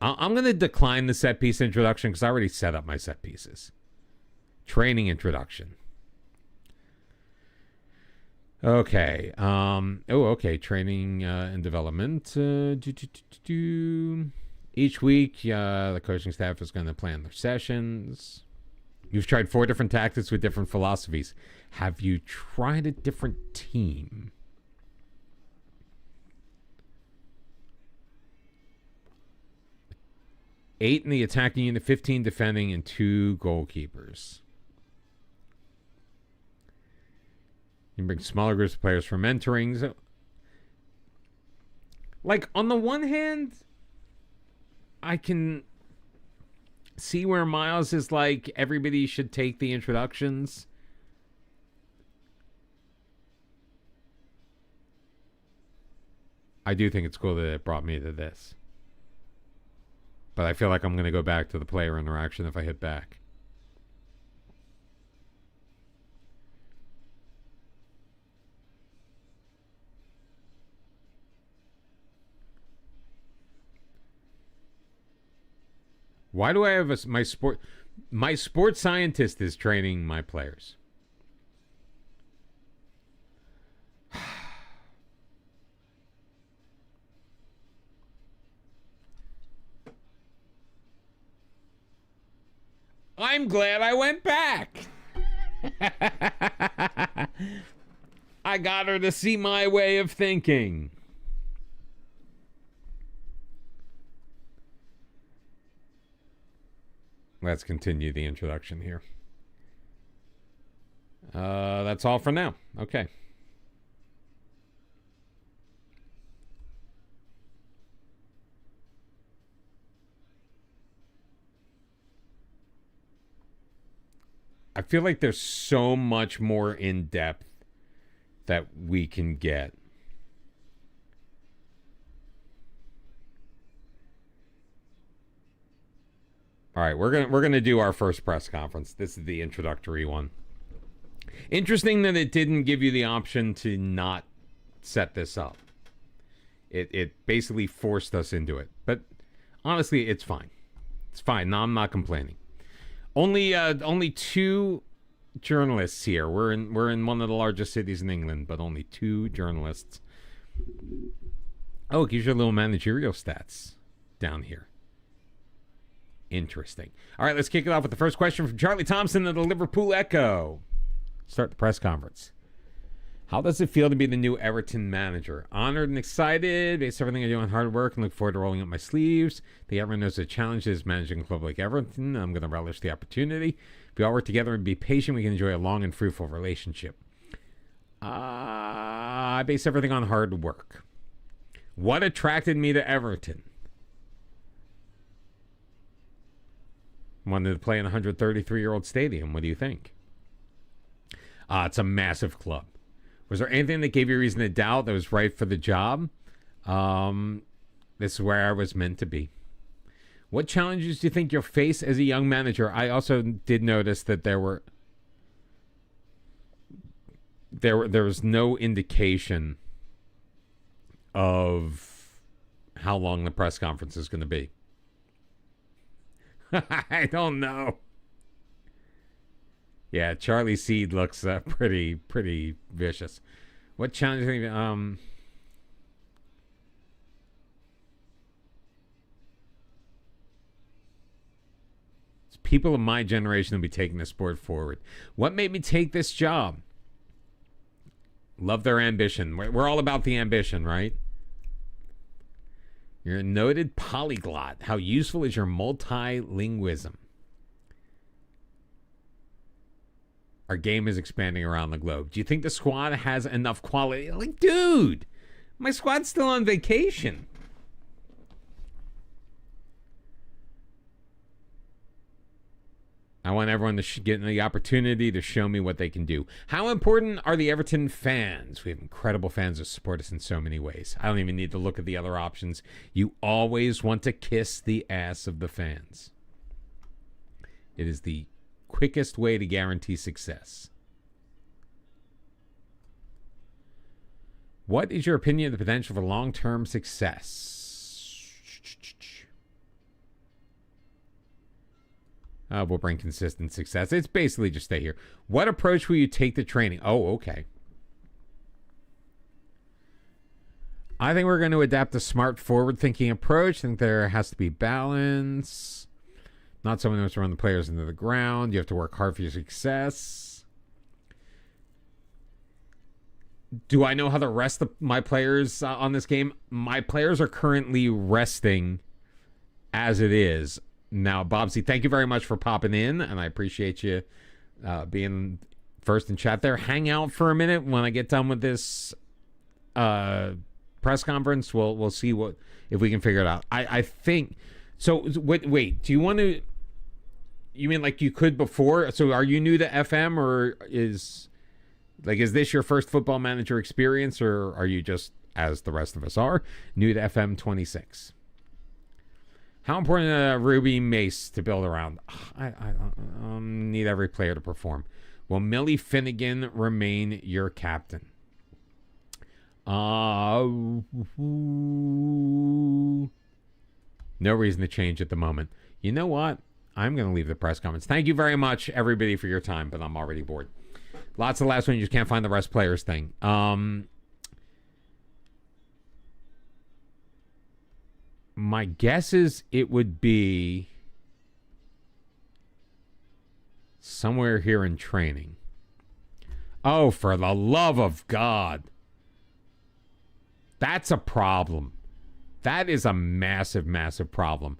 I'm going to decline the set piece introduction because I already set up my set pieces. Training introduction. Okay. Okay. Training and development. Each week, the coaching staff is going to plan their sessions. You've tried 4 different tactics with different philosophies. Have you tried a different team? Eight in the attacking unit, 15 defending, and 2 goalkeepers. You can bring smaller groups of players for mentoring. So, like, on the one hand, I can see where Miles is like, everybody should take the introductions. I do think it's cool that it brought me to this. But I feel like I'm going to go back to the player interaction if I hit back. Why do I have my sports scientist is training my players? I'm glad I went back. I got her to see my way of thinking. Let's continue the introduction here. That's all for now. Okay. I feel like there's so much more in depth that we can get. All right, we're gonna do our first press conference. This is the introductory one. Interesting that it didn't give you the option to not set this up. It basically forced us into it. But honestly, it's fine. It's fine. No, I'm not complaining. Only 2 journalists here. We're in one of the largest cities in England, but only 2 journalists. Oh, it gives you a little managerial stats down here. Interesting. All right, let's kick it off with the first question from Charlie Thompson of the Liverpool Echo. Start the press conference. How does it feel to be the new Everton manager? Honored and excited. Based on everything I do on hard work and look forward to rolling up my sleeves. The Everton knows the challenge is managing a club like Everton. I'm going to relish the opportunity. If we all work together and be patient, we can enjoy a long and fruitful relationship. I base everything on hard work. What attracted me to Everton? Wanted to play in a 133-year-old stadium. What do you think? It's a massive club. Was there anything that gave you reason to doubt that was right for the job? This is where I was meant to be. What challenges do you think you'll face as a young manager? I also did notice that there was no indication of how long the press conference is going to be. I don't know. Yeah, Charlie Seed looks pretty vicious. What challenge do you think? People of my generation will be taking the sport forward. What made me take this job? Love their ambition. We're all about the ambition, right? You're a noted polyglot. How useful is your multilingualism? Our game is expanding around the globe. Do you think the squad has enough quality? Like, dude, my squad's still on vacation. I want everyone to get the opportunity to show me what they can do. How important are the Everton fans? We have incredible fans that support us in so many ways. I don't even need to look at the other options. You always want to kiss the ass of the fans. It is the quickest way to guarantee success. What is your opinion of the potential for long-term success? We'll bring consistent success. It's basically just stay here. What approach will you take to training? Oh, okay. I think we're going to adapt a smart, forward-thinking approach. I think there has to be balance. Not someone who wants to run the players into the ground. You have to work hard for your success. Do I know how to rest my players on this game? My players are currently resting as it is. Now, Bobsy, thank you very much for popping in, and I appreciate you being first in chat there. Hang out for a minute. When I get done with this press conference, we'll see if we can figure it out. I think so. Wait. Do you want to? You mean like you could before? So, are you new to FM, or is this your first Football Manager experience, or are you just, as the rest of us are, new to FM26? How important is Ruby Mace to build around? I need every player to perform. Will Millie Finnegan remain your captain? No reason to change at the moment. You know what? I'm going to leave the press comments. Thank you very much, everybody, for your time, but I'm already bored. Lots of last one. You just can't find the rest players thing. My guess is it would be somewhere here in training. Oh, for the love of God. That's a problem. That is a massive, massive problem.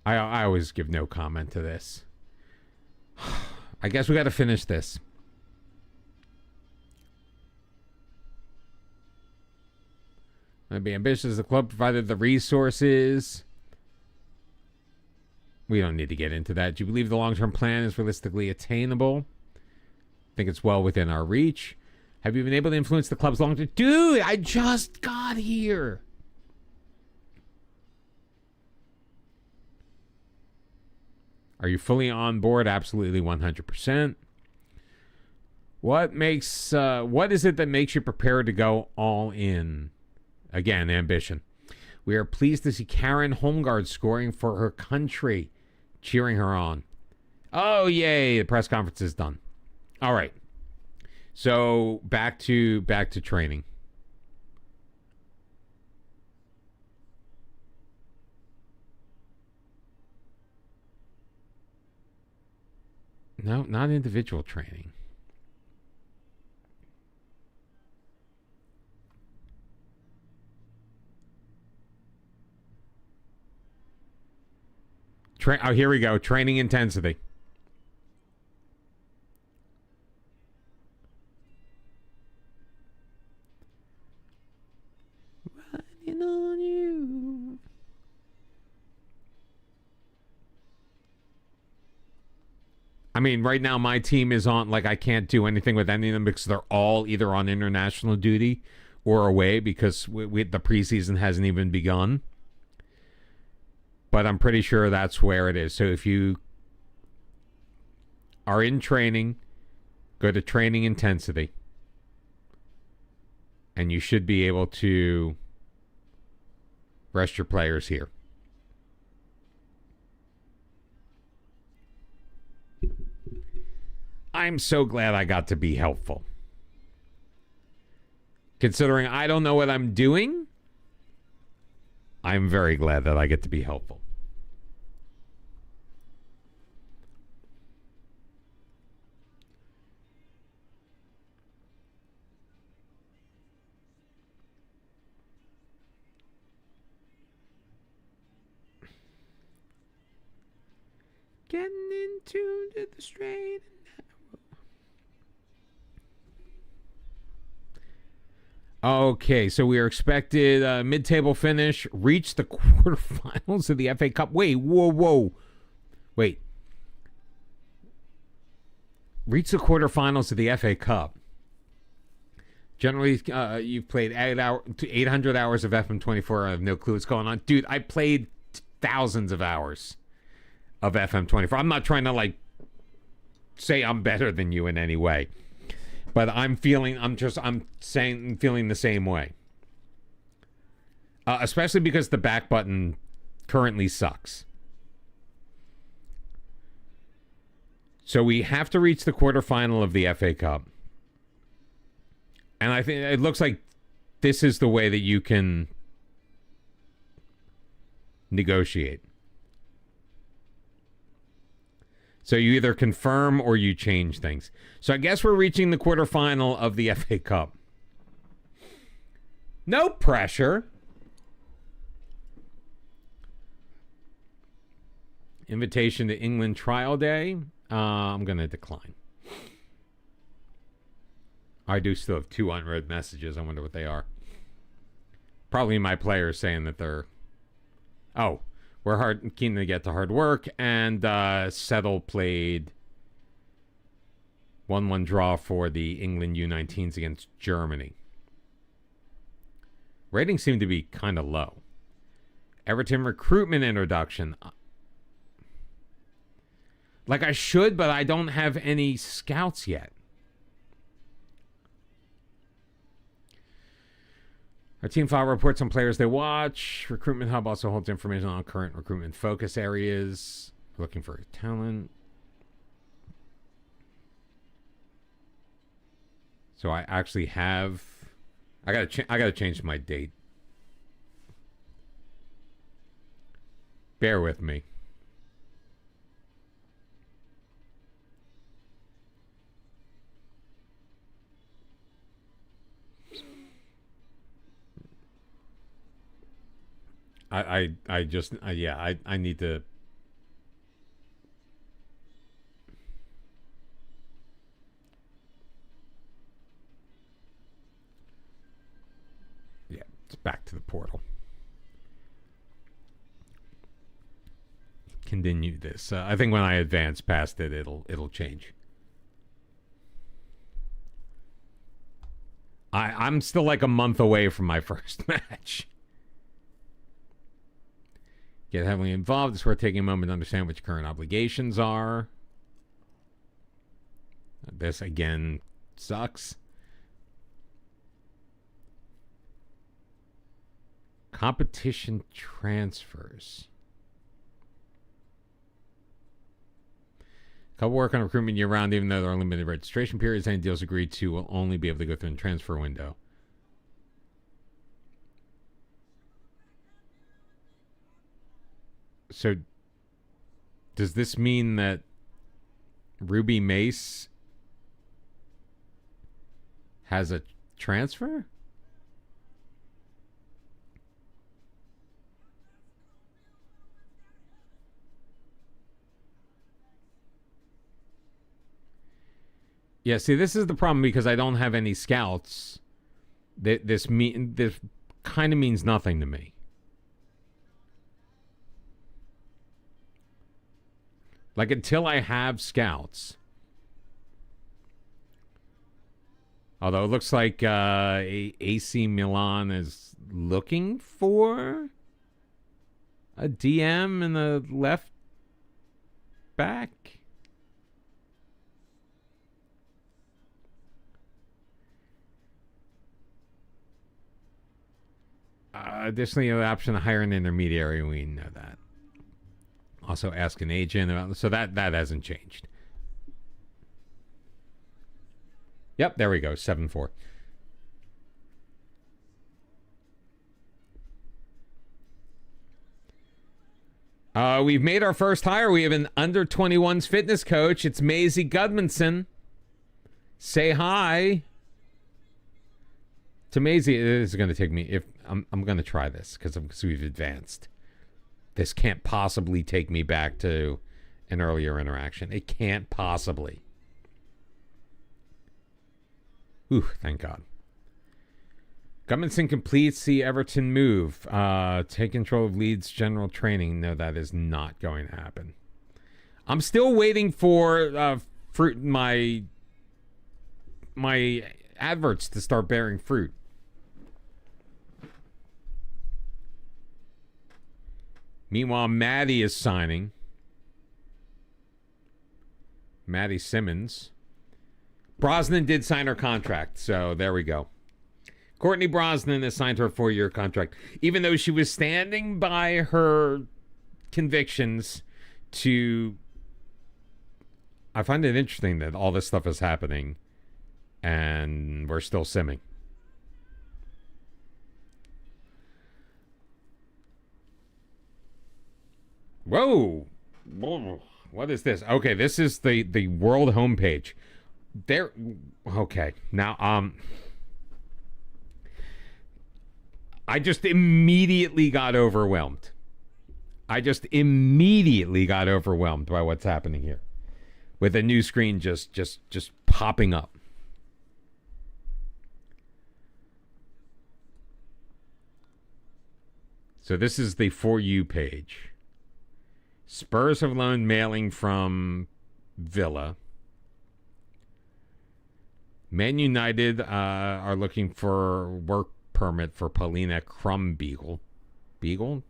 I always give no comment to this. I guess we got to finish this. I'd be ambitious. The club provided the resources. We don't need to get into that. Do you believe the long-term plan is realistically attainable? I think it's well within our reach. Have you been able to influence the club's long-term? Dude, I just got here. Are you fully on board? Absolutely 100%. What is it that makes you prepared to go all in? Again, ambition. We are pleased to see Karen Holmgard scoring for her country, cheering her on. Oh, yay, the press conference is done. All right. So back to training. No, not individual training. Oh, here we go. Training intensity. I mean, right now my team is on, like, I can't do anything with any of them because they're all either on international duty or away because the preseason hasn't even begun. But I'm pretty sure that's where it is. So if you are in training, go to training intensity, and you should be able to rest your players here. I'm so glad I got to be helpful. Considering I don't know what I'm doing, I'm very glad that I get to be helpful. Getting into the straight and narrow. Okay, so we are expected mid-table finish, reach the quarterfinals of the FA Cup. Wait, whoa. Wait. Reach the quarterfinals of the FA Cup. Generally, you've played 800 hours of FM25. I have no clue what's going on. Dude, I played thousands of hours of FM25. I'm not trying to, like, say I'm better than you in any way. But I'm feeling the same way. Especially because the back button currently sucks. So we have to reach the quarterfinal of the FA Cup. And I think it looks like this is the way that you can negotiate. So you either confirm or you change things. So I guess we're reaching the quarterfinal of the FA Cup. No pressure. Invitation to England trial day. I'm going to decline. I do still have 2 unread messages. I wonder what they are. Probably my players saying that they're... Oh, we're keen to get to hard work. And Settle played 1-1 draw for the England U19s against Germany. Ratings seem to be kind of low. Everton recruitment introduction. Like I should, but I don't have any scouts yet. Our team file reports on players they watch. Recruitment Hub also holds information on current recruitment focus areas. We're looking for talent. So I actually have... I gotta change my date. Bear with me. I need to... Yeah, it's back to the portal. Continue this. I think when I advance past it, it'll change. I'm still like a month away from my first match. Get heavily involved. It's worth taking a moment to understand what your current obligations are. This, again, sucks. Competition transfers. Couple work on recruitment year-round, even though there are limited registration periods. Any deals agreed to will only be able to go through the transfer window. So, does this mean that Ruby Mace has a transfer? Yeah, see, this is the problem because I don't have any scouts. This kind of means nothing to me. Like, until I have scouts. Although it looks like AC Milan is looking for a DM in the left back. Additionally, the option to hire an intermediary. We know that. Also, ask an agent. So that hasn't changed. Yep, there we go. 7-4. We've made our first hire. We have an under 21s fitness coach. It's Maisie Gudmundson. Say hi to Maisie. This is going to take me. If I'm going to try this because we've advanced. This can't possibly take me back to an earlier interaction. It can't possibly. Ooh, thank God. Gudmundson completes the Everton move. Take control of Leeds general training. No, that is not going to happen. I'm still waiting for fruit. My adverts to start bearing fruit. Meanwhile, Maddie is signing. Maddie Simmons. Brosnan did sign her contract, so there we go. Courtney Brosnan has signed her 4-year contract, even though she was standing by her convictions to... I find it interesting that all this stuff is happening, and we're still simming. Whoa! What is this? Okay, this is the world homepage. There. Okay, now I just immediately got overwhelmed. I just immediately got overwhelmed by what's happening here, with a new screen just popping up. So this is the For You page. Spurs have loaned mailing from Villa. Man United are looking for work permit for Paulina Krumbiegel. Beagle.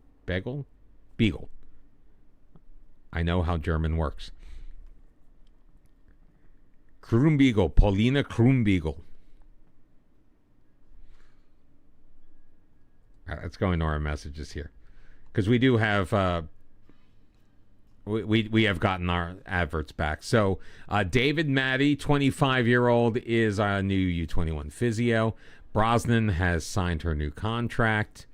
I know how German works. Krumbiegel. Paulina Krumbiegel. Let's go into our messages here. Because we do have... We have gotten our adverts back. So David Matty, 25-year-old, is our new U21 physio. Brosnan has signed her new contract.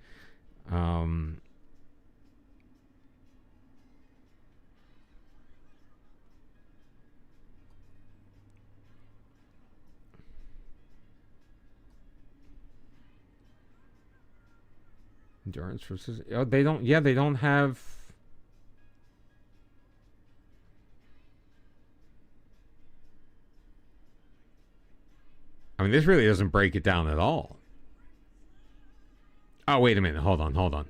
Endurance versus... Oh, they don't... Yeah, they don't have... I mean, this really doesn't break it down at all. Oh, wait a minute. Hold on.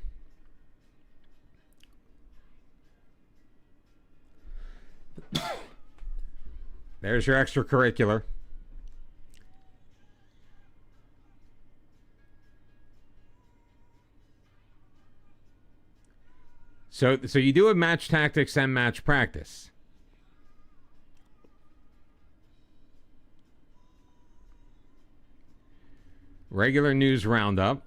There's your extracurricular. So you do have match tactics and match practice. Regular news roundup.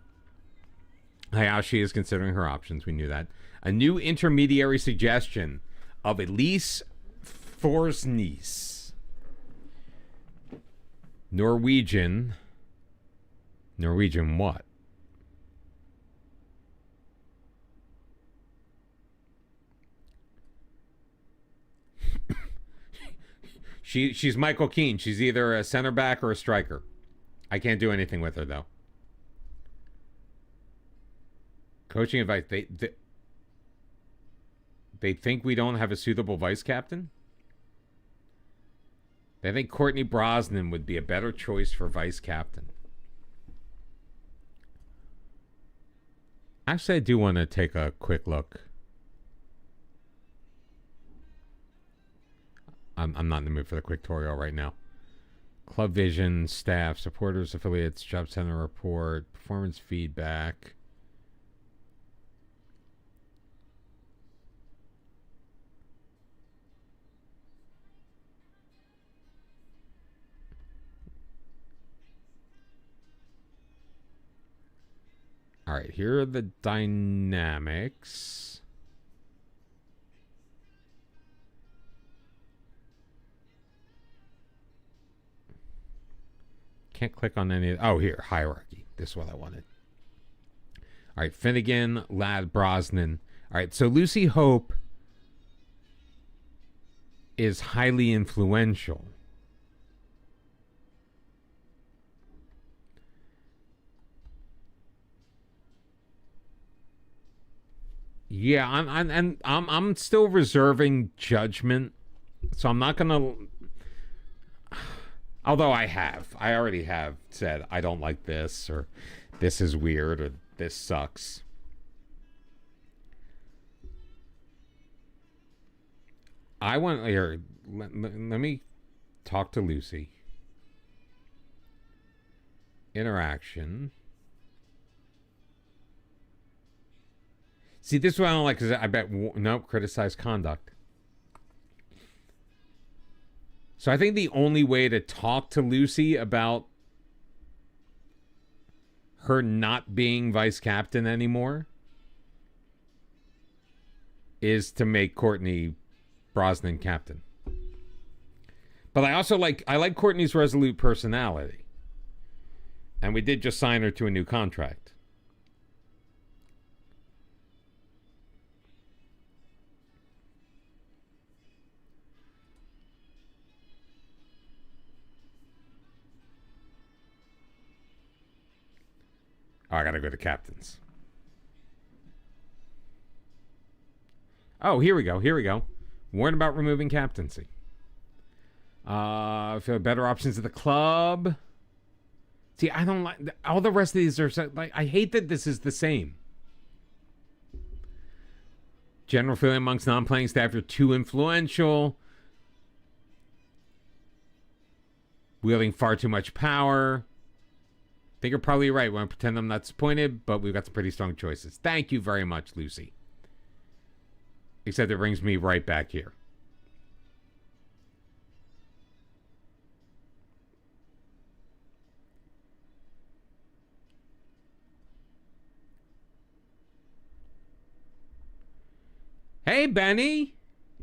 Hayashi is considering her options. We knew that. A new intermediary suggestion of Elise Forsnes. Norwegian what? She's Michael Keane. She's either a center back or a striker. I can't do anything with her, though. Coaching advice. They think we don't have a suitable vice captain? They think Courtney Brosnan would be a better choice for vice captain. Actually, I do want to take a quick look. I'm not in the mood for the quick tutorial right now. Club vision, staff, supporters, affiliates, job center report, performance feedback. All right, here are the dynamics. Can't click on any of... Oh, here, hierarchy. This is what I wanted. All right, Finnegan, Ladd, Brosnan. All right, so Lucy Hope is highly influential. Yeah, I'm still reserving judgment, so I'm not gonna. Although I already have said I don't like this, or this is weird, or this sucks. I want here. Let me talk to Lucy. Interaction. See, this is what I don't like, because I bet... Nope, criticize conduct. So I think the only way to talk to Lucy about her not being vice captain anymore is to make Courtney Brosnan captain. But I also like Courtney's resolute personality. And we did just sign her to a new contract. Oh, I gotta go to captains. Oh, here we go. Warn about removing captaincy. Feel better options at the club. See, I don't like... All the rest of these are... like, I hate that this is the same. General feeling amongst non-playing staff are too influential. Wielding far too much power. I think you're probably right. We want to pretend I'm not disappointed, but we've got some pretty strong choices. Thank you very much, Lucy. Except it brings me right back here. Hey, Benny.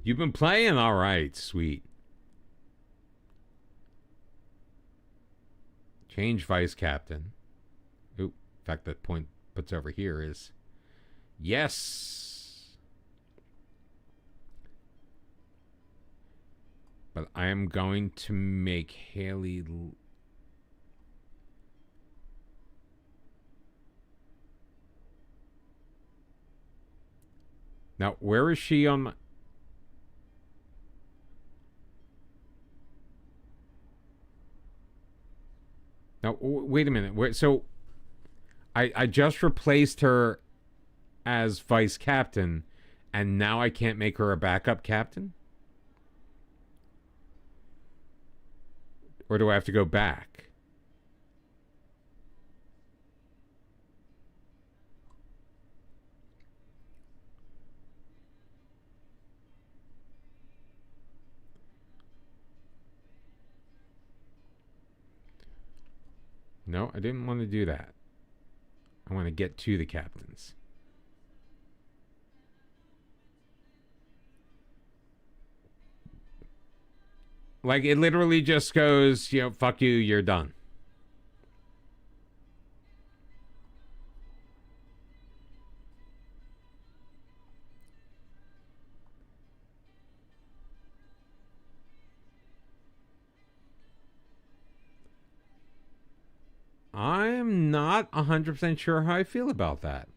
You've been playing? All right, sweet. Change vice captain. Oop. In fact, that point puts over here is yes. But I am going to make Haley... Now, where is she on my... Now, wait a minute. So, I just replaced her as vice captain, and now I can't make her a backup captain? Or do I have to go back? No, I didn't want to do that. I want to get to the captains. Like, it literally just goes, fuck you, you're done. I'm not 100% sure how I feel about that.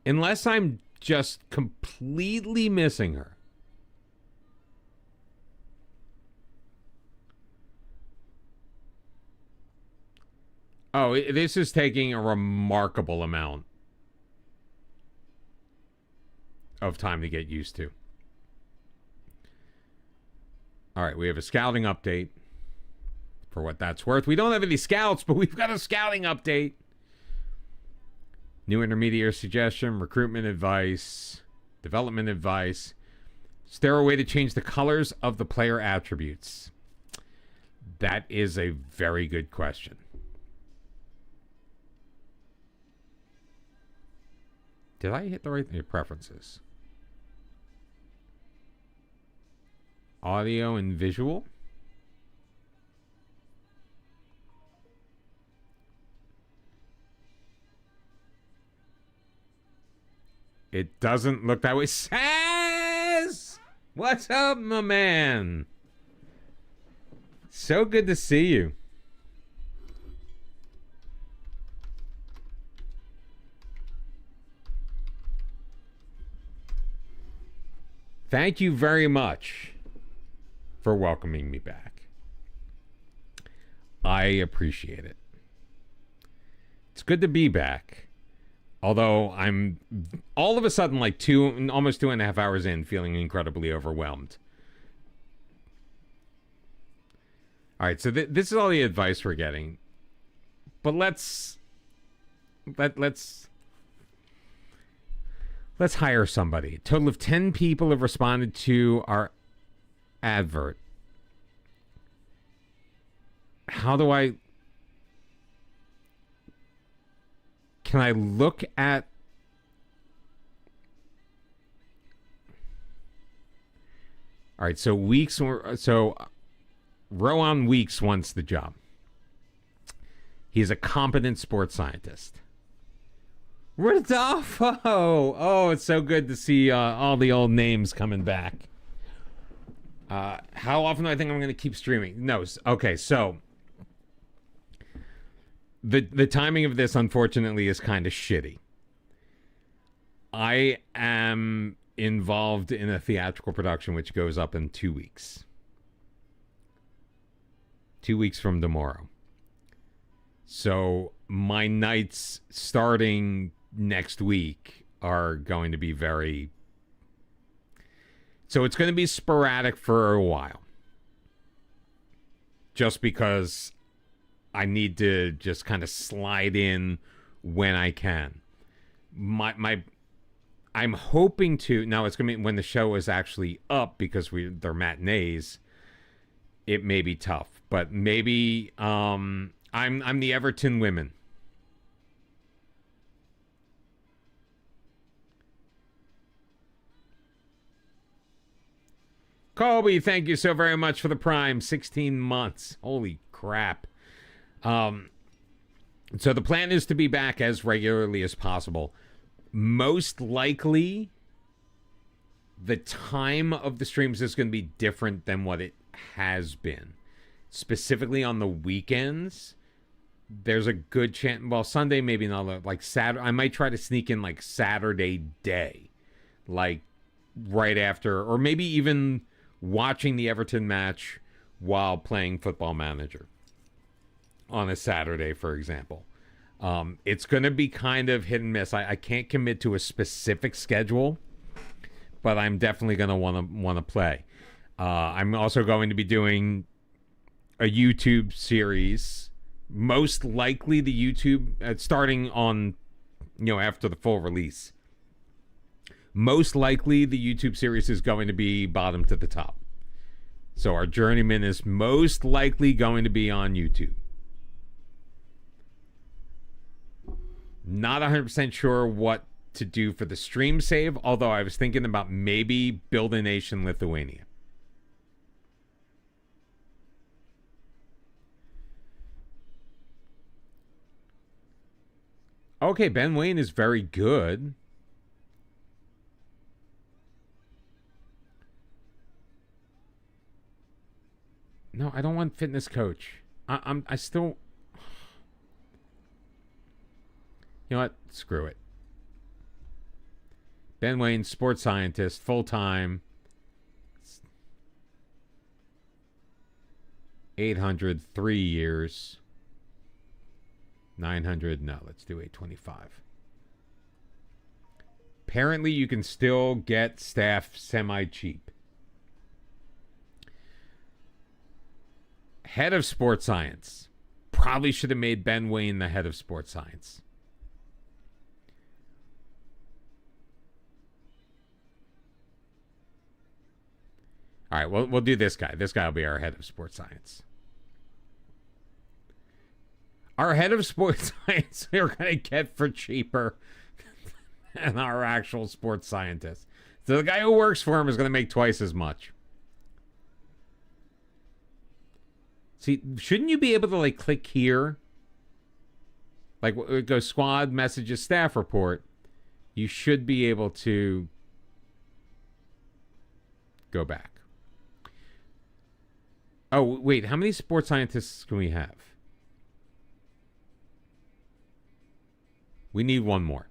Unless I'm just completely missing her. Oh, this is taking a remarkable amount of time to get used to. All right, we have a scouting update. For what that's worth. We don't have any scouts, but we've got a scouting update. New intermediate suggestion, recruitment advice, development advice. Is there a way to change the colors of the player attributes? That is a very good question. Did I hit the right preferences? Audio and visual? It doesn't look that way. Saz! What's up, my man? So good to see you. Thank you very much for welcoming me back. I appreciate it. It's good to be back. Although I'm all of a sudden like almost 2.5 hours in, feeling incredibly overwhelmed. All right, so this is all the advice we're getting. But let's hire somebody. A total of 10 people have responded to our advert. How do I... Can I look at... All right, so Rowan Weeks wants the job. He's a competent sports scientist. Rodolfo! Oh, it's so good to see all the old names coming back. How often do I think I'm going to keep streaming? No. Okay, so... The timing of this, unfortunately, is kind of shitty. I am involved in a theatrical production which goes up in 2 weeks. 2 weeks from tomorrow. So my nights starting next week are going to be very... So it's going to be sporadic for a while. Just because... I need to just kind of slide in when I can. I'm hoping to... Now, it's going to be when the show is actually up, because they're matinees. It may be tough. But maybe I'm the Everton women. Colby, thank you so very much for the Prime. 16 months. Holy crap. So the plan is to be back as regularly as possible. Most likely, the time of the streams is going to be different than what it has been. Specifically on the weekends, there's a good chance... Well, Sunday maybe not. Like Saturday, I might try to sneak in like Saturday day. Like right after, or maybe even watching the Everton match while playing Football Manager. On a Saturday, for example. It's going to be kind of hit and miss. I can't commit to a specific schedule, but I'm definitely going to want to play. I'm also going to be doing a YouTube series. Most likely the YouTube, starting on, after the full release. Most likely the YouTube series is going to be bottom to the top. So our Journeyman is most likely going to be on YouTube. Not 100% sure what to do for the stream save, although I was thinking about maybe Build a Nation Lithuania. Okay, Ben Wayne is very good. No, I don't want fitness coach. I still... You know what? Screw it. Ben Wayne, sports scientist, full-time. 800, 3 years. 900, no, let's do 825. apparently you can still get staff semi-cheap. Head of sports science. Probably should have made Ben Wayne the head of sports science. All right, we'll do this guy. This guy will be our head of sports science. Our head of sports science we're going to get for cheaper than our actual sports scientist. So the guy who works for him is going to make twice as much. See, shouldn't you be able to, like, click here? Like, go squad, messages, staff report. You should be able to go back. Oh, wait, how many sports scientists can we have? We need one more.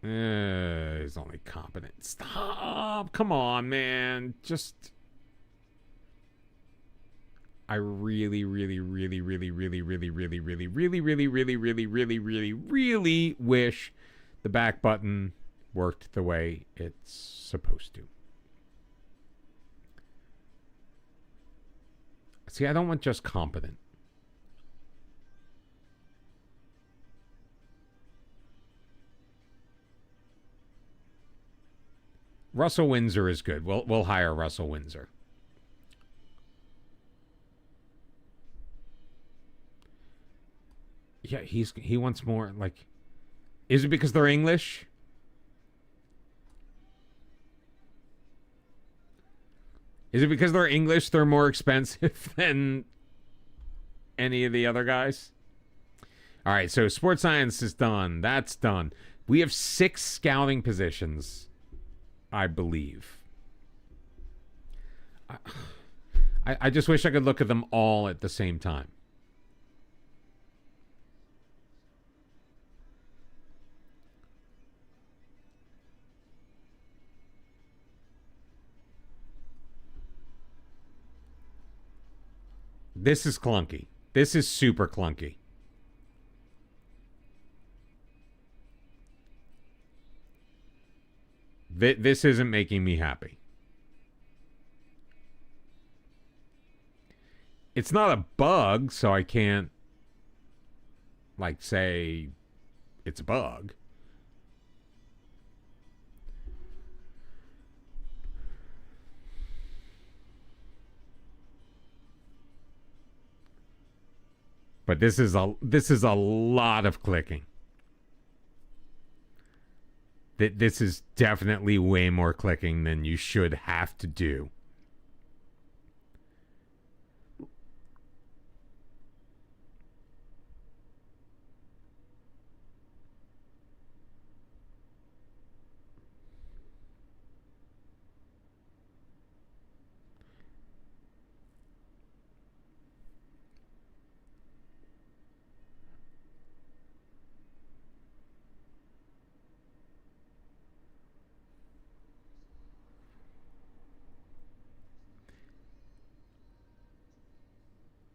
He's only competent. Stop. Come on, man. Just... I really wish the back button worked the way it's supposed to. See, I don't want just competent. Russell Windsor is good. We'll hire Russell Windsor. Yeah, he wants more, like... Is it because they're English? Is it because they're English they're more expensive than any of the other guys? All right, so sports science is done. That's done. We have 6 scouting positions, I believe. I just wish I could look at them all at the same time. This is clunky. This is super clunky. This isn't making me happy. It's not a bug, so I can't, like, say it's a bug. But this is a lot of clicking. This is definitely way more clicking than you should have to do.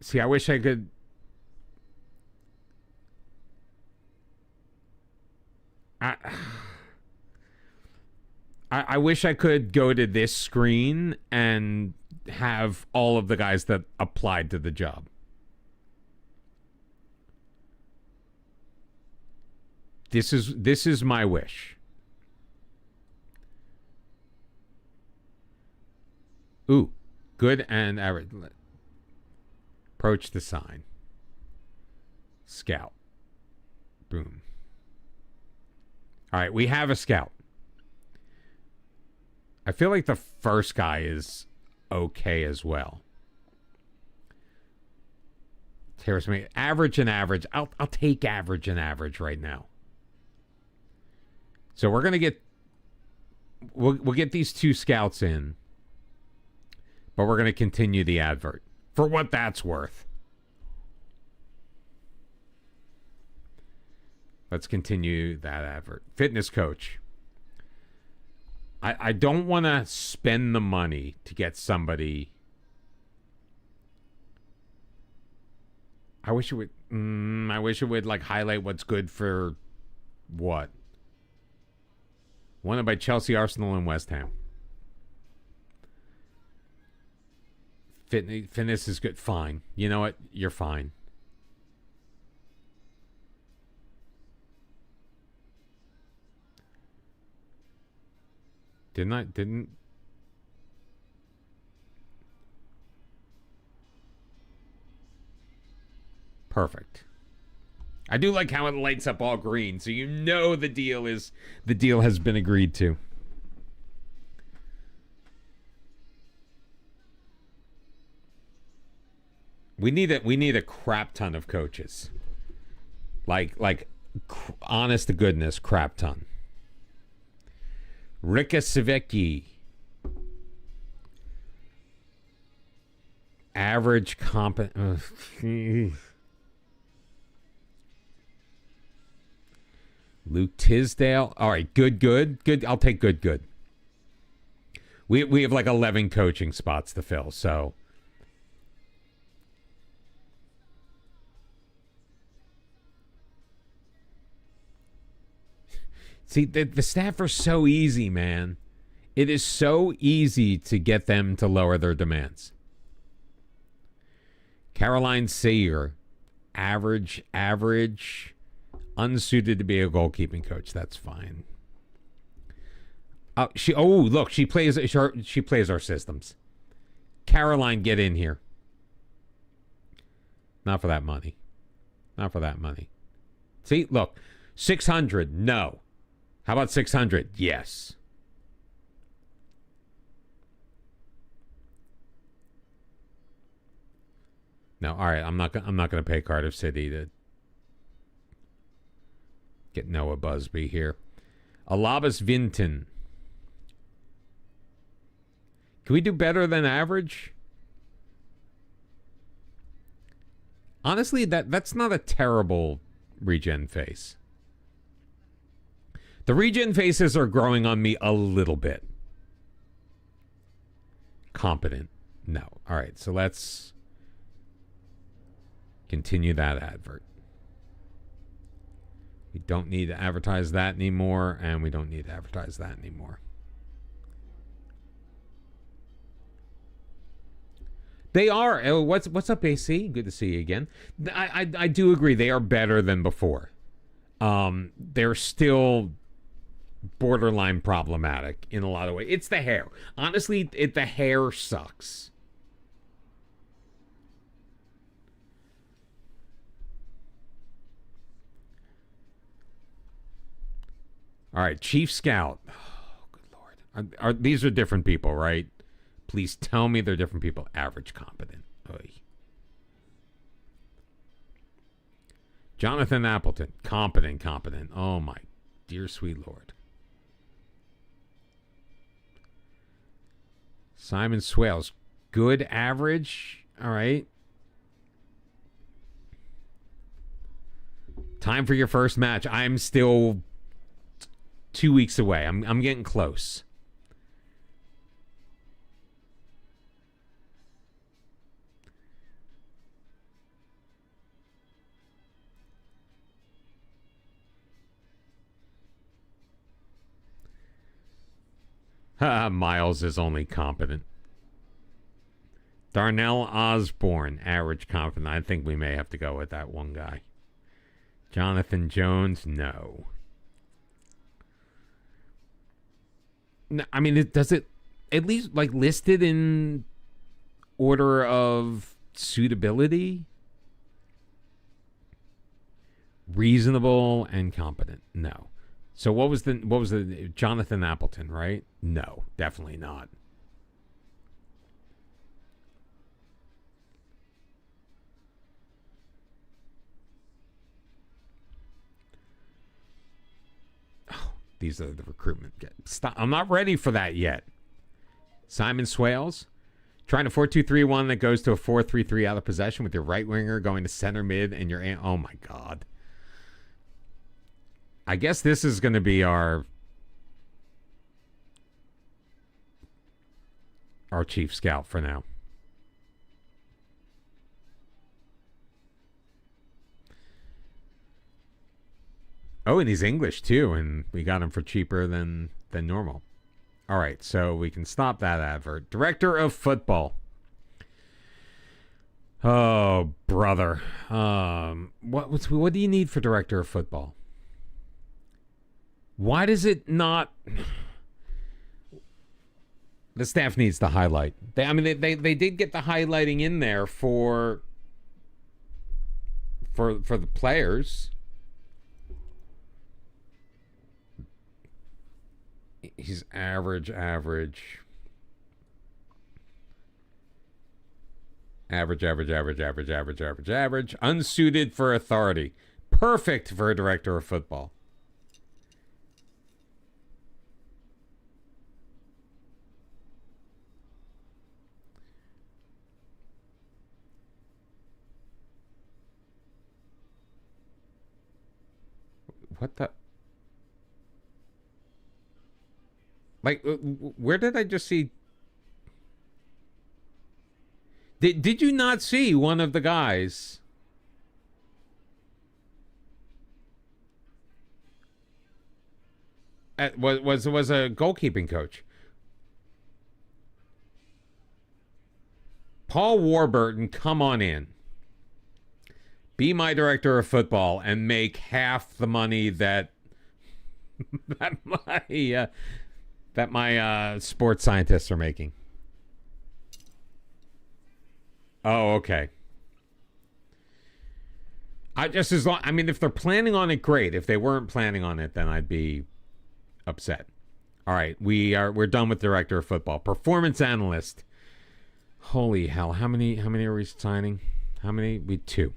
See, I wish I could... I wish I could go to this screen and have all of the guys that applied to the job. This is my wish. Ooh, good and average. Approach the sign. Scout. Boom. All right, we have a scout. I feel like the first guy is okay as well. Terrace mate, average and average. I'll take average and average right now. So we're gonna get we'll get these 2 scouts in, but we're gonna continue the advert. For what that's worth. Let's continue that advert. Fitness coach. I don't want to spend the money to get somebody. I wish it would. I wish it would like highlight what's good for what. Wanted by Chelsea, Arsenal, and West Ham. Fitness is good. Fine. You know what? You're fine. Didn't. Perfect. I do like how it lights up all green, so you know the deal has been agreed to. We need a crap ton of coaches. Like honest to goodness, crap ton. Rika Savecki. Average competent. Luke Tisdale. All right, good. I'll take good. We have like 11 coaching spots to fill, so. See, the staff are so easy, man. It is so easy to get them to lower their demands. Caroline Sayer, average, unsuited to be a goalkeeping coach. That's fine. Look, she plays our systems. Caroline, get in here. Not for that money. See, look, 600, no. How about 600? Yes. No, all right. I'm not going to pay Cardiff City to get Noah Busby here. Alabas Vinton. Can we do better than average? Honestly, that's not a terrible regen face. The regen faces are growing on me a little bit. Competent. No. All right, so let's continue that advert. We don't need to advertise that anymore, and we don't need to advertise that anymore. They are. Oh, what's up, AC? Good to see you again. I do agree they are better than before. They're still borderline problematic in a lot of ways. It's the hair. Honestly, the hair sucks. All right, Chief Scout. Oh, good Lord. These are different people, right? Please tell me they're different people. Average, competent. Oy. Jonathan Appleton. Competent. Oh, my dear sweet Lord. Simon Swales. Good, average. All right. Time for your first match. I'm still 2 weeks away. I'm getting close. Miles is only competent. Darnell Osborne, average competent. I think we may have to go with that one guy. Jonathan Jones, no. No, I mean, does it at least like listed in order of suitability? Reasonable and competent, no. So what was the Jonathan Appleton, right? No, definitely not. Oh, these are the recruitment. Stop. I'm not ready for that yet. Simon Swales, trying a 4-2-3-1 that goes to a 4-3-3 out of possession with your right winger going to center mid and your oh my God. I guess this is going to be our our chief scout for now. Oh, and he's English too, and we got him for cheaper than normal. All right, so we can stop that advert. Director of football. Oh, brother. What do you need for director of football? Why does it not? The staff needs to highlight. They did get the highlighting in there for the players. He's average. Unsuited for authority. Perfect for a director of football. What the? Like, where did I just see? Did you not see one of the guys? Was a goalkeeping coach. Paul Warburton, come on in. Be my director of football and make half the money that my sports scientists are making. Oh, okay. If they're planning on it, great. If they weren't planning on it, then I'd be upset. All right, we're done with director of football. Performance analyst. Holy hell! How many are we signing? How many? Two.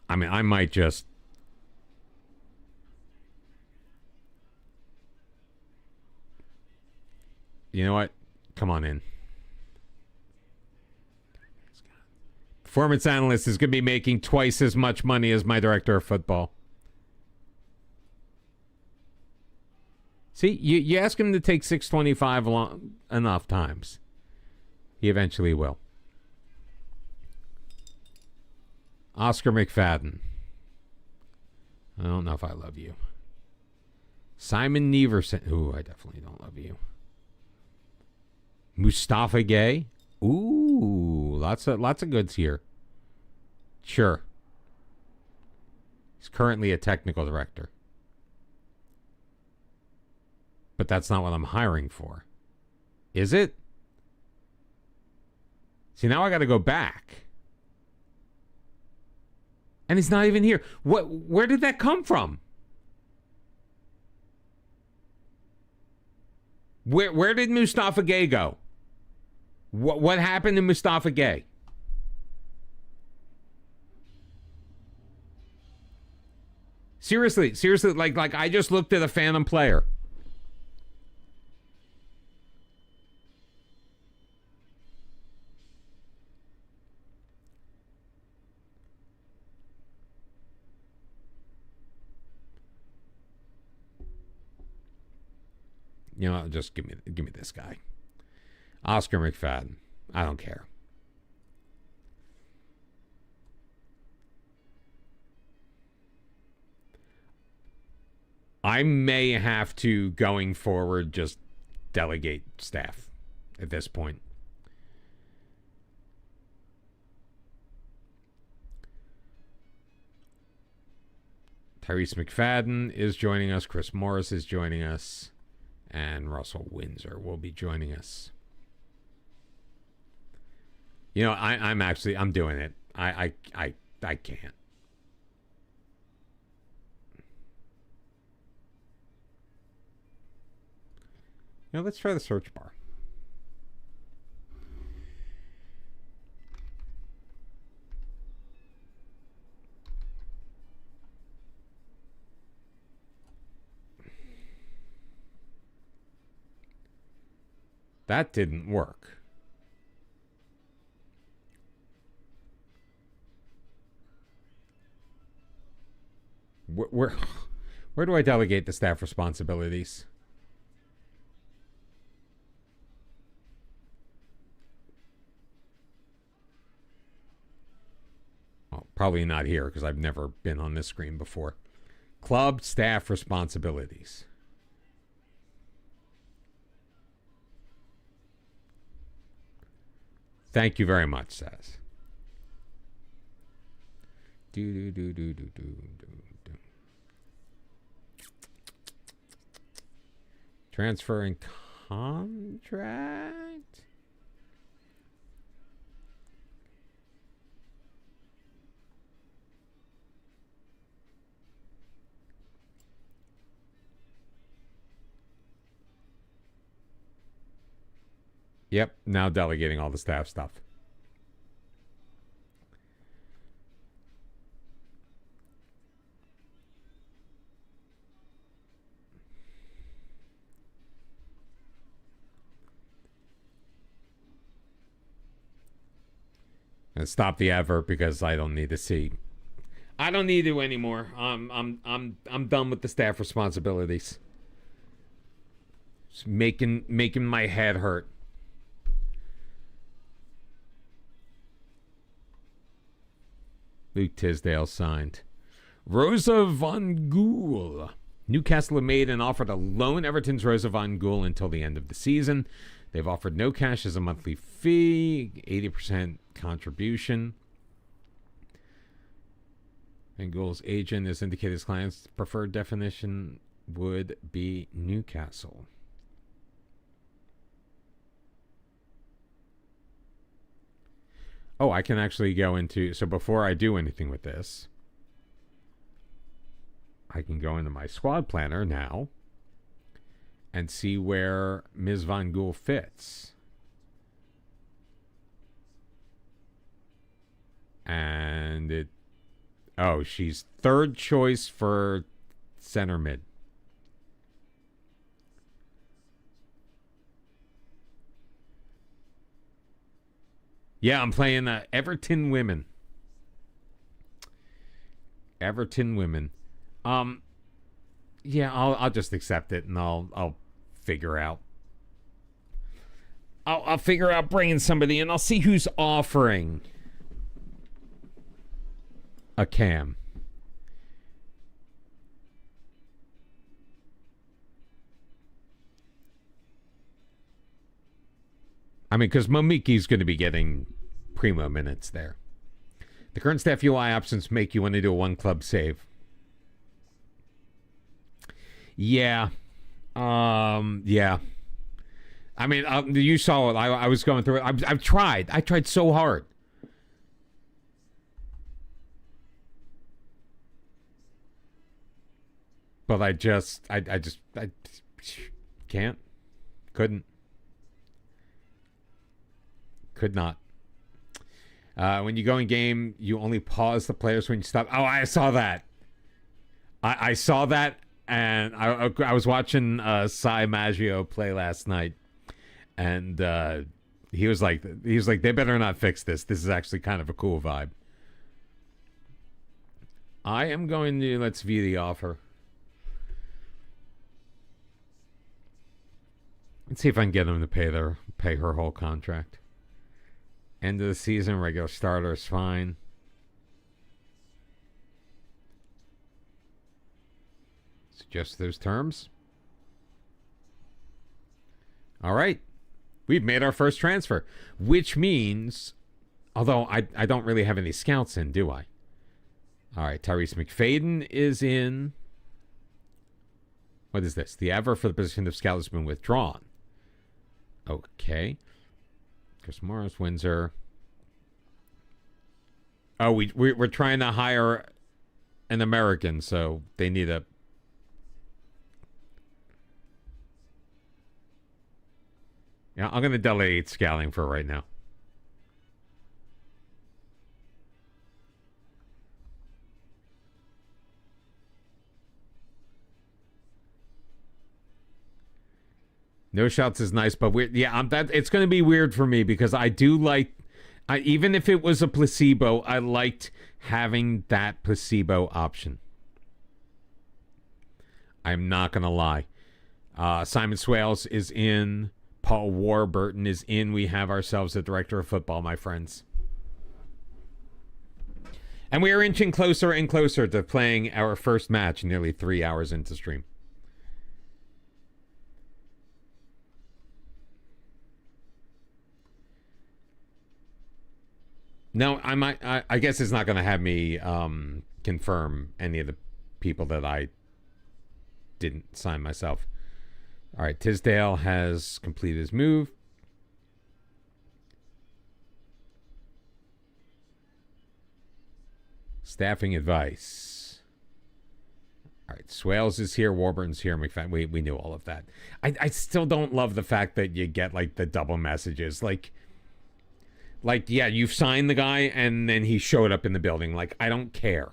I might just. You know what? Come on in. Performance analyst is going to be making twice as much money as my director of football. See, you ask him to take 625 enough times. He eventually will. Oscar McFadden. I don't know if I love you. Simon Neverson. Ooh, I definitely don't love you. Mustafa Gay. Ooh, lots of goods here. Sure. He's currently a technical director. But that's not what I'm hiring for. Is it? See, now I got to go back. And he's not even here. Where did that come from? Where did Mustafa Gay go? What happened to Mustafa Gay? Seriously, like I just looked at a phantom player. You know, just give me this guy. Oscar McFadden. I don't care. I may have to, going forward, just delegate staff at this point. Tyrese McFadden is joining us. Chris Morris is joining us. And Russell Windsor will be joining us. You know, I'm doing it. I can't. You know, let's try the search bar. That didn't work. Where do I delegate the staff responsibilities? Well, probably not here because I've never been on this screen before. Club staff responsibilities. Thank you very much, says. Transfer and contract. Yep, now delegating all the staff stuff. And stop the advert because I don't need to see. I don't need to anymore. I'm done with the staff responsibilities. It's making my head hurt. Luke Tisdale signed. Rosa Von Gool. Newcastle have made an offer to loan Everton's Rosa Von Gool until the end of the season. They've offered no cash as a monthly fee, 80% contribution. Van Gool's agent has indicated his client's preferred definition would be Newcastle. Oh, I can actually go into... So before I do anything with this, I can go into my squad planner now and see where Ms. Von Gool fits. And it... Oh, she's third choice for center mid. Yeah, I'm playing Everton Women. Everton Women. Yeah, I'll just accept it and I'll figure out. I'll figure out bringing somebody in. I'll see who's offering a cam. I mean, because Momiki's going to be getting primo minutes there. The current staff UI options make you want to do a one-club save. Yeah. Yeah. I mean, you saw it. I was going through it. I've tried. I tried so hard. But I just can't. Couldn't. Could not. When you go in game, you only pause the players when you stop. Oh, I saw that. I saw that, and I was watching Sai Maggio play last night, and he was like, they better not fix this. This is actually kind of a cool vibe. I am going to let's view the offer. Let's see if I can get them to pay her whole contract. End of the season, regular starter is fine. Suggest those terms. All right. We've made our first transfer, which means, although I don't really have any scouts in, do I? All right. Tyrese McFadden is in. What is this? The advert for the position of scout has been withdrawn. Okay. Chris Morris, Windsor. Oh, we're trying to hire an American, so they need a... Yeah, I'm going to delegate scouting for right now. No shots is nice, but weird. Yeah, it's going to be weird for me because I do like, even if it was a placebo, I liked having that placebo option. I'm not going to lie. Simon Swales is in. Paul Warburton is in. We have ourselves a director of football, my friends. And we are inching closer and closer to playing our first match nearly 3 hours into stream. No, I guess it's not going to have me confirm any of the people that I didn't sign myself. All right, Tisdale has completed his move. Staffing advice. All right, Swales is here, Warburton's here, McFadden. We knew all of that. I still don't love the fact that you get like the double messages. Like, yeah, you've signed the guy and then he showed up in the building. Like, I don't care.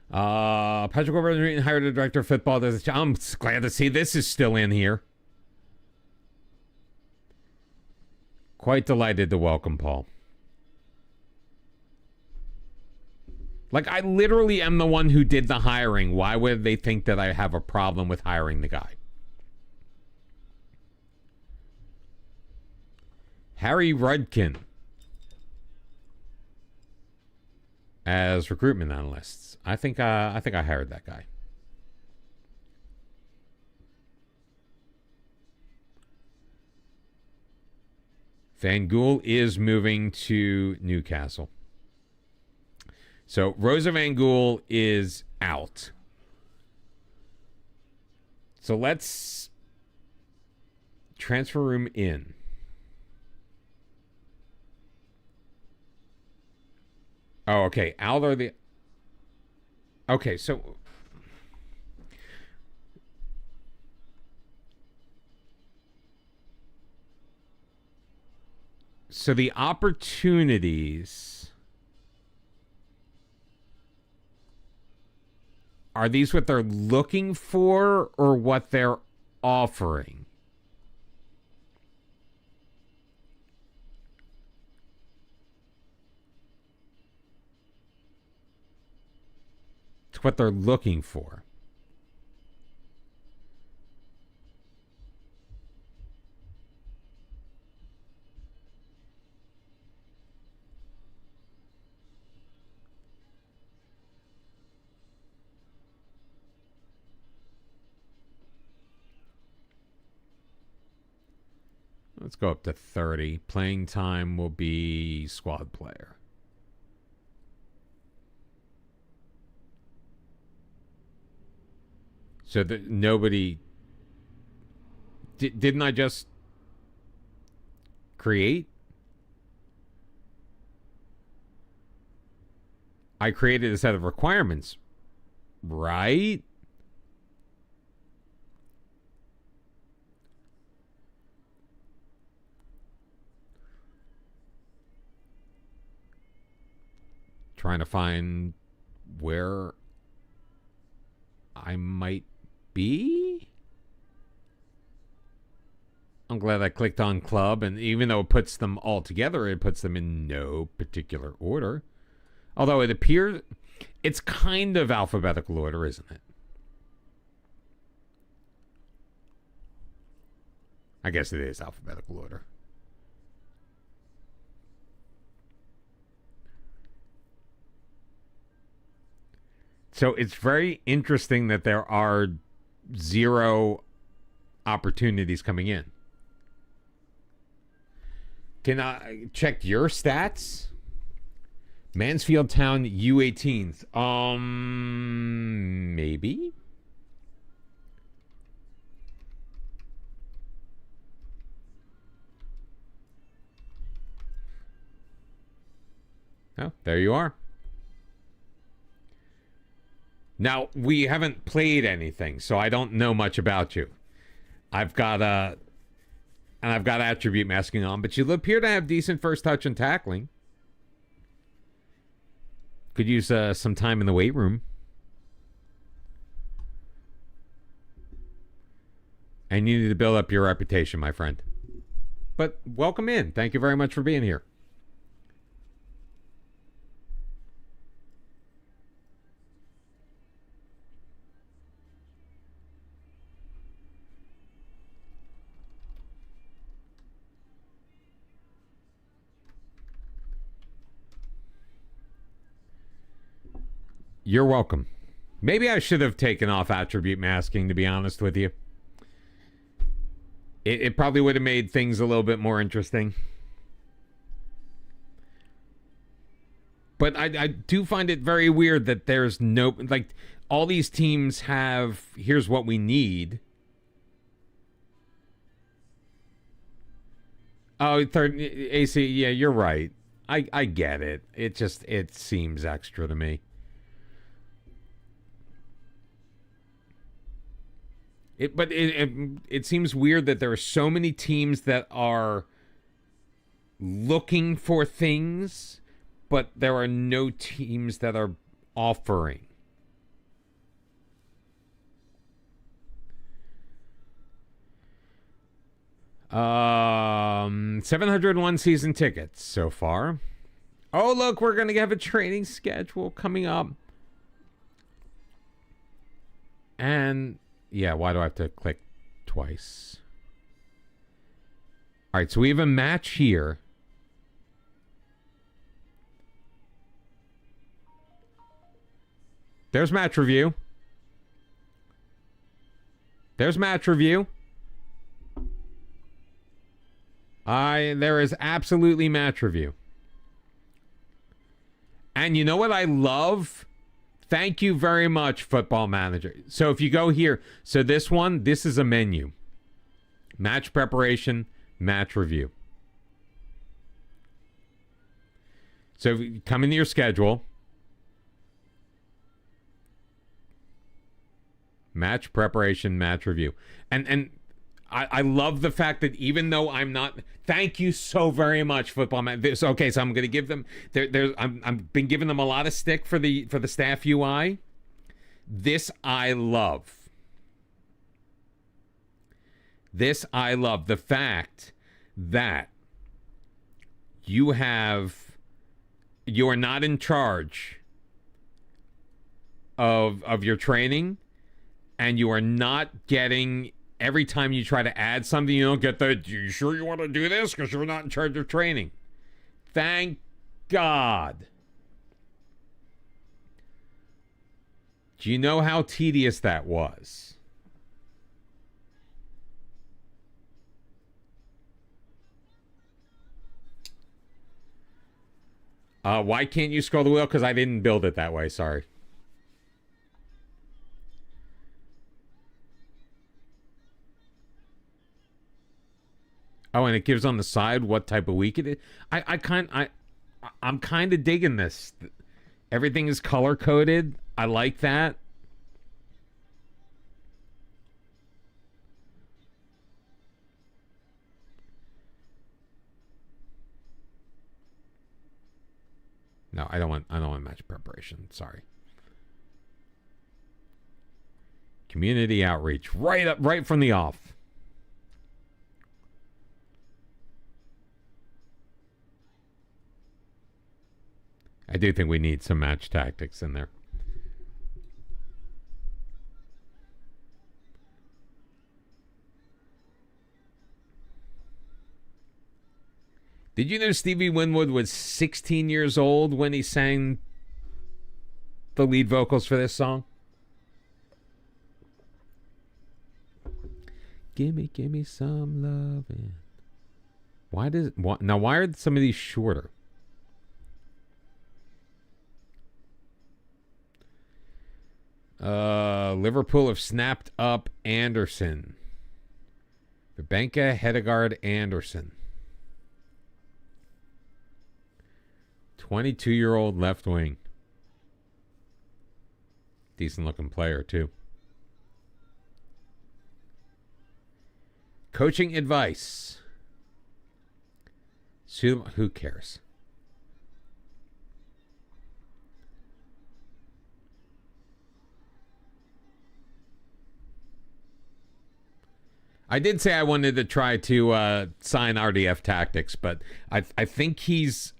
Patrick Warburton hired a director of football. I'm glad to see this is still in here. Quite delighted to welcome Paul. Like, I literally am the one who did the hiring. Why would they think that I have a problem with hiring the guy? Harry Rudkin as recruitment analysts. I think I hired that guy. Van Gool is moving to Newcastle. So Rosa Van Gool is out. So let's transfer room in. Oh, okay. Out are the... Okay, so... So the opportunities... Are these what they're looking for or what they're offering? It's what they're looking for. Let's go up to 30. Playing time will be squad player. So that nobody... Didn't I just create? I created a set of requirements, right? Trying to find where I might be. I'm glad I clicked on club, and even though it puts them all together, it puts them in no particular order. Although it appears it's kind of alphabetical order, isn't it? I guess it is alphabetical order. So it's very interesting that there are 0 opportunities coming in. Can I check your stats? Mansfield Town U18s. Maybe. Oh, there you are. Now, we haven't played anything, so I don't know much about you. I've got attribute masking on, but you appear to have decent first touch and tackling. Could use some time in the weight room. And you need to build up your reputation, my friend. But welcome in. Thank you very much for being here. You're welcome. Maybe I should have taken off attribute masking, to be honest with you. It probably would have made things a little bit more interesting. But I do find it very weird that there's no... Like, all these teams have... Here's what we need. Oh, third... AC, yeah, you're right. I get it. It seems extra to me. It seems weird that there are so many teams that are looking for things, but there are no teams that are offering. Um, 701 season tickets so far. Oh, look, we're going to have a training schedule coming up. And... yeah, why do I have to click twice? All right, so we have a match here. There's match review. There's match review. There is absolutely match review. And you know what I love? Thank you very much, Football Manager. So if you go here, so this is a menu. Match preparation, match review. So if you come into your schedule. Match preparation, match review. And I love the fact that even though I'm not... Thank you so very much, Football Man. Okay, so I'm going to give them... I've been giving them a lot of stick for the staff UI. This I love. This I love. The fact that you are not in charge of your training, and you are not getting... Every time you try to add something, you don't get the, you sure you want to do this? Because you're not in charge of training. Thank God. Do you know how tedious that was? Why can't you scroll the wheel? Because I didn't build it that way. Sorry. Oh, and it gives on the side what type of week it is. I'm kind of digging this. Everything is color coded. I like that. No, I don't want match preparation. Sorry. Community outreach right from the off. I do think we need some match tactics in there. Did you know Stevie Winwood was 16 years old when he sang the lead vocals for this song? Gimme some lovin'. Why are some of these shorter? Liverpool have snapped up Anderson. Rebecca Hedegaard Anderson. 22-year-old left wing. Decent looking player, too. Coaching advice. Who cares? I did say I wanted to try to sign RDF Tactics, but I think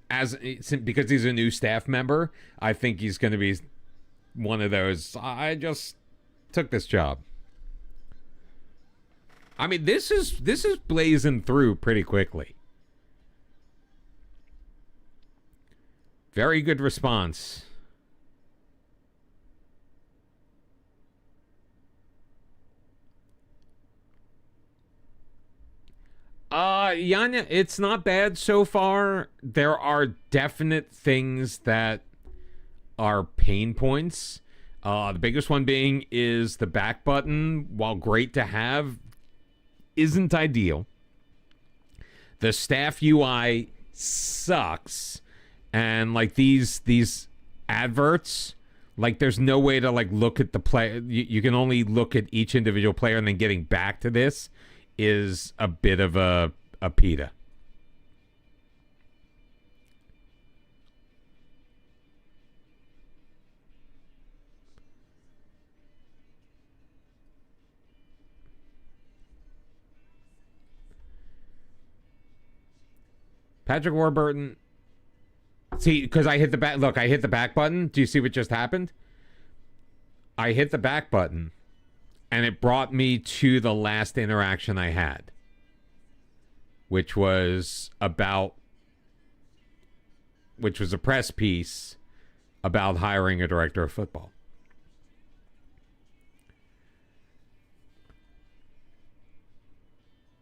because he's a new staff member, I think he's going to be one of those, I just took this job. I mean, this is blazing through pretty quickly. Very good response. Yanya, it's not bad so far. There are definite things that are pain points. The biggest one being is the back button, while great to have, isn't ideal. The staff UI sucks. And like these adverts, like there's no way to like look at the play. You can only look at each individual player, and then getting back to this is a bit of a pita. Patrick Warburton. See, because I hit the back. Look, I hit the back button. Do you see what just happened? I hit the back button, and it brought me to the last interaction I had, which was a press piece about hiring a director of football.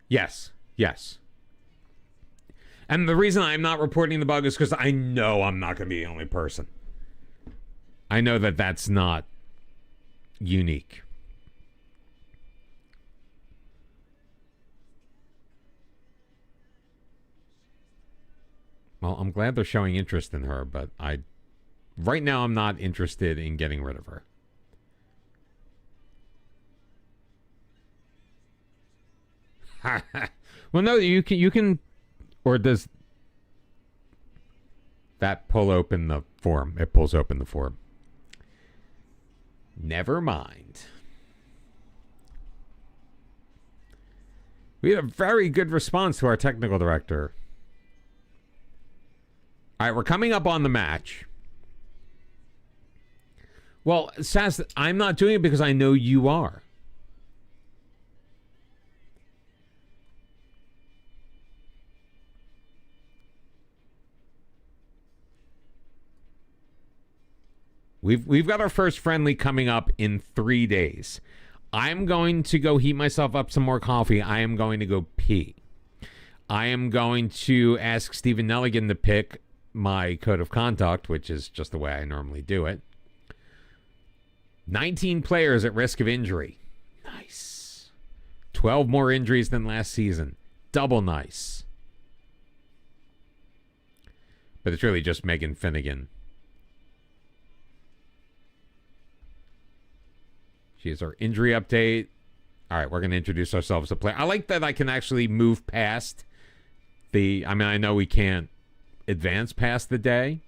Yes. And the reason I'm not reporting the bug is because I know I'm not going to be the only person. I know that that's not unique. Well, I'm glad they're showing interest in her, but right now I'm not interested in getting rid of her. Well, no, you can, or does that pull open the form? It pulls open the form. Never mind. We had a very good response to our technical director. All right, we're coming up on the match. Well, Sass, I'm not doing it because I know you are. We've got our first friendly coming up in 3 days. I'm going to go heat myself up some more coffee. I am going to go pee. I am going to ask Stephen Nelligan to pick my code of conduct, which is just the way I normally do it. 19 players at risk of injury. Nice. 12 more injuries than last season. Double nice. But it's really just Megan Finnegan. She's our injury update. All right, we're going to introduce ourselves to play. I like that I can actually move past I know we can't advance past the day.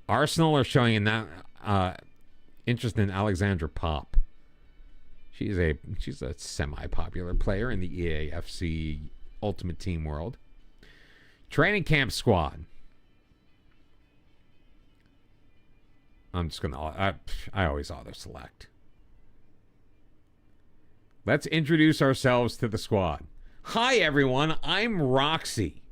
Arsenal are showing interest in Alexandra Pop. She's a semi-popular player in the EAFC Ultimate Team world. Training camp squad. I'm just going to... I always auto-select. Let's introduce ourselves to the squad. Hi, everyone. I'm Roxy.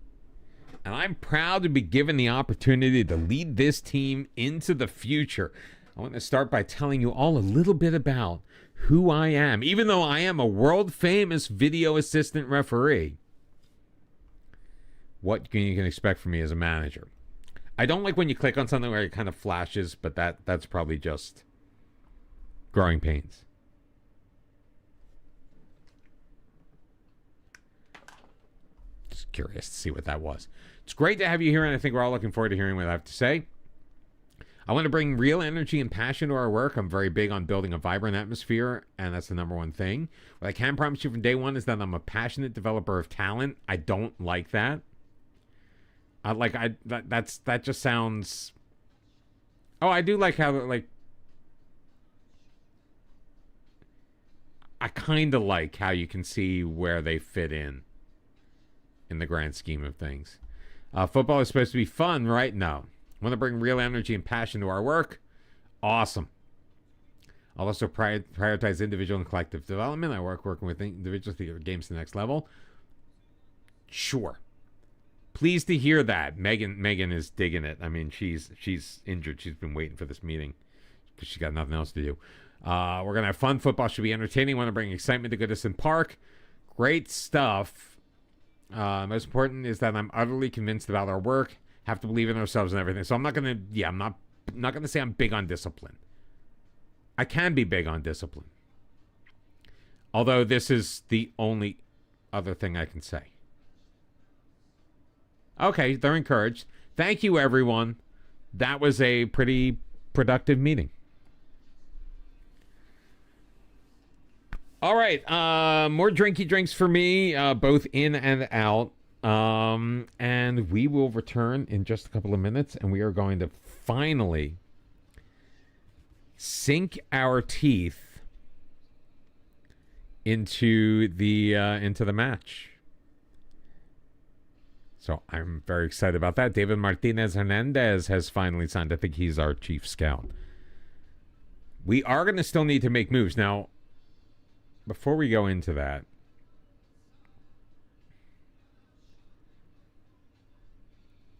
And I'm proud to be given the opportunity to lead this team into the future. I want to start by telling you all a little bit about who I am. Even though I am a world-famous video assistant referee, what you can expect from me as a manager. I don't like when you click on something where it kind of flashes, but that's probably just growing pains. Just curious to see what that was. It's great to have you here, and I think we're all looking forward to hearing what I have to say. I want to bring real energy and passion to our work. I'm very big on building a vibrant atmosphere, and that's the number one thing. What I can promise you from day one is that I'm a passionate developer of talent. I don't like that. That just sounds... Oh, I do like how, I kind of like how you can see where they fit in the grand scheme of things. Football is supposed to be fun, right? No. Want to bring real energy and passion to our work? Awesome. I'll also prioritize individual and collective development. I working with individuals to get their games to the next level. Sure. Pleased to hear that. Megan is digging it. I mean, she's injured. She's been waiting for this meeting because she's got nothing else to do. We're going to have fun. Football should be entertaining. Want to bring excitement to Goodison Park. Great stuff. Most important is that I'm utterly convinced about our work, have to believe in ourselves and everything. So I'm not going to, I'm not going to say I'm big on discipline. I can be big on discipline. Although this is the only other thing I can say. Okay, they're encouraged. Thank you, everyone. That was a pretty productive meeting. All right, more drinky drinks for me, both in and out. And we will return in just a couple of minutes, and we are going to finally sink our teeth into the match. So I'm very excited about that. David Martinez Hernandez has finally signed. I think he's our chief scout. We are going to still need to make moves. Now, before we go into that,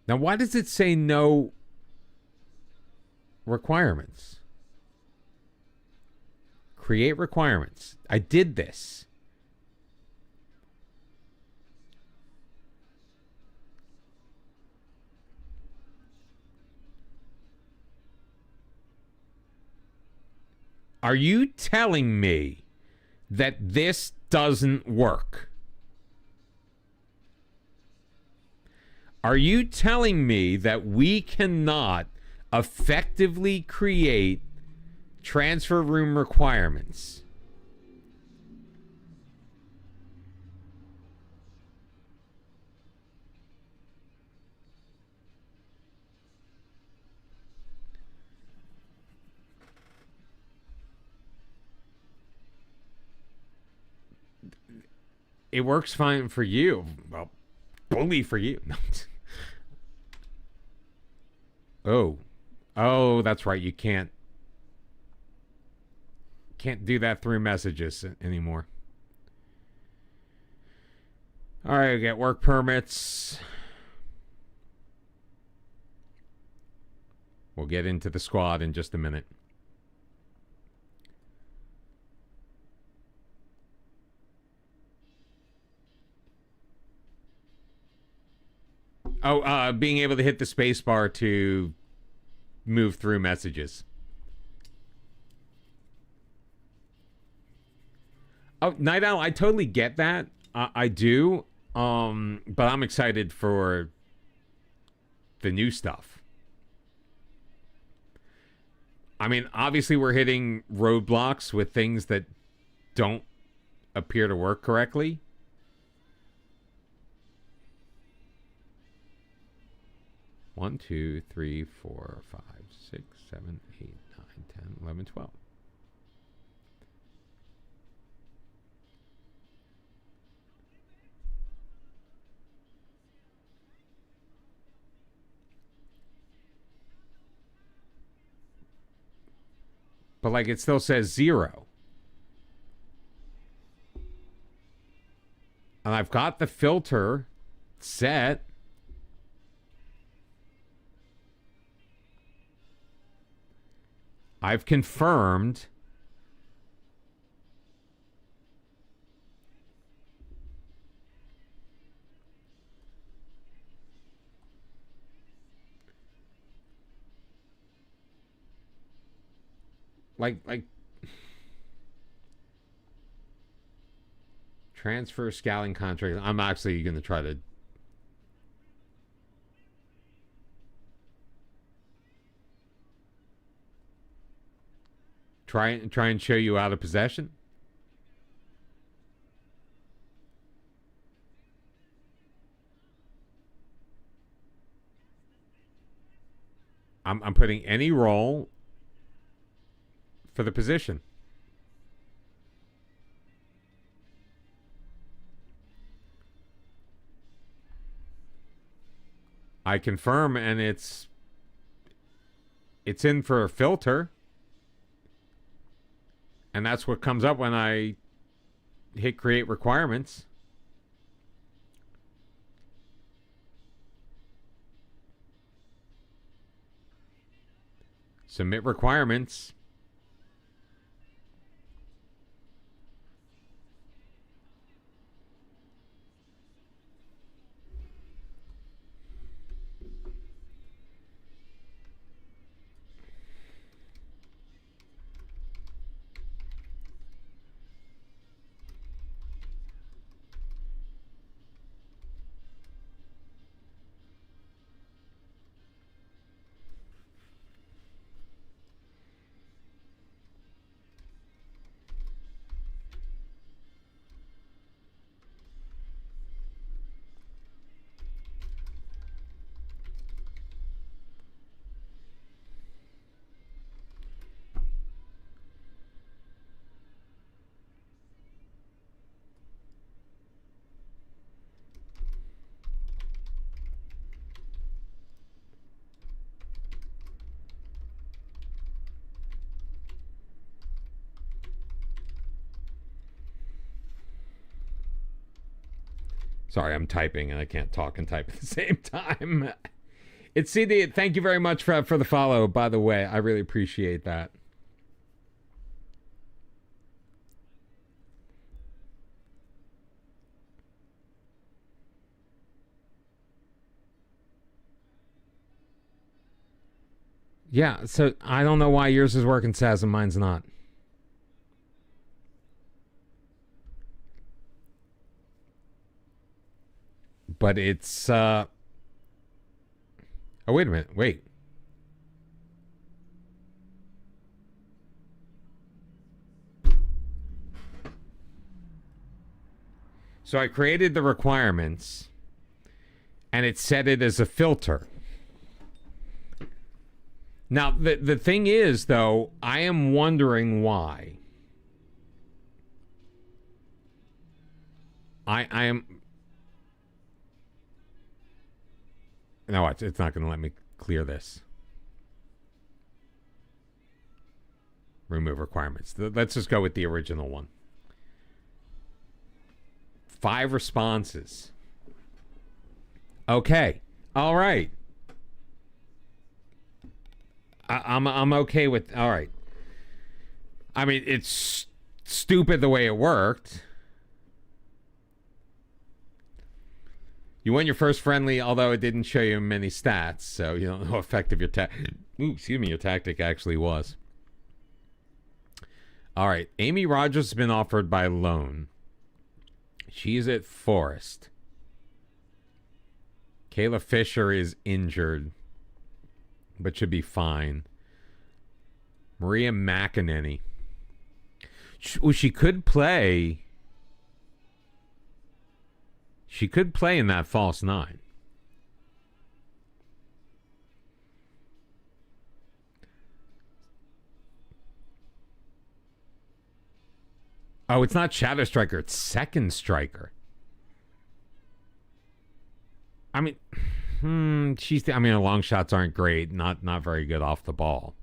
now why does it say no requirements? Create requirements. I did this. Are you telling me that this doesn't work? Are you telling me that we cannot effectively create transfer room requirements? It works fine for you. Well, bully for you. Oh, that's right. You can't do that through messages anymore. All right, we get work permits. We'll get into the squad in just a minute. Oh, being able to hit the space bar to move through messages. Oh, Night Owl, I totally get that. I do. But I'm excited for the new stuff. I mean, obviously we're hitting roadblocks with things that don't appear to work correctly. One, 2, 3, 4, 5, 6, 7, 8, 9, 10, 11, 12. But like it still says 0. And I've got the filter set. I've confirmed. Like transfer scouting contract. I'm actually going to try to try and show you out of possession. I'm putting any role for the position. I confirm, and it's in for a filter. And that's what comes up when I hit create requirements. Submit requirements. Sorry, I'm typing and I can't talk and type at the same time. It's CD. Thank you very much for the follow, by the way. I really appreciate that. Yeah, so I don't know why yours is working, Saz, and mine's not. But it's, oh, wait a minute. Wait. So I created the requirements, and it set it as a filter. Now, the thing is, though, I am wondering why. I am... No, it's not going to let me clear this. Remove requirements. Let's just go with the original one. 5 responses. Okay. All right. I'm okay with... All right. I mean, it's stupid the way it worked. You won your first friendly, although it didn't show you many stats, so you don't know how effective your your tactic actually was. All right, Amy Rogers has been offered by loan. She's at Forest. Kayla Fisher is injured, but should be fine. Maria McEnany. She could play... She could play in that false 9. Oh, it's not Shadow Striker. It's Second Striker. I mean, her long shots aren't great. Not very good off the ball.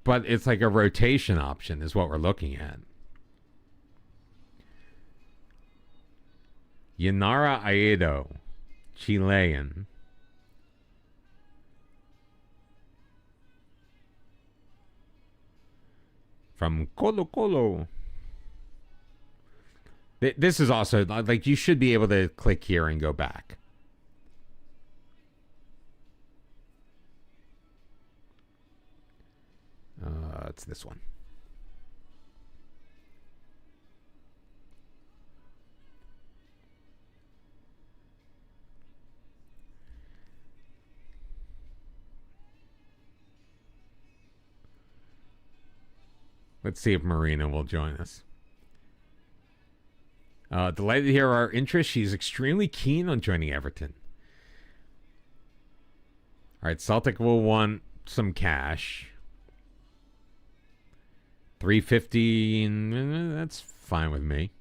But it's like a rotation option is what we're looking at. Yanara Aedo, Chilean. From Colo Colo. This is also, like, you should be able to click here and go back. It's this one. Let's see if Marina will join us. Delighted to hear our interest. She's extremely keen on joining Everton. All right, Celtic will want some cash. 350, that's fine with me.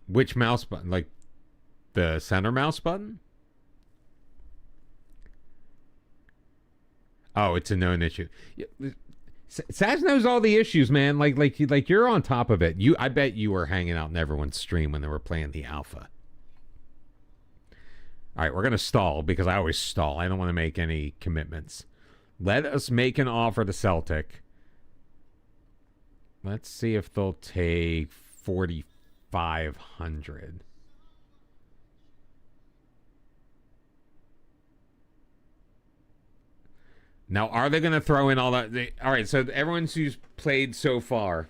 Which mouse button? Like the center mouse button? Oh, it's a known issue. Saz knows all the issues, man. Like you're on top of it. I bet you were hanging out in everyone's stream when they were playing the alpha. All right, we're gonna stall because I always stall. I don't want to make any commitments. Let us make an offer to Celtic. Let's see if they'll take 4,500. Now, are they going to throw in all that? All right, so everyone who's played so far,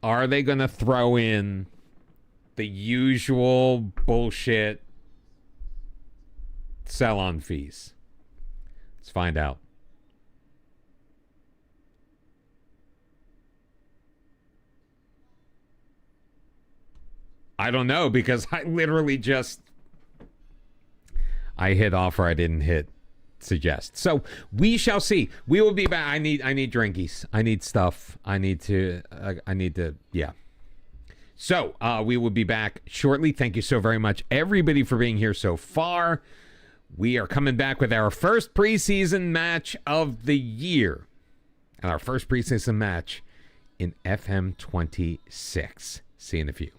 are they going to throw in the usual bullshit sell-on fees? Let's find out. I don't know, because I literally just... I hit offer, I didn't hit suggest. So we shall see. We will be back. I need drinkies. I need stuff. I need to, yeah. So we will be back shortly. Thank you so very much, everybody, for being here so far. We are coming back with our first preseason match of the year. And our first preseason match in FM26. See you in a few.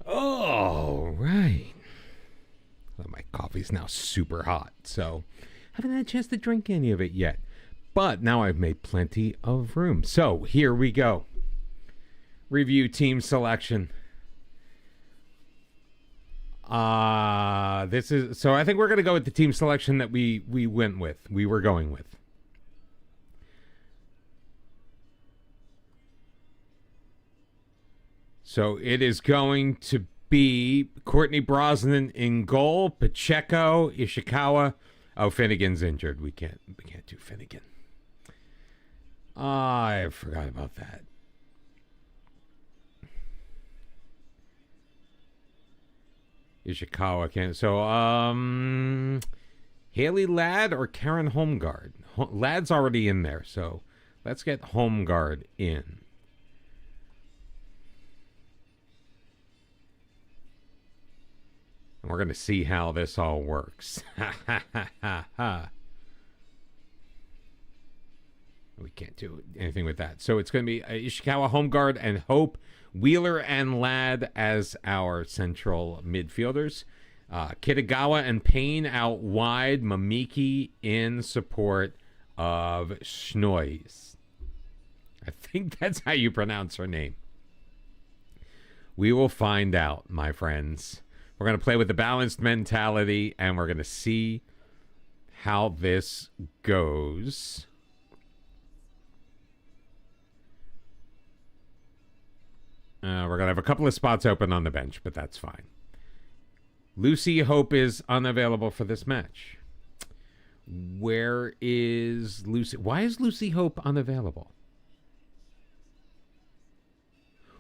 Oh, right. Well, my coffee's now super hot. So, Haven't had a chance to drink any of it yet. But now I've made plenty of room. So here we go. Review team selection. This is so I think we're gonna go with the team selection that we were going with. So it is going to be Courtney Brosnan in goal, Pacheco, Ishikawa. Oh, Finnegan's injured. We can't do Finnegan. I forgot about that. Ishikawa can't. So, Haley Ladd or Karen Holmgard? Ladd's already in there, so let's get Holmgard in. And we're going to see how this all works. We can't do anything with that. So it's going to be Ishikawa, Holmgard, and Hope. Wheeler and Ladd as our central midfielders. Kitagawa and Payne out wide. Mamiki in support of Schnois. I think that's how you pronounce her name. We will find out, my friends. We're going to play with the balanced mentality, and we're going to see how this goes. We're going to have a couple of spots open on the bench, but that's fine. Lucy Hope is unavailable for this match. Where is Lucy? Why is Lucy Hope unavailable?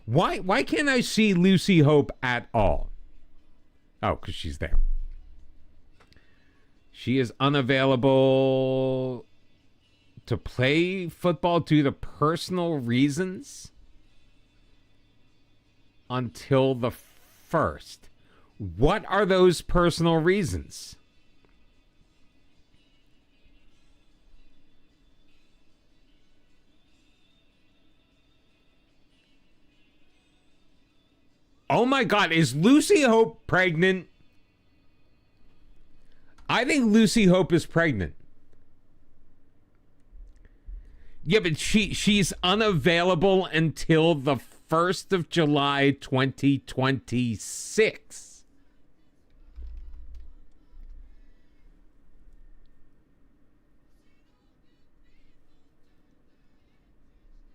Why can't I see Lucy Hope at all? Oh, because she's there. She is unavailable to play football due to personal reasons until the 1st. What are those personal reasons? Oh my God, is Lucy Hope pregnant? I think Lucy Hope is pregnant. Yeah, but she's unavailable until the 1st of July, 2026.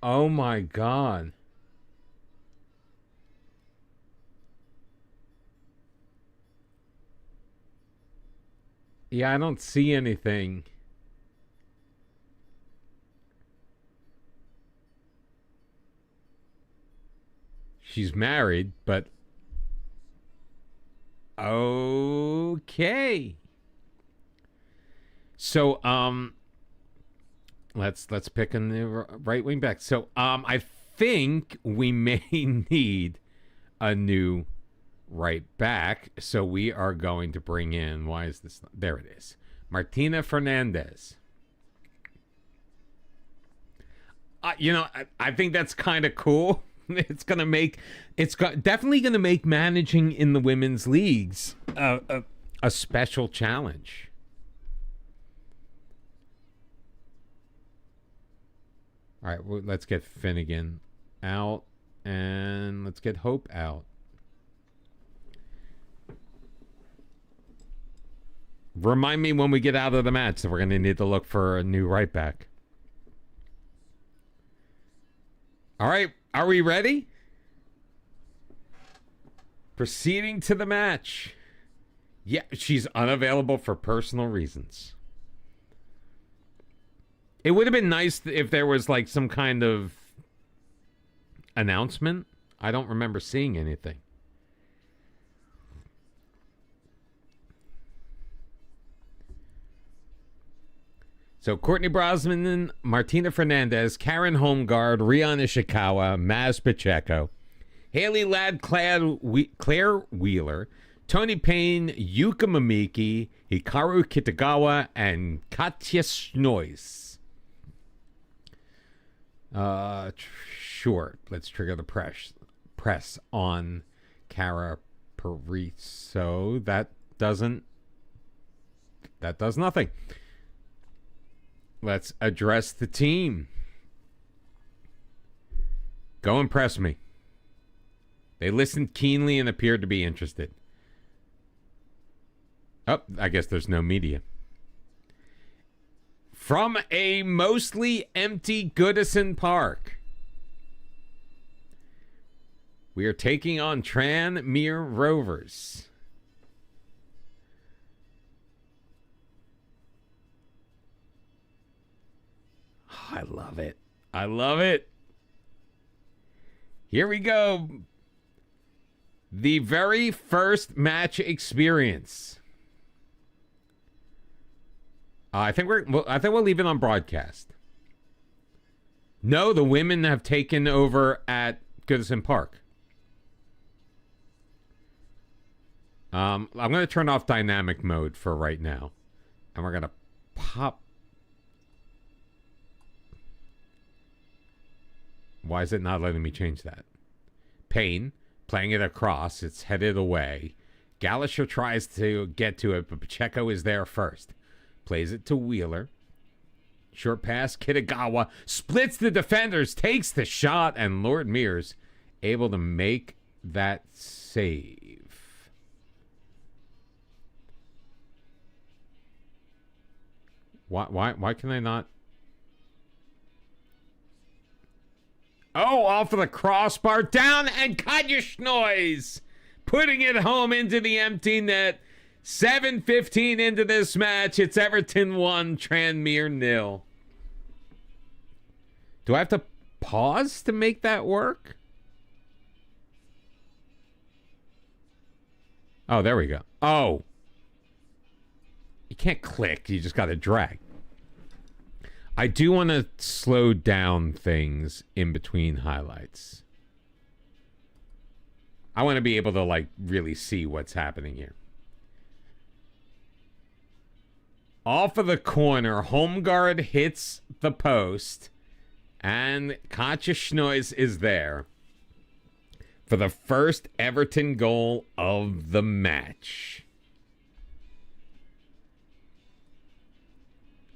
Oh my God. Yeah, I don't see anything. She's married, but okay. So, let's pick a new right wing back. So, I think we may need a new right back. So we are going to bring in, why is this? There it is. Martina Fernandez. I think that's kind of cool. Definitely going to make managing in the women's leagues a special challenge. All right, well, let's get Finnegan out and let's get Hope out. Remind me when we get out of the match that we're going to need to look for a new right back. All right, are we ready? Proceeding to the match. Yeah, she's unavailable for personal reasons. It would have been nice if there was like some kind of announcement. I don't remember seeing anything. So Courtney Brosnan, Martina Fernandez, Karen Holmgard, Rihanna Ishikawa, Maz Pacheco, Haley Ladd, Claire Wheeler, Tony Payne, Yuka Mamiki, Hikaru Kitagawa, and Katya Schnois. Sure. Let's trigger the press on Cara Parisse. So that does nothing. Let's address the team. Go impress me. They listened keenly and appeared to be interested. Oh, I guess there's no media. From a mostly empty Goodison Park, we are taking on Tranmere Rovers. Oh, I love it. I love it. Here we go. The very first match experience. I think we'll leave it on broadcast. No, the women have taken over at Goodison Park. I'm going to turn off dynamic mode for right now. And we're going to pop. Why is it not letting me change that? Payne, playing it across. It's headed away. Gallagher tries to get to it, but Pacheco is there first. Plays it to Wheeler. Short pass. Kitagawa splits the defenders, takes the shot, and Lord Mears able to make that save. Why can I not? Oh, off of the crossbar, down, and Kajashnois putting it home into the empty net. 7:15 into this match. It's Everton 1, Tranmere 0. Do I have to pause to make that work? Oh, there we go. Oh. You can't click. You just got to drag. I do want to slow down things in between highlights. I want to be able to, like, really see what's happening here. Off of the corner, Holmgard hits the post, and Kajashnois is there for the first Everton goal of the match.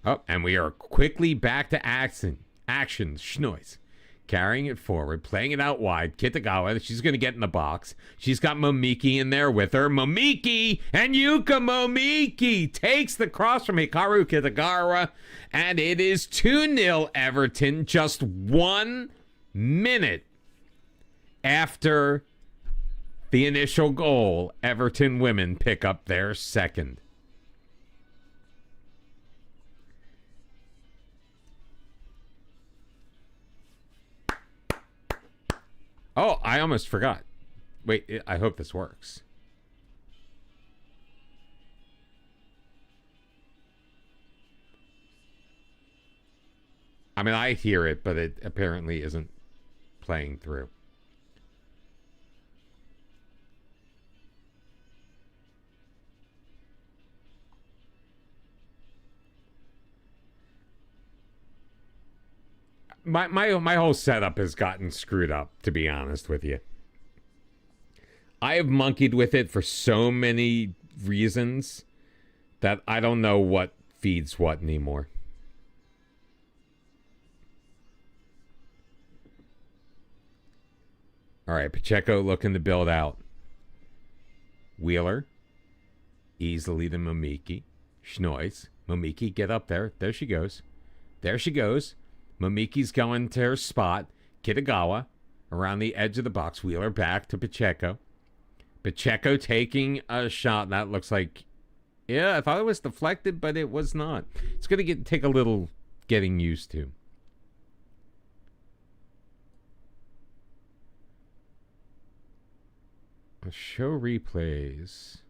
Oh, and we are quickly back to action. Schnois carrying it forward, playing it out wide. Kitagawa, she's going to get in the box. She's got Momiki in there with her. Momiki and Yuka Momiki takes the cross from Hikaru Kitagawa, and it is 2-0 Everton, just 1 minute after the initial goal. Everton women pick up their second. Oh, I almost forgot. Wait, I hope this works. I mean, I hear it, but it apparently isn't playing through. My whole setup has gotten screwed up, to be honest with you. I have monkeyed with it for so many reasons that I don't know what feeds what anymore. All right, Pacheco looking to build out. Wheeler, easily to Momiki. Schnois, Momiki, get up there. There she goes. There she goes. Momiki's going to her spot. Kitagawa around the edge of the box. Wheeler back to Pacheco. Pacheco taking a shot. That looks like... Yeah, I thought it was deflected, but it was not. It's going to take a little getting used to. Show replays.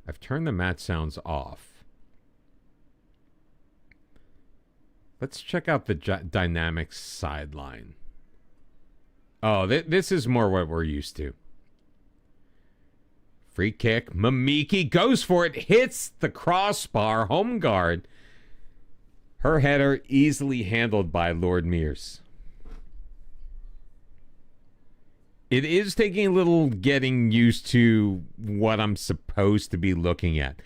I've turned the match sounds off. Let's check out the dynamics sideline. Oh, this is more what we're used to. Free kick. Momiki goes for it. Hits the crossbar. Home guard. Her header easily handled by Lord Mears. It is taking a little getting used to what I'm supposed to be looking at.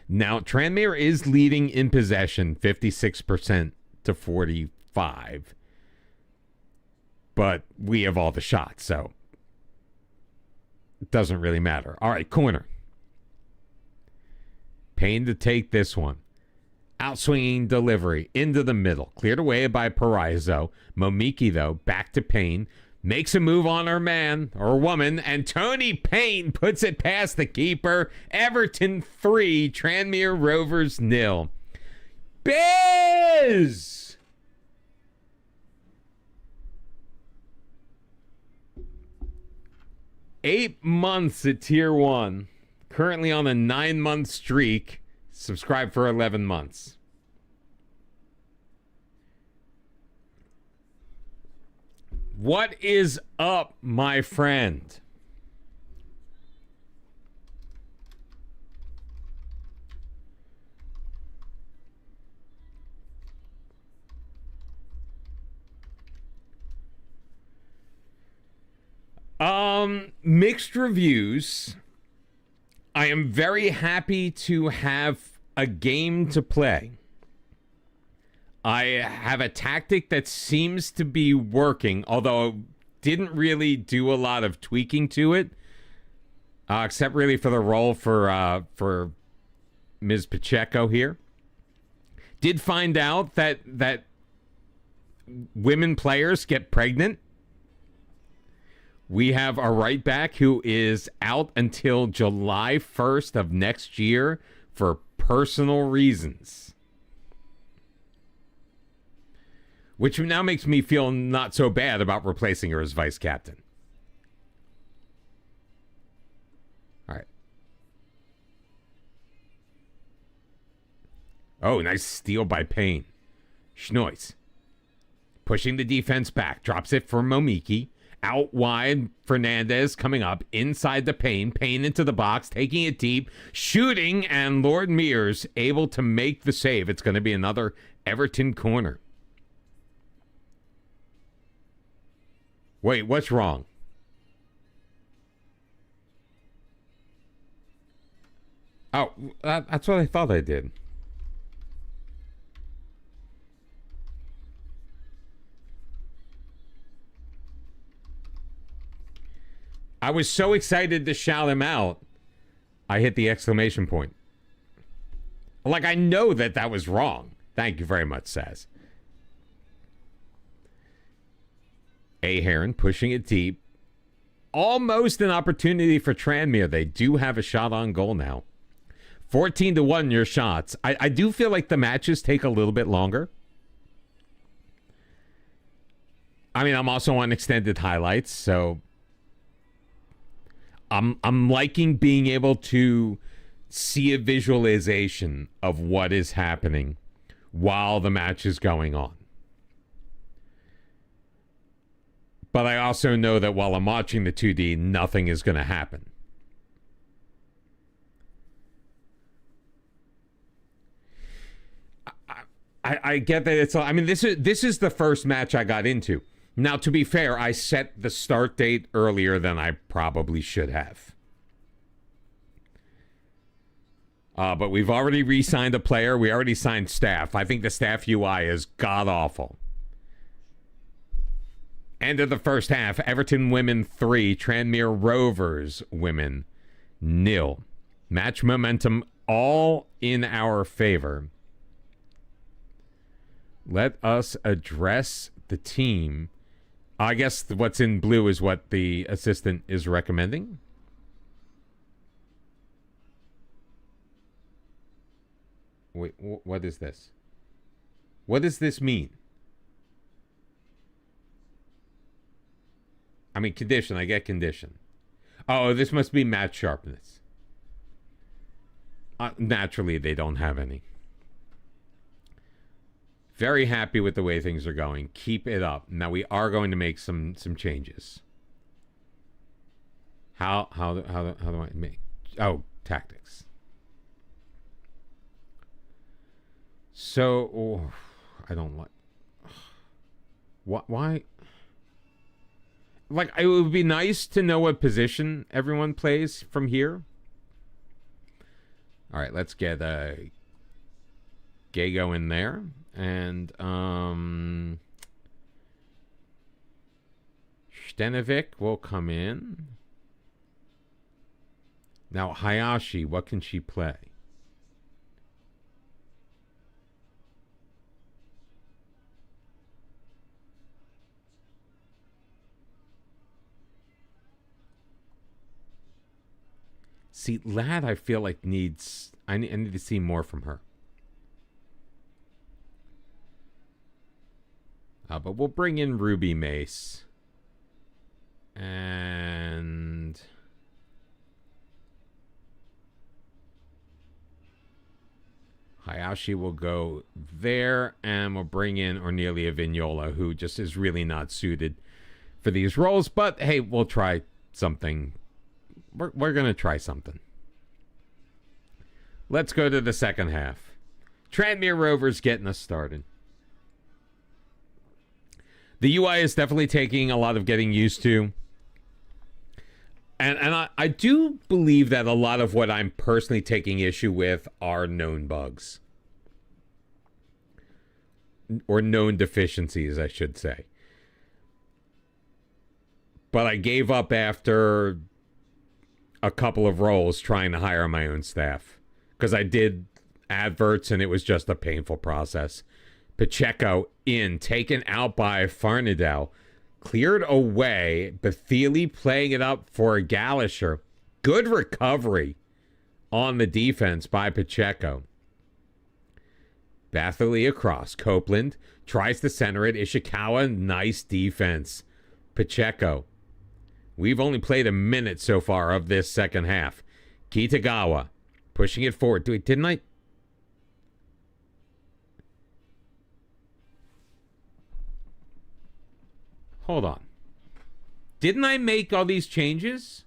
Now, Tranmere is leading in possession, 56% to 45. But we have all the shots, so it doesn't really matter. All right, corner. Payne to take this one. Outswinging delivery into the middle. Cleared away by Parisot. Momiki, though, back to Payne. Makes a move on her man or woman, and Tony Payne puts it past the keeper. Everton 3, Tranmere Rovers 0. Biz! Eight months at Tier 1. Currently on a 9-month streak. Subscribe for 11 months. What is up, my friend? Mixed reviews. I am very happy to have a game to play. I have a tactic that seems to be working, although didn't really do a lot of tweaking to it, except really for the role for Ms. Pacheco here. Did find out that women players get pregnant. We have a right back who is out until July 1st of next year for personal reasons. Which now makes me feel not so bad about replacing her as vice captain. All right. Oh, nice steal by Payne. Schnois. Pushing the defense back. Drops it for Momiki. Out wide, Fernandez coming up inside the Payne. Payne into the box, taking it deep, shooting, and Lord Mears able to make the save. It's going to be another Everton corner. Wait, what's wrong? Oh, that's what I thought I did. I was so excited to shout him out, I hit the exclamation point. Like, I know that was wrong. Thank you very much, Saz. Heron pushing it deep. Almost an opportunity for Tranmere. They do have a shot on goal now. 14-1 your shots. I do feel like the matches take a little bit longer. I mean, I'm also on extended highlights, so I'm liking being able to see a visualization of what is happening while the match is going on. But I also know that while I'm watching the 2D, nothing is going to happen. I get that it's... I mean, this is the first match I got into. Now, to be fair, I set the start date earlier than I probably should have. But we've already re-signed a player. We already signed staff. I think the staff UI is god-awful. End of the first half. Everton women 3. Tranmere Rovers women 0. Match momentum all in our favor. Let us address the team. I guess what's in blue is what the assistant is recommending. Wait, what is this? What does this mean? I mean, condition. I get condition. Oh, this must be match sharpness. Naturally, they don't have any. Very happy with the way things are going. Keep it up. Now, we are going to make some changes. How do I make... Oh, tactics. So, I don't like... Why? like, it would be nice to know what position everyone plays from here. All right, let's get Gago in there. And Stenovic will come in. Now, Hayashi, what can she play? See, Lad, I feel like needs... I need to see more from her. But we'll bring in Ruby Mace. And... Hayashi will go there, and we'll bring in Ornelia Vignola, who just is really not suited for these roles. But, hey, we'll try something. We're going to try something. Let's go to the second half. Tranmere Rovers getting us started. The UI is definitely taking a lot of getting used to. And I do believe that a lot of what I'm personally taking issue with are known bugs. Or known deficiencies, I should say. But I gave up after a couple of roles trying to hire my own staff. Because I did adverts and it was just a painful process. Pacheco in, taken out by Farnadell. Cleared away. Betheli playing it up for Gallagher. Good recovery on the defense by Pacheco. Betheli across. Copeland tries to center it. Ishikawa, nice defense. Pacheco. We've only played a minute so far of this second half. Kitagawa pushing it forward. Didn't I? Hold on. Didn't I make all these changes?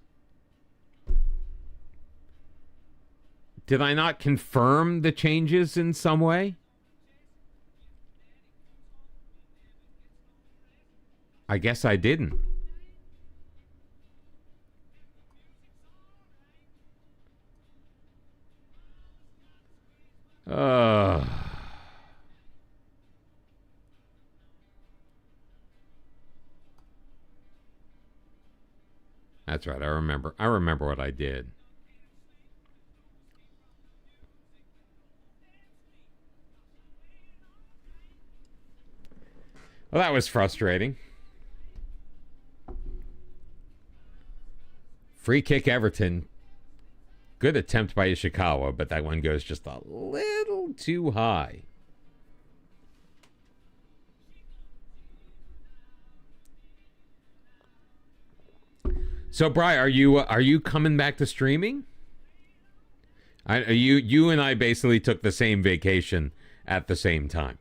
Did I not confirm the changes in some way? I guess I didn't. That's right. I remember what I did. Well, that was frustrating. Free kick Everton. Good attempt by Ishikawa, but that one goes just a little too high. So, Bri, are you coming back to streaming? You and I basically took the same vacation at the same time.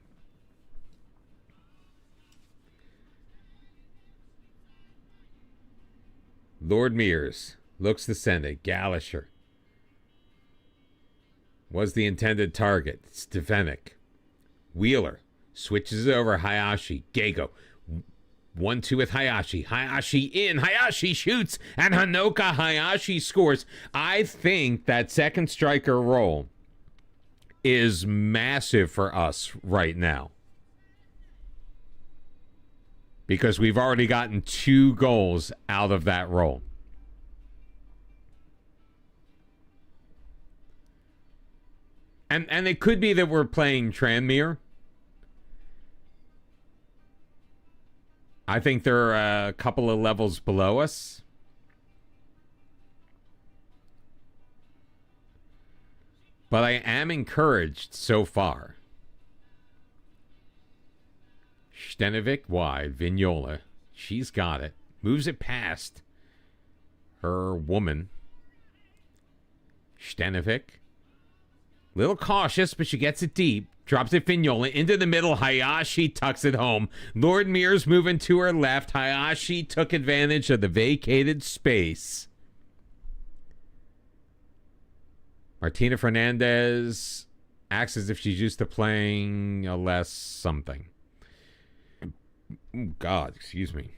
Lord Mears looks to send it. Gallagher was the intended target. Stefanik. Wheeler switches it over. Hayashi. Gago. 1-2 with Hayashi. Hayashi in. Hayashi shoots. And Hanoka Hayashi scores. I think that second striker role is massive for us right now. Because we've already gotten 2 goals out of that role. And it could be that we're playing Tranmere. I think they're a couple of levels below us. But I am encouraged so far. Stenovic wide. Vignola. She's got it. Moves it past her woman. Stenovic. Little cautious, but she gets it deep. Drops it Vignola into the middle. Hayashi tucks it home. Lord Mears moving to her left. Hayashi took advantage of the vacated space. Martina Fernandez acts as if she's used to playing a less something. Oh, God, excuse me.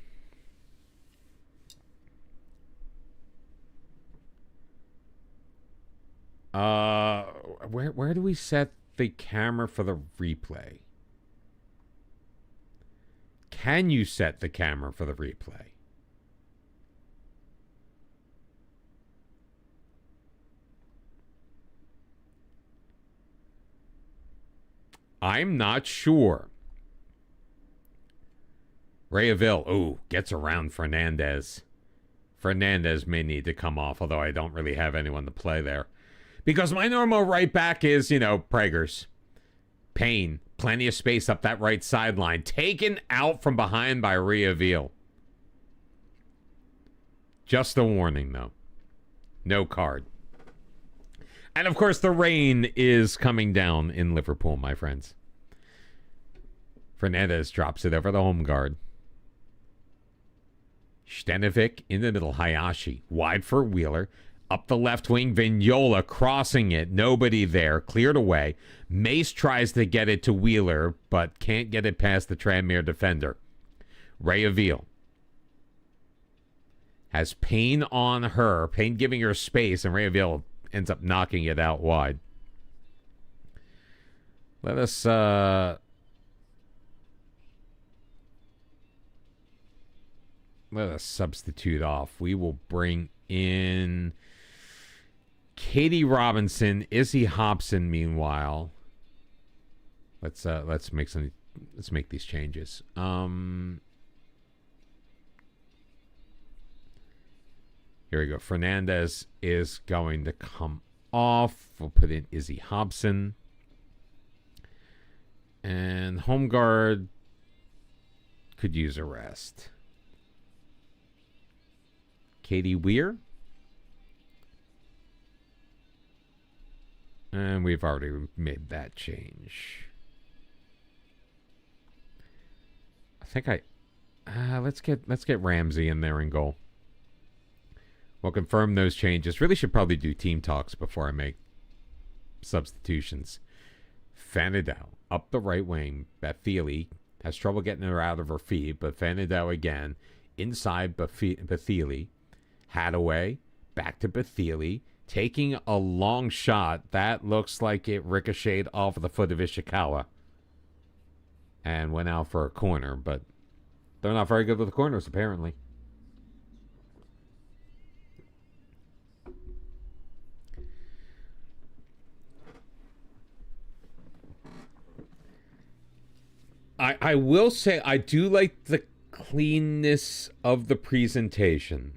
Uh, where do we set the camera for the replay? Can you set the camera for the replay? I'm not sure. Rayaville, ooh, gets around Fernandez. Fernandez may need to come off, although I don't really have anyone to play there. Because my normal right back is, Prager's. Payne, plenty of space up that right sideline. Taken out from behind by Rayaville. Just a warning, though. No card. And, of course, the rain is coming down in Liverpool, my friends. Fernandez drops it over the home guard. Stenovic in the middle. Hayashi wide for Wheeler. Up the left wing. Vignola crossing it. Nobody there. Cleared away. Mace tries to get it to Wheeler, but can't get it past the Tranmere defender. Rayaville has Payne on her. Payne giving her space, and Rayaville ends up knocking it out wide. Let us substitute off. We will bring in Katie Robinson, Izzy Hobson. Meanwhile, let's make these changes. Here we go. Fernandez is going to come off. We'll put in Izzy Hobson. And home guard could use a rest. Katie Weir. And we've already made that change. I think let's get Ramsey in there in goal. We'll confirm those changes. Really should probably do team talks before I make substitutions. Fanadao up the right wing. Betheli has trouble getting her out of her feet, but Fanadao again. Inside Betheli. Hadaway back to Betheli. Taking a long shot. That looks like it ricocheted off of the foot of Ishikawa. And went out for a corner, but they're not very good with the corners, apparently. I will say I do like the cleanness of the presentation.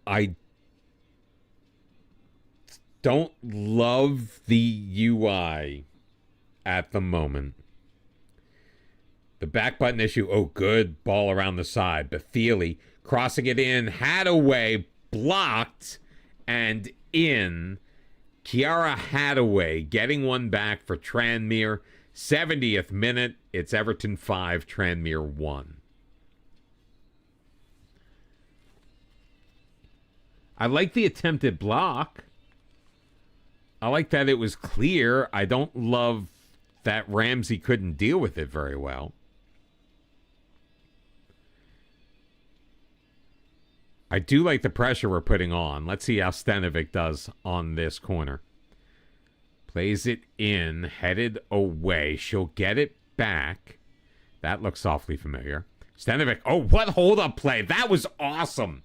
I don't love the UI at the moment. The back button issue, oh, good ball around the side. Betheli crossing it in, Hadaway blocked and in. Kiara Hadaway getting one back for Tranmere. 70th minute. It's Everton 5, Tranmere 1. I like the attempted block. I like that it was clear. I don't love that Ramsey couldn't deal with it very well. I do like the pressure we're putting on. Let's see how Stenovic does on this corner. Plays it in, headed away. She'll get it back. That looks awfully familiar. Stenovic, oh, what hold-up play. That was awesome.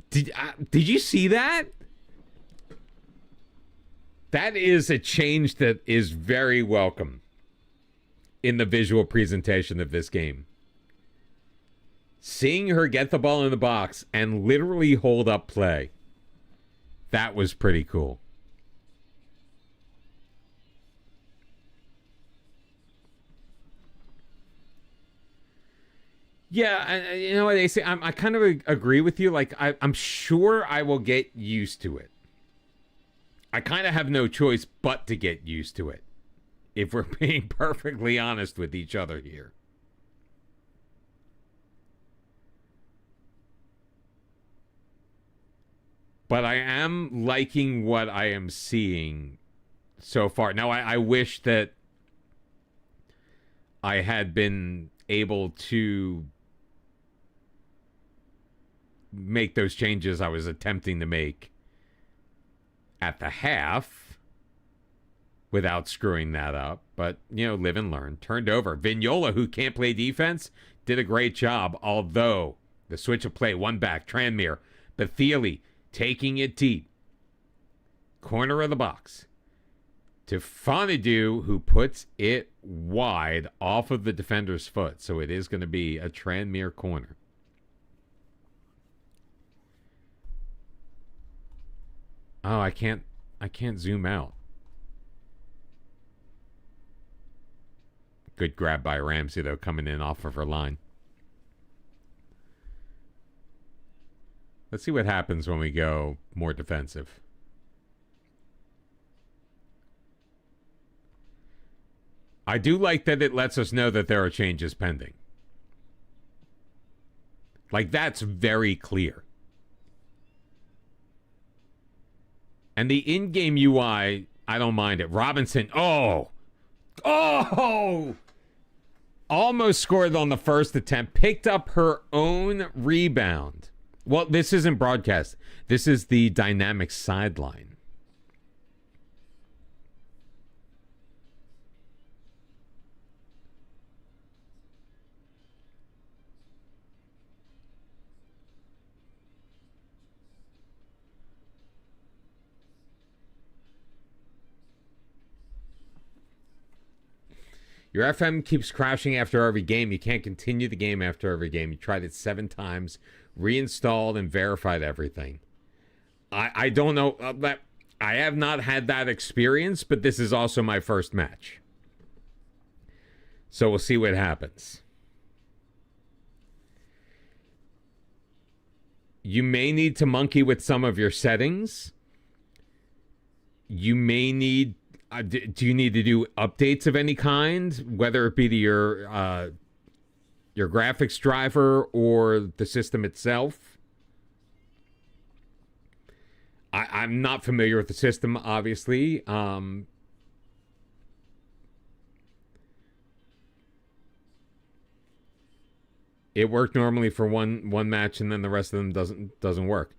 Did you see that? That is a change that is very welcome in the visual presentation of this game. Seeing her get the ball in the box and literally hold up play. That was pretty cool. Yeah, you know what they say. I kind of agree with you. Like, I'm sure I will get used to it. I kind of have no choice but to get used to it, if we're being perfectly honest with each other here. But I am liking what I am seeing so far. Now, I wish that I had been able to make those changes I was attempting to make at the half without screwing that up. But, live and learn. Turned over. Vignola, who can't play defense, did a great job, although the switch of play, one back, Tranmere, Bathieli taking it deep. Corner of the box. To Fonadu, who puts it wide off of the defender's foot. So it is going to be a Tranmere corner. Oh, I can't zoom out. Good grab by Ramsey, though, coming in off of her line. Let's see what happens when we go more defensive. I do like that it lets us know that there are changes pending. Like, that's very clear. And the in-game UI, I don't mind it. Robinson, almost scored on the first attempt. Picked up her own rebound. Well, this isn't broadcast. This is the dynamic sideline. Your FM keeps crashing after every game. You can't continue the game after every game. You tried it 7 times, reinstalled, and verified everything. I don't know. I have not had that experience, but this is also my first match. So we'll see what happens. You may need to monkey with some of your settings. You may need... do you need to do updates of any kind, whether it be to your graphics driver or the system itself? I'm not familiar with the system, obviously. It worked normally for one match, and then the rest of them doesn't work.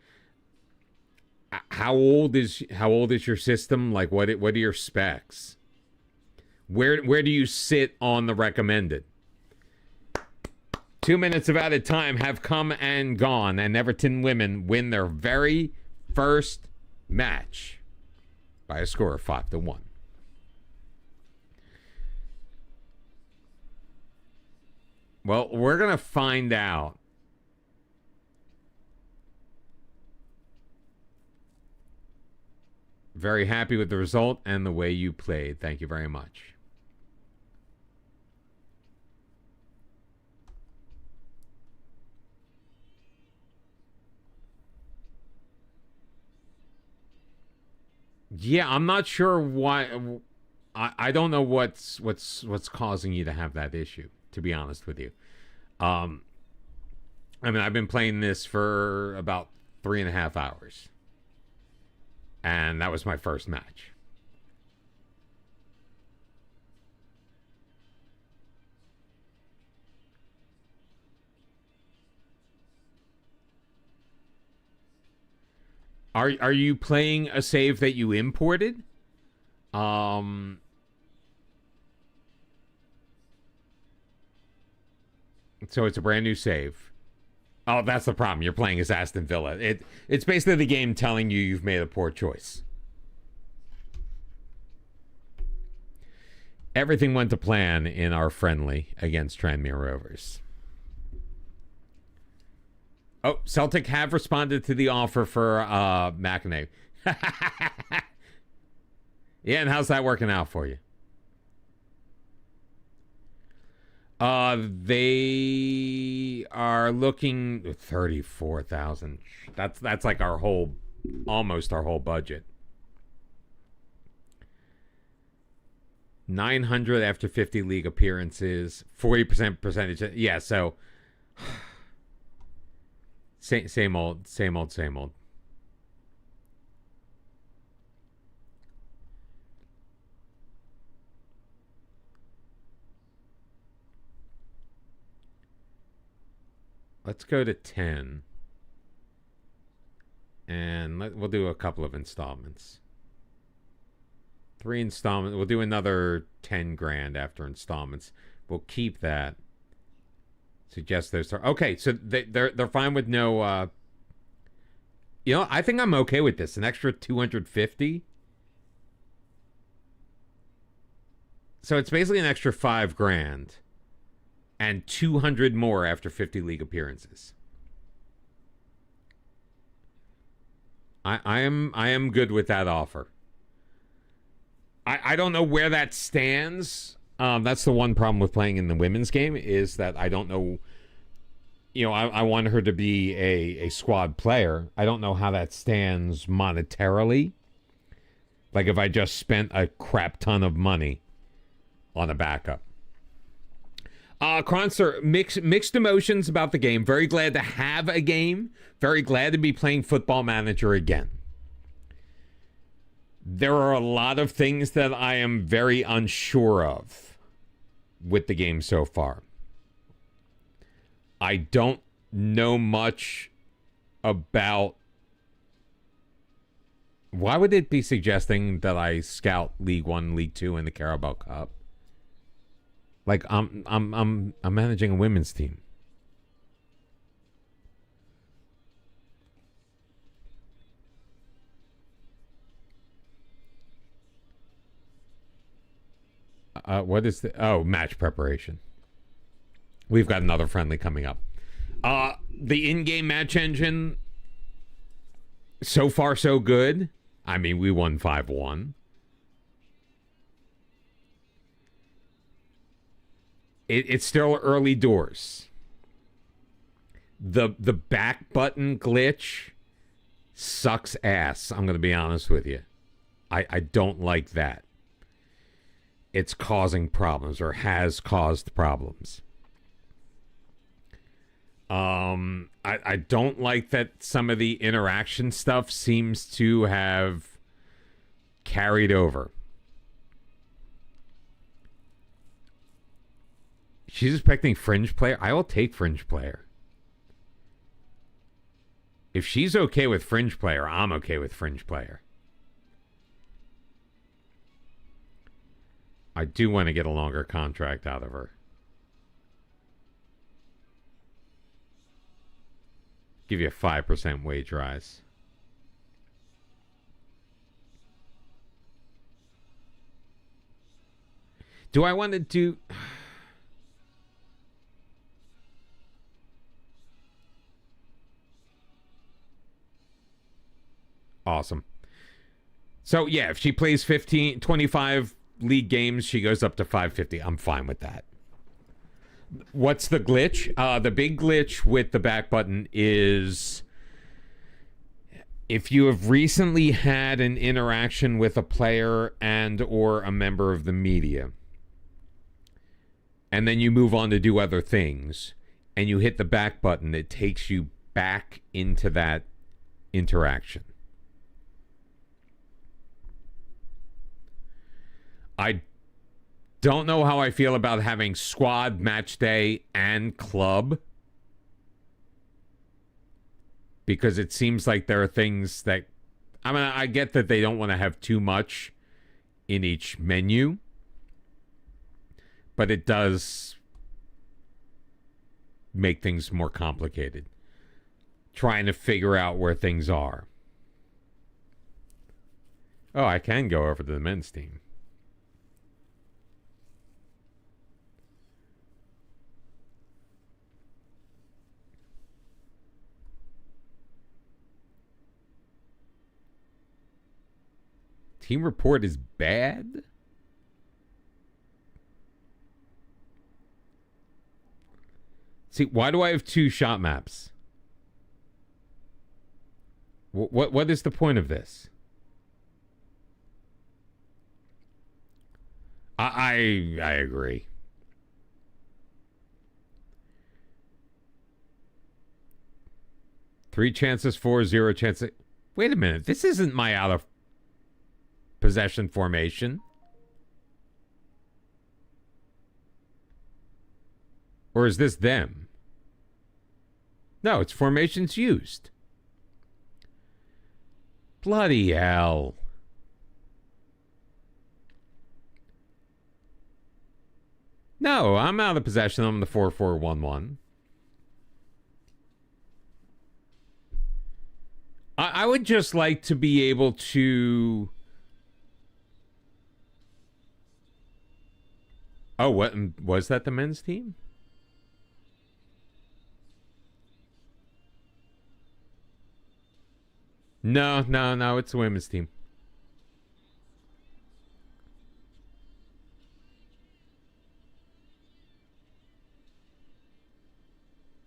How old is your system? Like, what are your specs? Where do you sit on the recommended? 2 minutes of added time have come and gone, and Everton women win their very first match by a score of 5-1. Well, we're gonna find out. Very happy with the result and the way you played. Thank you very much. Yeah, I'm not sure why. I don't know what's causing you to have that issue, to be honest with you. I mean, I've been playing this for about 3.5 hours. And that was my first match. Are you playing a save that you imported? So it's a brand new save. Oh, that's the problem. You're playing as Aston Villa. It's basically the game telling you you've made a poor choice. Everything went to plan in our friendly against Tranmere Rovers. Oh, Celtic have responded to the offer for McAnay. Yeah, and how's that working out for you? They are looking 34,000. That's like almost our whole budget. 900 after 50 league appearances, 40% percentage. Yeah, so same old. Let's go to 10. And we'll do a couple of installments. 3 installments. We'll do another 10 grand after installments. We'll keep that. Suggest those. Okay, so they're fine with no. I think I'm okay with this. An extra 250. So it's basically an extra 5 grand, and 200 more after 50 league appearances. I am good with that offer. I don't know where that stands. That's the one problem with playing in the women's game, is that I don't know. I want her to be a squad player. I don't know how that stands monetarily. Like if I just spent a crap ton of money on a backup. Kronster, mixed emotions about the game. Very glad to have a game. Very glad to be playing Football Manager again. There are a lot of things that I am very unsure of with the game so far. I don't know much about... Why would it be suggesting that I scout League 1, League 2, and the Carabao Cup? Like I'm managing a women's team. What is the match preparation? We've got another friendly coming up. The in-game match engine, so far so good. I mean, we won 5-1. It's still early doors. The back button glitch sucks ass. I'm going to be honest with you. I don't like that. It's causing problems, or has caused problems. I don't like that some of the interaction stuff seems to have carried over. She's expecting fringe player. I will take fringe player. If she's okay with fringe player, I'm okay with fringe player. I do want to get a longer contract out of her. Give you a 5% wage rise. Do I want to do... Awesome. So, yeah, if she plays 25 league games, she goes up to 550. I'm fine with that. What's the glitch? The big glitch with the back button is if you have recently had an interaction with a player and or a member of the media, and then you move on to do other things, and you hit the back button, it takes you back into that interaction. I don't know how I feel about having squad, match day, and club, because it seems like there are things that... I mean, I get that they don't want to have too much in each menu, but it does make things more complicated, trying to figure out where things are. Oh, I can go over to the men's team. Team report is bad? See, why do I have 2 shot maps? What is the point of this? I agree. Three chances for, 0 chances. Wait a minute. This isn't my out of possession formation. Or is this them? No, it's formations used. Bloody hell. No, I'm out of possession. I'm the 4-4-1-1. I would just like to be able to... Oh, what was that, the men's team? No, it's the women's team.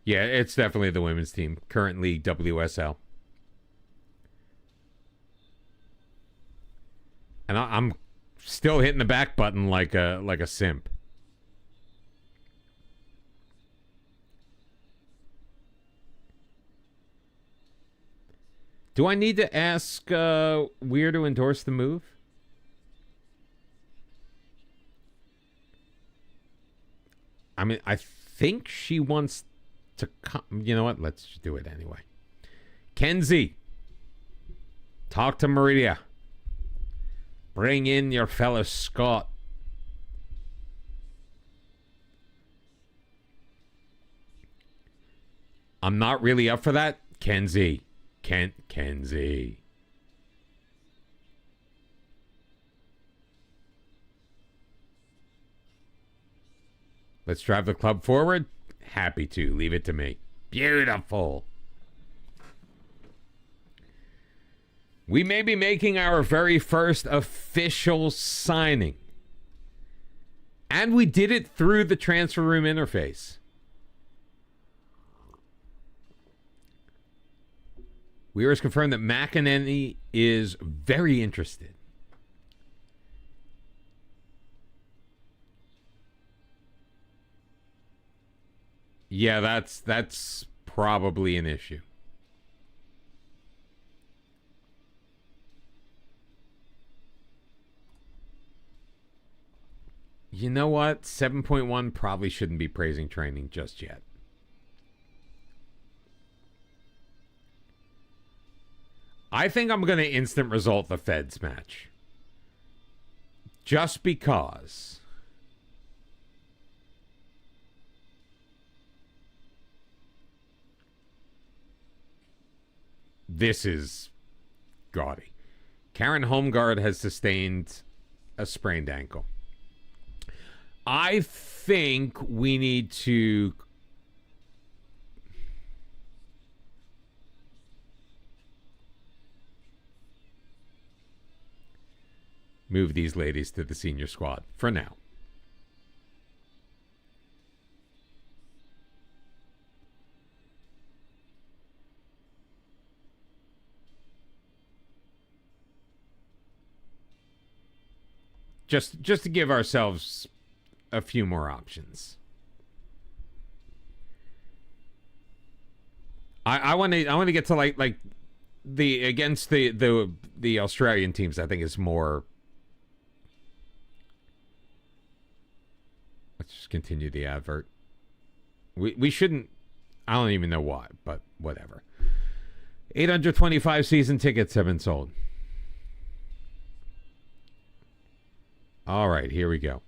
Yeah, it's definitely the women's team. Currently WSL. And I'm still hitting the back button like a simp. Do I need to ask Weir to endorse the move? I mean, I think she wants to come. You know what? Let's just do it anyway. Kenzie, talk to Maria. Bring in your fellow Scott. I'm not really up for that. Kenzie. Kenzie. Let's drive the club forward. Happy to. Leave it to me. Beautiful. We may be making our very first official signing. And we did it through the transfer room interface. Weir has confirmed that McEnany is very interested. Yeah, that's probably an issue. You know what? 7.1 probably shouldn't be praising training just yet. I think I'm going to instant result the Feds match. Just because. This is gaudy. Karen Holmgard has sustained a sprained ankle. I think we need to move these ladies to the senior squad for now. Just to give ourselves a few more options. I want to get to like the against the Australian teams. I think is more. Let's just continue the advert. We shouldn't. I don't even know why, but whatever. 825 season tickets have been sold. All right, here we go.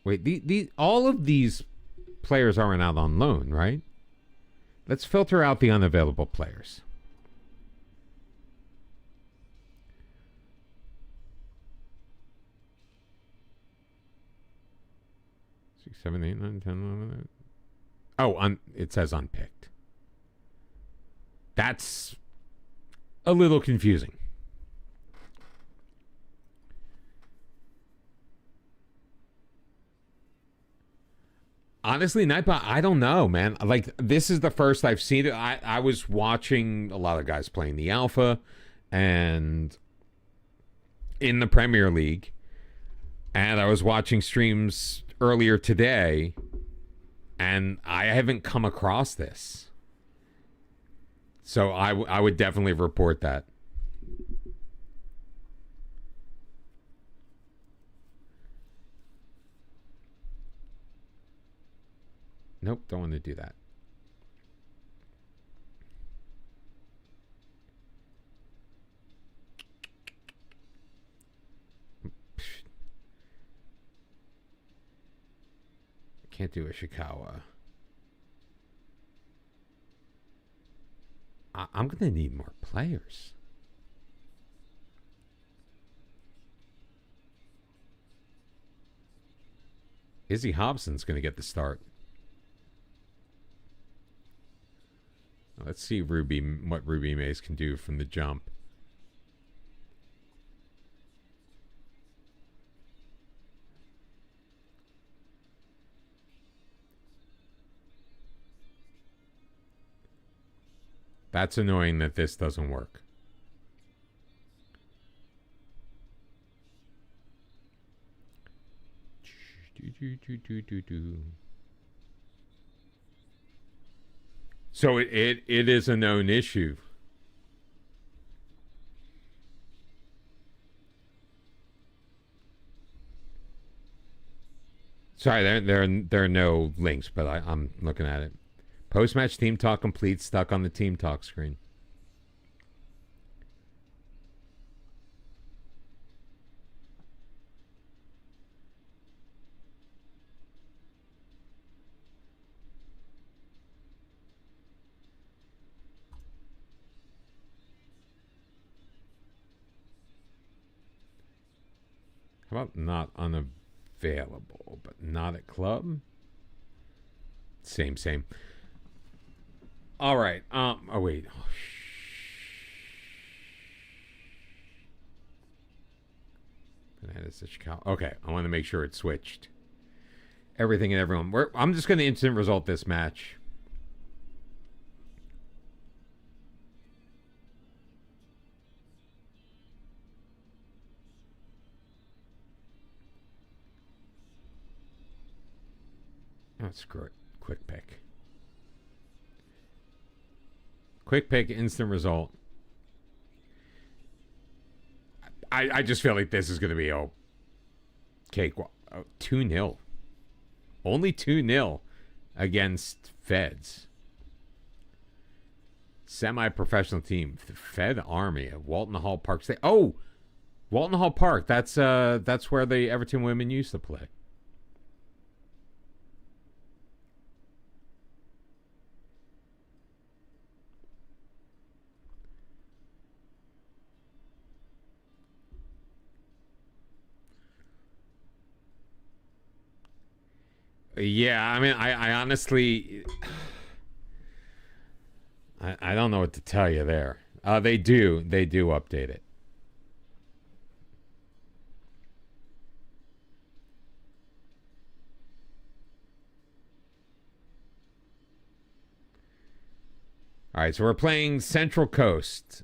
Wait, all of these players aren't out on loan, right? Let's filter out the unavailable players. 6, 7, 8, 9, 10, 11. Oh, it says unpicked. That's a little confusing. Honestly, Nightbot, I don't know, man. Like, this is the first I've seen it. I was watching a lot of guys playing the Alpha and in the Premier League, and I was watching streams earlier today, and I haven't come across this. So I would definitely report that. Nope, don't want to do that. Can't do Ishikawa. I'm going to need more players. Izzy Hobson's going to get the start. Let's see what Ruby Mays can do from the jump. That's annoying that this doesn't work. So it is a known issue. Sorry, there are no links, but I'm looking at it. Post-match team talk complete, stuck on the team talk screen. How about not unavailable, but not at club? Same. All right. Oh, wait. Oh, okay, I want to make sure it's switched. Everything and everyone. I'm just going to instant result this match. Oh, screw it. Quick pick. Quick pick, instant result. I just feel like this is going to be a cakewalk. 2-0. Only 2-0 against Feds. Semi-professional team. Fed Army at Walton Hall Park State. Oh! Walton Hall Park. That's where the Everton women used to play. Yeah, I mean, I honestly, I don't know what to tell you there. They do update it. All right, so we're playing Central Coast.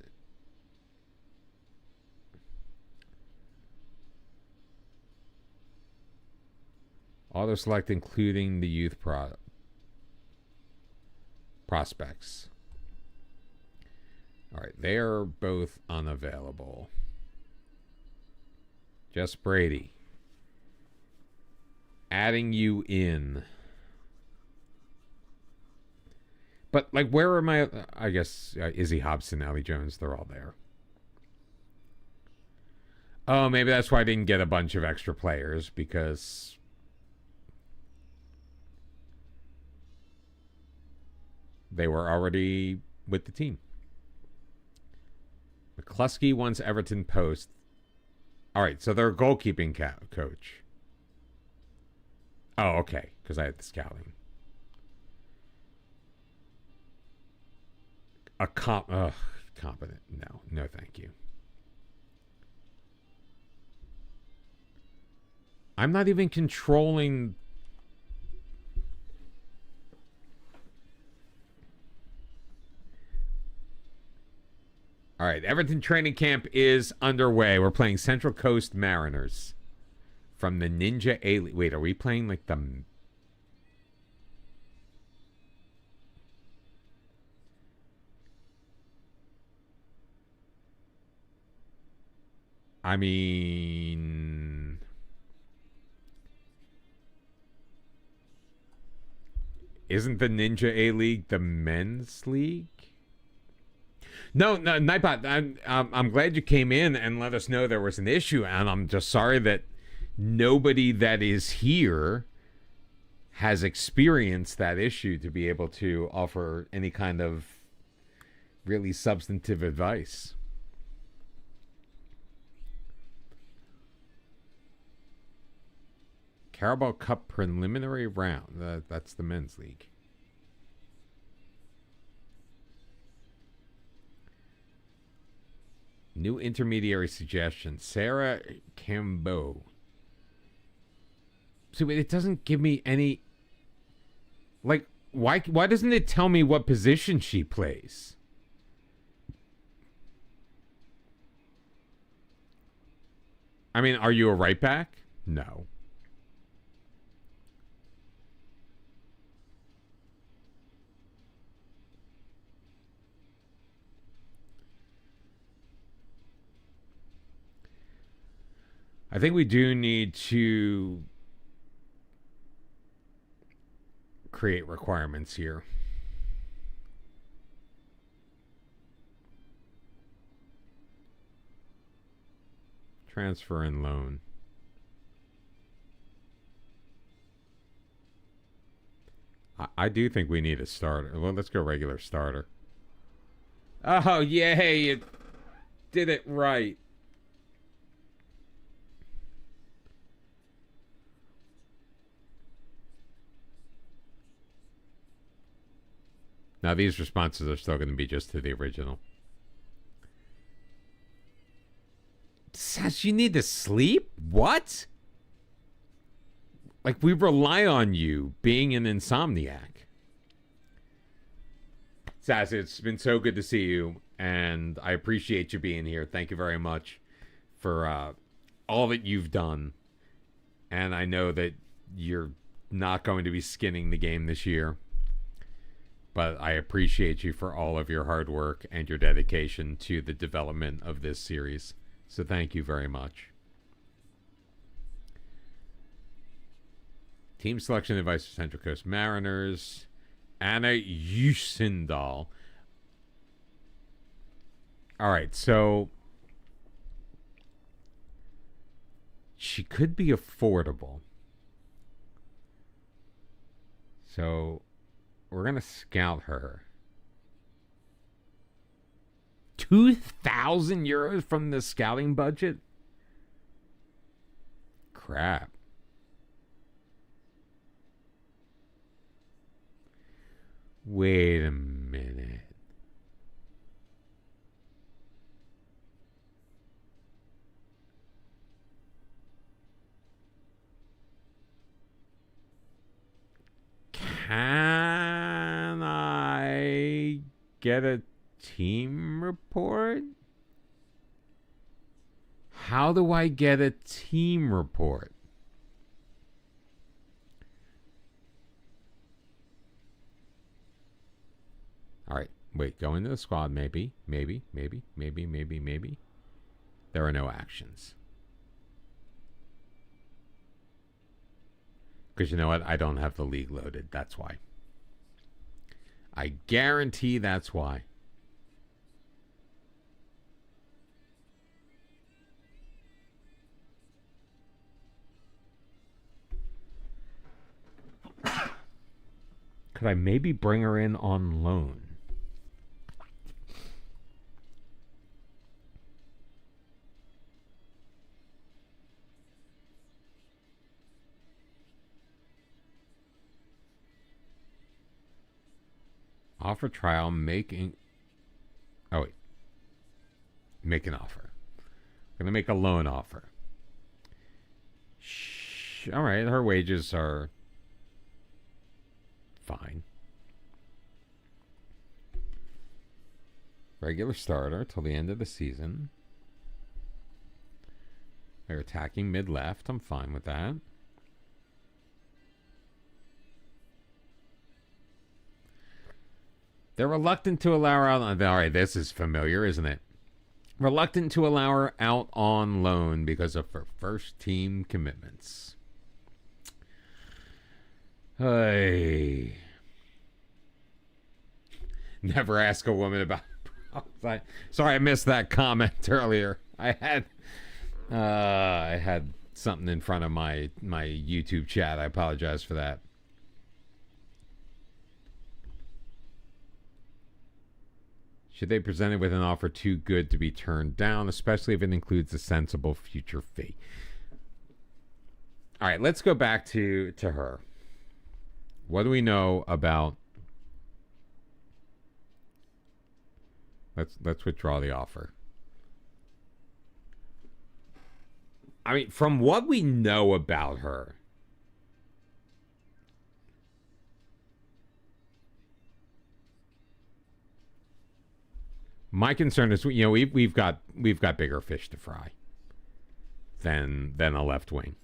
Auto select including the youth prospects. All right, they are both unavailable. Jess Brady. Adding you in. But, like, where are my... I guess Izzy Hobson, Allie Jones, they're all there. Oh, maybe that's why I didn't get a bunch of extra players, because... they were already with the team. McCluskey wants Everton post. All right, so they're a goalkeeping coach. Oh, okay, because I had the scouting. Competent. No, thank you. I'm not even controlling... All right, Everton training camp is underway. We're playing Central Coast Mariners from the Ninja A-League. Wait, are we playing like the... I mean... Isn't the Ninja A-League the men's league? No, Nightbot, I'm glad you came in and let us know there was an issue, and I'm just sorry that nobody that is here has experienced that issue to be able to offer any kind of really substantive advice. Carabao Cup preliminary round. That's the men's league. New intermediary suggestion. Sarah Cambeau. So it doesn't give me any... Like, why doesn't it tell me what position she plays? I mean, are you a right back? No. I think we do need to create requirements here. Transfer and loan. I do think we need a starter. Well, let's go regular starter. Oh, yay! You did it right. Now, these responses are still going to be just to the original. Says you need to sleep? What? Like, we rely on you being an insomniac. Sass, it's been so good to see you, and I appreciate you being here. Thank you very much for all that you've done. And I know that you're not going to be skinning the game this year. But I appreciate you for all of your hard work and your dedication to the development of this series. So thank you very much. Team selection advice for Central Coast Mariners. Anna Yusindal. All right, so she could be affordable. So we're going to scout her. 2,000 euros from the scouting budget? Crap. Wait a minute. Can I get a team report? How do I get a team report? All right, wait, go into the squad, maybe. There are no actions. Because you know what? I don't have the league loaded. That's why. I guarantee that's why. Could I maybe bring her in on loan? Offer trial, making... Oh, wait. Make an offer. I'm going to make a loan offer. All right, her wages are fine. Regular starter till the end of the season. They're attacking mid-left. I'm fine with that. They're reluctant to allow her out on... All right, this is familiar, isn't it? Reluctant to allow her out on loan because of her first-team commitments. Hey. Never ask a woman about. Sorry, I missed that comment earlier. I had something in front of my YouTube chat. I apologize for that. Should they present it with an offer too good to be turned down, especially if it includes a sensible future fee? All right, let's go back to her. What do we know about? Let's withdraw the offer. I mean, from what we know about her, my concern is, we've got bigger fish to fry than a left wing.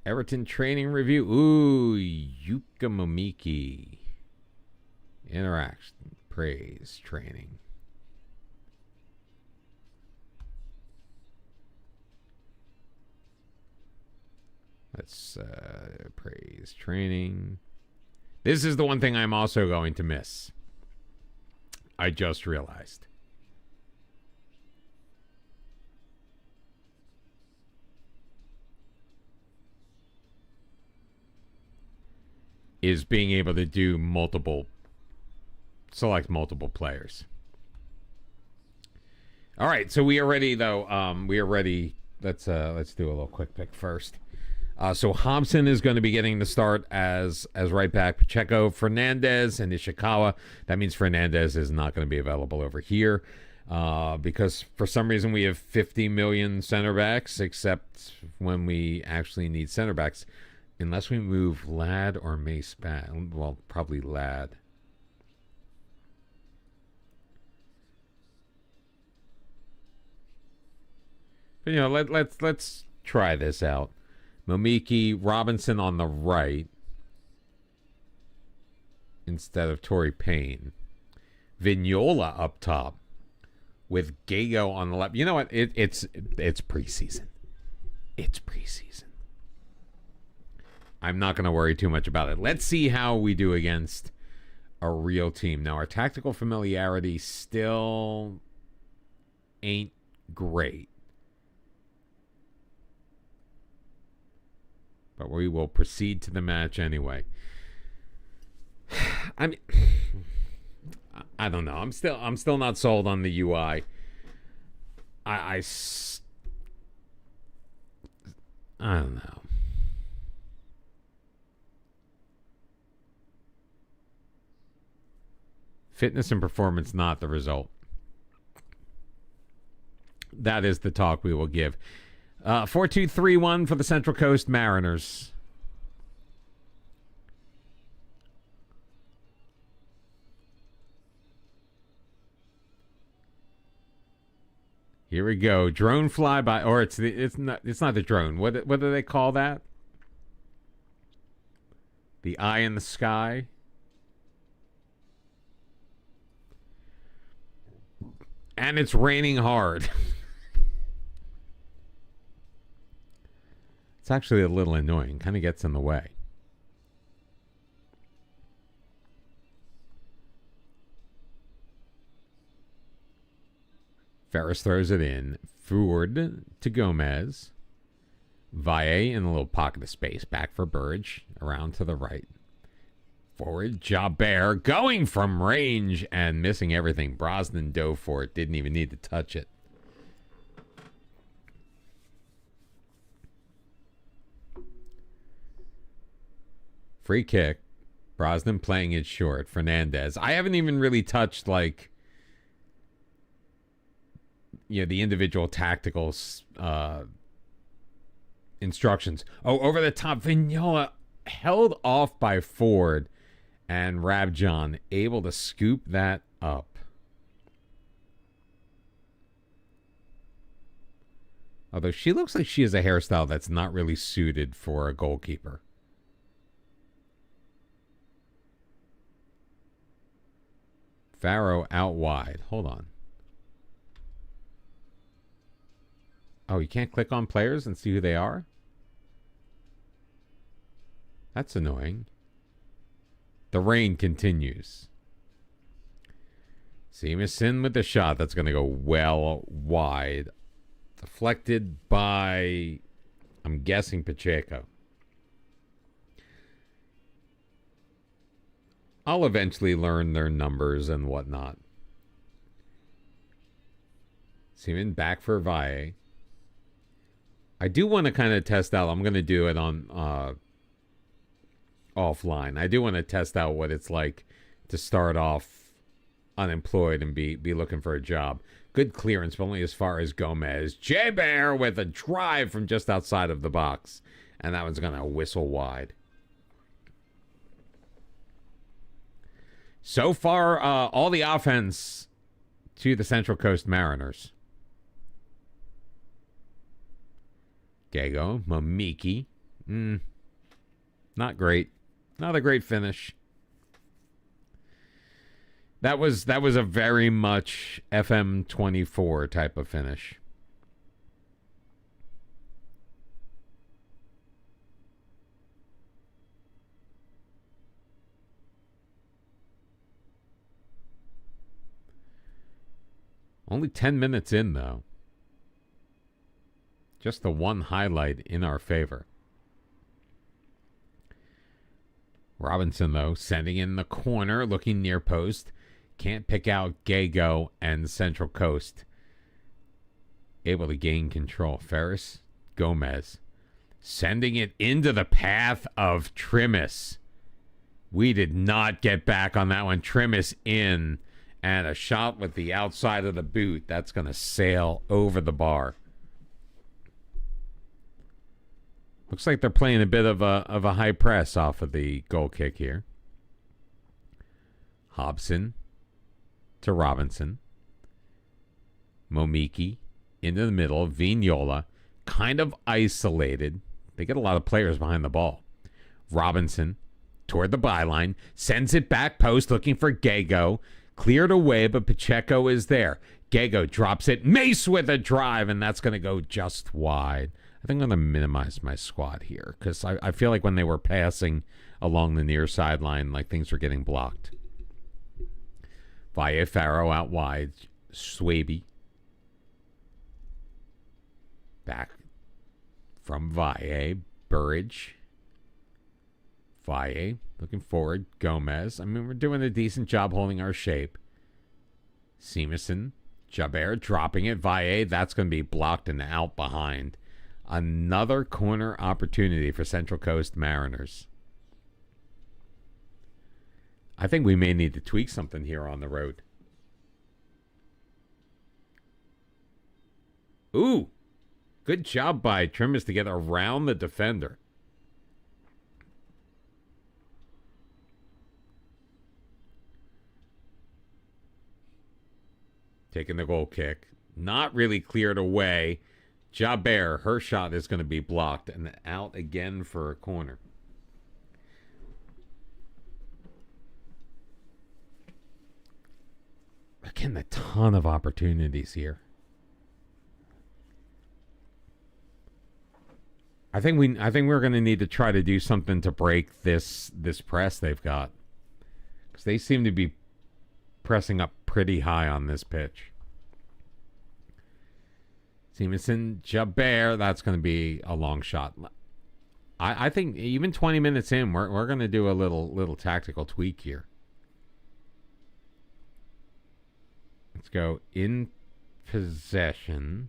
Everton training review. Ooh, Yuka Momiki. Interaction, praise, training. Let's praise, training. This is the one thing I'm also going to miss. I just realized. Is being able to do select multiple players. All right, so we are ready though. We are ready. Let's do a little quick pick first. So Hobson is going to be getting the start as right back. Pacheco, Fernandez, and Ishikawa. That means Fernandez is not going to be available over here because for some reason we have 50 million center backs, except when we actually need center backs. Unless we move Ladd or Mace back. Well, probably Ladd. But let's try this out. Momiki, Robinson on the right instead of Torrey Payne. Vignola up top with Gago on the left. You know what? It's preseason. It's preseason. I'm not going to worry too much about it. Let's see how we do against a real team. Now, our tactical familiarity still ain't great. But we will proceed to the match anyway. I mean, I don't know. I'm still not sold on the UI. I don't know. Fitness and performance, not the result. That is the talk we will give. 4-2-3-1 for the Central Coast Mariners. Here we go. Drone flyby, or it's not the drone. What do they call that? The eye in the sky. And it's raining hard. It's actually a little annoying. Kind of gets in the way. Ferris throws it in. Forward to Gomez. Valle in a little pocket of space. Back for Burge. Around to the right. Forward, Jabber going from range and missing everything. Brosnan dove for it. Didn't even need to touch it. Free kick. Brosnan playing it short. Fernandez. I haven't even really touched the individual tactical instructions. Oh, over the top. Vignola held off by Ford. And Rabjon able to scoop that up. Although she looks like she has a hairstyle that's not really suited for a goalkeeper. Farrow out wide. Hold on. Oh, you can't click on players and see who they are? That's annoying. The rain continues. Seamus with the shot. That's going to go well wide. Deflected by, I'm guessing, Pacheco. I'll eventually learn their numbers and whatnot. Seaman back for Valle. I do want to kind of test out. I'm going to do it on offline. I do want to test out what it's like to start off unemployed and be looking for a job. Good clearance, but only as far as Gomez. J-Bear with a drive from just outside of the box. And that one's going to whistle wide. So far, all the offense to the Central Coast Mariners. Gago, Momiki. Not great. Not a great finish. That was a very much FM24 type of finish. Only 10 minutes in, though. Just the one highlight in our favor. Robinson, though, sending in the corner, looking near post. Can't pick out Gago and Central Coast. Able to gain control. Ferris, Gomez. Sending it into the path of Trimis. We did not get back on that one. Trimis in. And a shot with the outside of the boot. That's going to sail over the bar. Looks like they're playing a bit of a high press off of the goal kick here. Hobson to Robinson. Momiki into the middle. Vignola kind of isolated. They get a lot of players behind the ball. Robinson toward the byline. Sends it back post looking for Gago. Cleared away, but Pacheco is there. Gago drops it. Mace with a drive, and that's going to go just wide. I think I'm going to minimize my squad here because I feel like when they were passing along the near sideline, like things were getting blocked. Valle Farrow out wide. Swaby. Back from Valle. Burridge. Valle looking forward. Gomez. I mean, we're doing a decent job holding our shape. Seamerson. Jabert dropping it. Valle. That's going to be blocked and out behind. Another corner opportunity for Central Coast Mariners. I think we may need to tweak something here on the road. Ooh. Good job by Trimmers to get around the defender. Taking the goal kick. Not really cleared away. Jabert, her shot is going to be blocked and out again for a corner. Again, a ton of opportunities here. I think we're going to need to try to do something to break this press they've got, because they seem to be pressing up pretty high on this pitch. Stevenson, Jabert, that's going to be a long shot. I think even 20 minutes in, we're going to do a little tactical tweak here. Let's go in possession.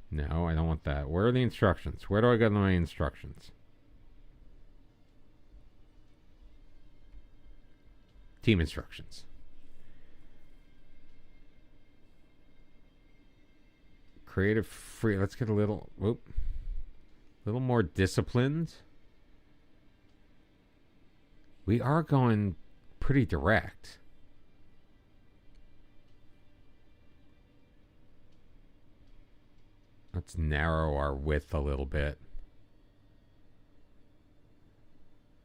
No, I don't want that. Where are the instructions? Where do I get my instructions? Team instructions. Creative free. Let's get a little more disciplined. We are going pretty direct. Let's narrow our width a little bit.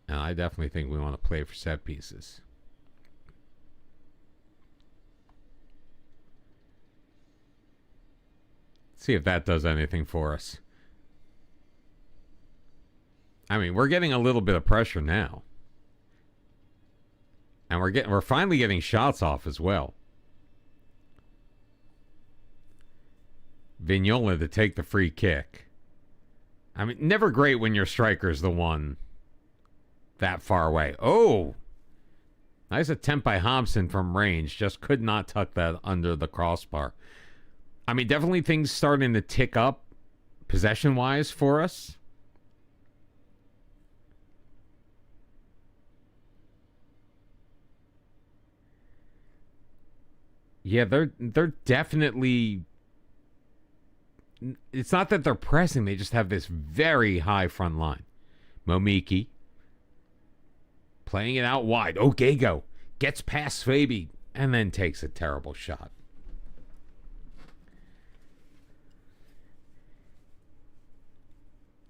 And I definitely think we want to play for set pieces. See if that does anything for us. I mean, we're getting a little bit of pressure now. And we're finally getting shots off as well. Vignola to take the free kick. I mean, never great when your striker's the one that far away. Oh! Nice attempt by Hobson from range. Just could not tuck that under the crossbar. I mean, definitely things starting to tick up possession-wise for us. Yeah, they're definitely... It's not that they're pressing. They just have this very high front line. Momiki. Playing it out wide. Oh, Gago gets past Fabi and then takes a terrible shot.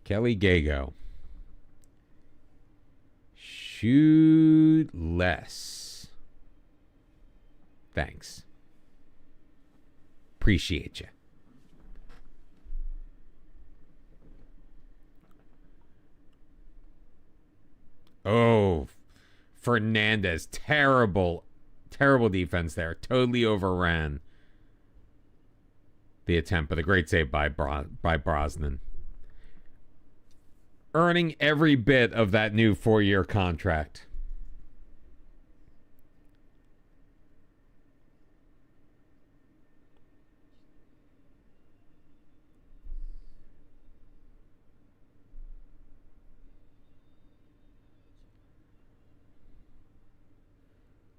Kelly Gago. Shoot less. Thanks. Appreciate you. Oh, Fernandez. Terrible defense there. Totally overran the attempt, but a great save by Brosnan. Earning every bit of that new 4-year contract.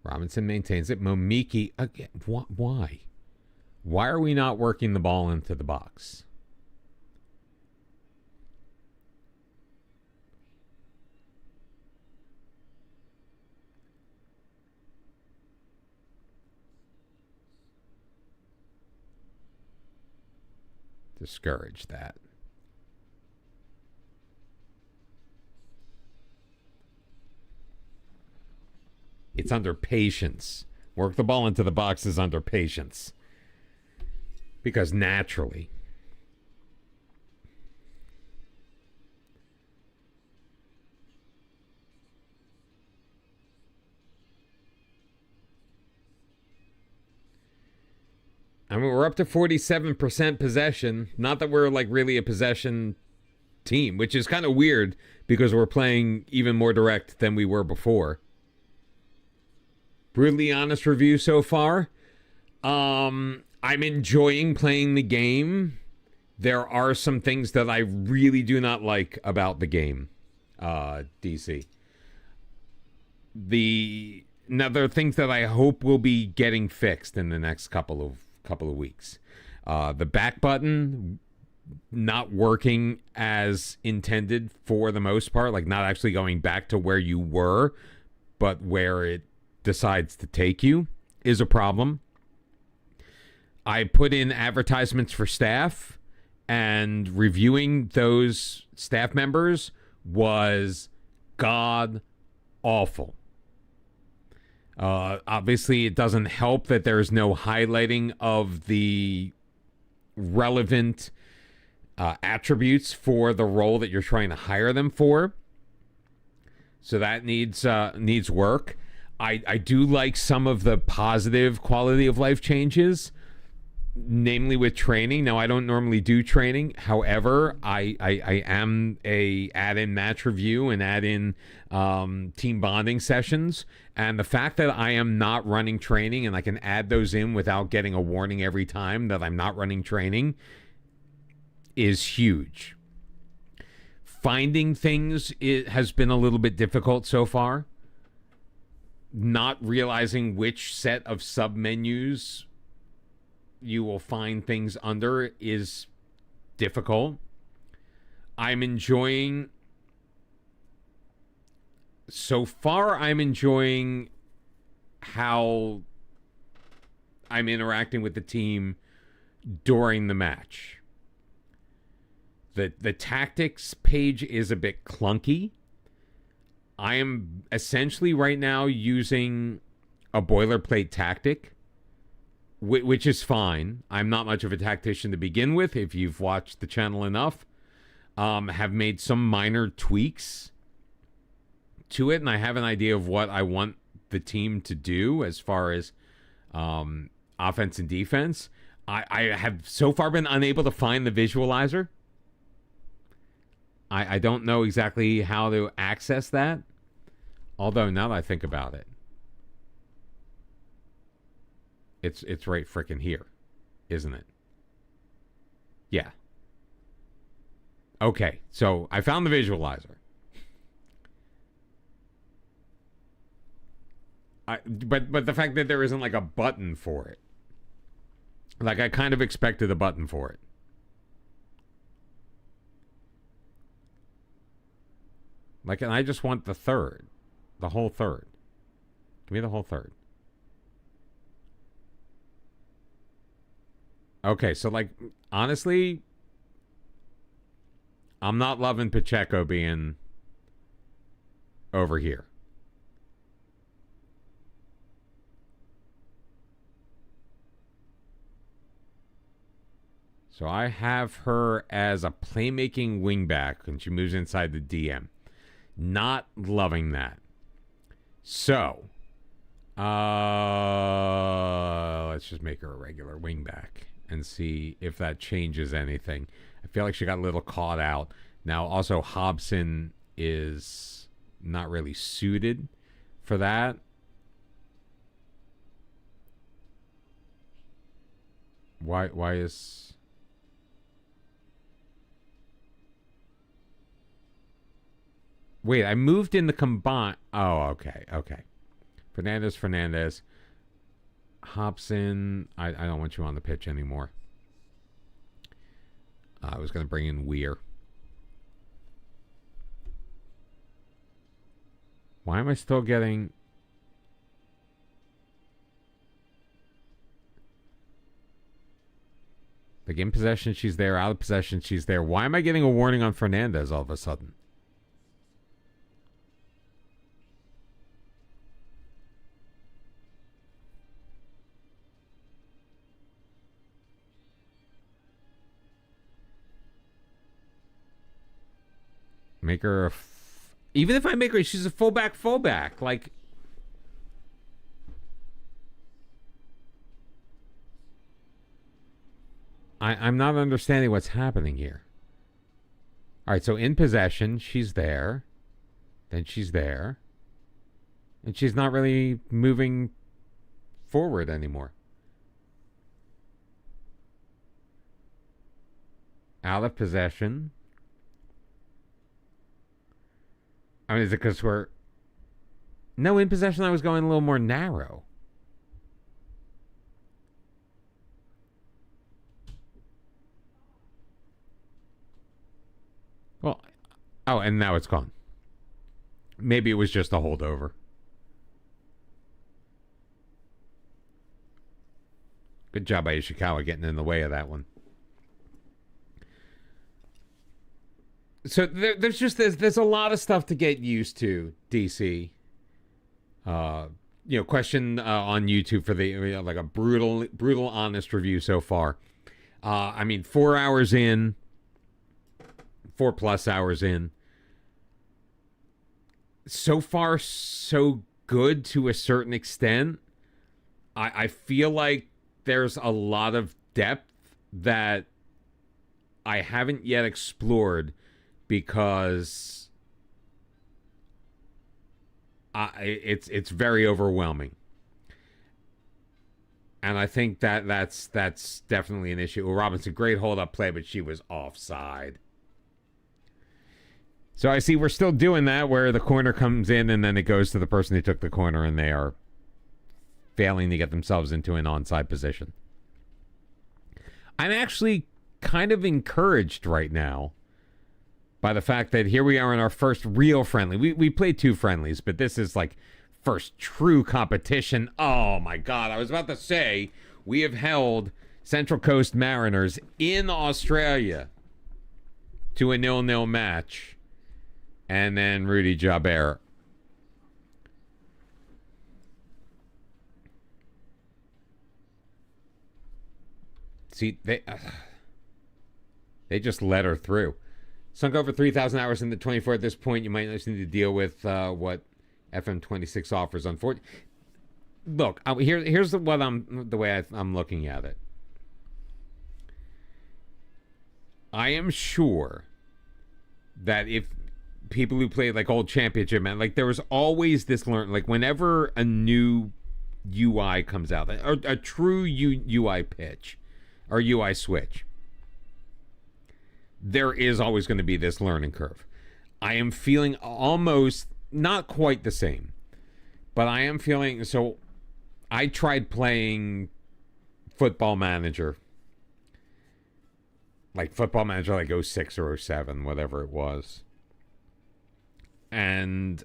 Robinson maintains it. Momiki, again, why? Why are we not working the ball into the box? Discourage that. It's under patience. Work the ball into the box is under patience. Because naturally. I mean, we're up to 47% possession. Not that we're like really a possession team, which is kind of weird because we're playing even more direct than we were before. Brutally honest review so far. I'm enjoying playing the game. There are some things that I really do not like about the game, DC. Now there are things that I hope will be getting fixed in the next couple of weeks. The back button not working as intended for the most part, like not actually going back to where you were, but where it decides to take you is a problem. I put in advertisements for staff, and reviewing those staff members was god awful. Obviously, it doesn't help that there's no highlighting of the relevant attributes for the role that you're trying to hire them for. So that needs work. I do like some of the positive quality of life changes, namely with training. Now, I don't normally do training. However, I am a add-in match review and add-in team bonding sessions. And the fact that I am not running training and I can add those in without getting a warning every time that I'm not running training is huge. Finding things has been a little bit difficult so far. Not realizing which set of sub-menus you will find things under is difficult. I'm enjoying... So far, I'm enjoying how I'm interacting with the team during the match. The tactics page is a bit clunky. I am essentially right now using a boilerplate tactic, which is fine. I'm not much of a tactician to begin with, if you've watched the channel enough. Have made some minor tweaks to it, and I have an idea of what I want the team to do as far as offense and defense. I have so far been unable to find the visualizer. I don't know exactly how to access that. Although, now that I think about it, it's right frickin' here, isn't it? Yeah. Okay, so I found the visualizer. But the fact that there isn't like a button for it. Like, I kind of expected a button for it. Like, and I just want the third. The whole third. Give me the whole third. Okay, so, like, honestly, I'm not loving Pacheco being over here. So I have her as a playmaking wingback when she moves inside the DM. Not loving that. So, let's just make her a regular wingback and see if that changes anything. I feel like she got a little caught out. Now, also, Hobson is not really suited for that. Why is... Wait, I moved in the combine. Oh, okay. Fernandez. Hobson. I don't want you on the pitch anymore. I was going to bring in Weir. Why am I still getting... Like, in possession, she's there. Out of possession, she's there. Why am I getting a warning on Fernandez all of a sudden? Make her even if I make her, she's a fullback. Like, I'm not understanding what's happening here. All right, so in possession, she's there. Then she's there. And she's not really moving forward anymore. Out of possession. I mean, is it because we're... No, in possession I was going a little more narrow. Well, oh, and now it's gone. Maybe it was just a holdover. Good job by Ishikawa getting in the way of that one. So there's a lot of stuff to get used to, DC. Question on YouTube for the like a brutal honest review so far. 4 hours in, 4+ hours in. So far, so good to a certain extent. I feel like there's a lot of depth that I haven't yet explored. Because it's very overwhelming, and I think that's definitely an issue. Well, Robinson, great hold up play, but she was offside. So I see we're still doing that, where the corner comes in and then it goes to the person who took the corner, and they are failing to get themselves into an onside position. I'm actually kind of encouraged right now by the fact that here we are in our first real friendly. We played 2 friendlies, but this is like first true competition. Oh my God, I was about to say we have held Central Coast Mariners in Australia to a 0-0 match. And then Rudy Jabber. See, they just let her through. Sunk over 3,000 hours in the 24 at this point. You might just need to deal with what FM26 offers. Look, here's the way I'm looking at it. I am sure that if people who play like old championship, man, like there was always this like whenever a new UI comes out, or a true UI pitch or UI switch, there is always going to be this learning curve. I am feeling almost not quite the same, but I am feeling so. I tried playing Football Manager. Like Football Manager, like 06 or 07, whatever it was. And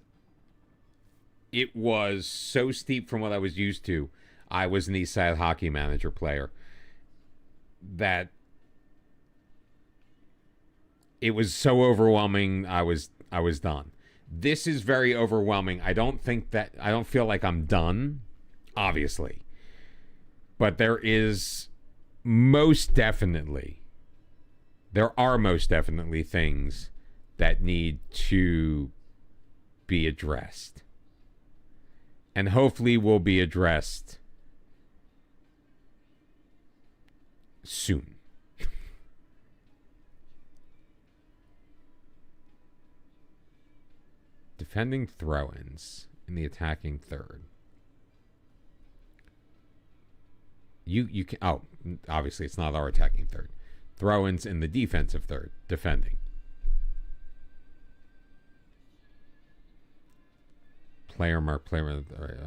it was so steep from what I was used to. I was an Eastside Hockey Manager player. That it was so overwhelming, I was done. This is very overwhelming. I don't feel like I'm done, obviously. But there are most definitely things that need to be addressed. And hopefully will be addressed soon. Defending throw-ins in the attacking third. You can obviously it's not our attacking third. Throw-ins in the defensive third, defending. Player mark. All right,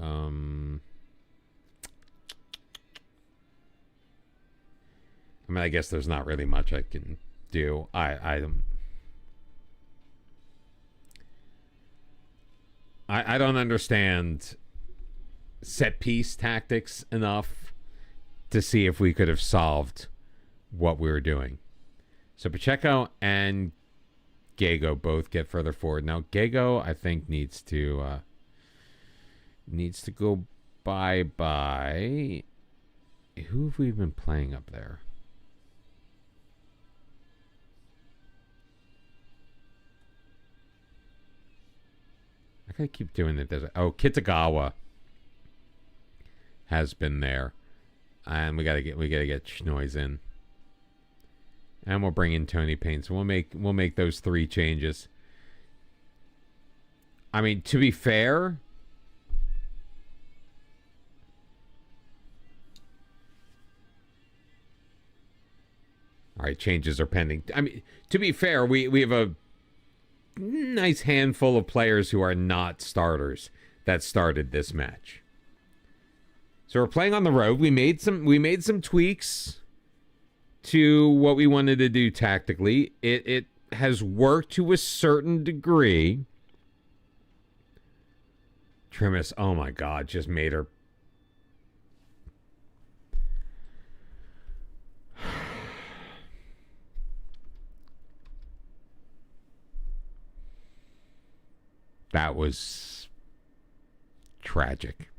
I mean, I guess there's not really much I can do. I don't understand set piece tactics enough to see if we could have solved what we were doing. So Pacheco and Gago both get further forward. Now Gago, I think, needs to go bye. Who have we been playing up there? I gotta keep doing it. Kitagawa has been there, and we gotta get Schnoiz in. And we'll bring in Tony Payne. So we'll make those 3 changes. I mean, to be fair, all right, changes are pending. I mean, to be fair, we have a nice handful of players who are not starters that started this match. So we're playing on the road. We made some tweaks to what we wanted to do tactically. It has worked to a certain degree. Trimus, oh my God, just made her. That was tragic.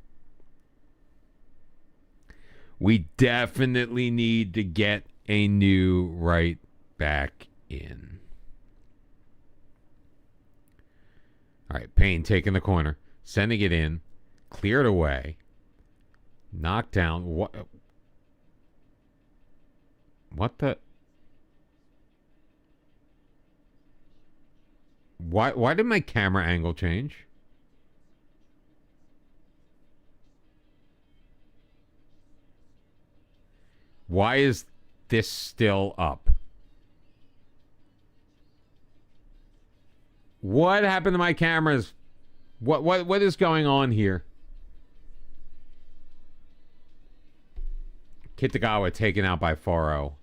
We definitely need to get a new right back in. All right, Payne taking the corner, sending it in, cleared away, knocked down. What the? Why did my camera angle change? Why is this still up? What happened to my cameras? What is going on here? Kitagawa taken out by 4-0.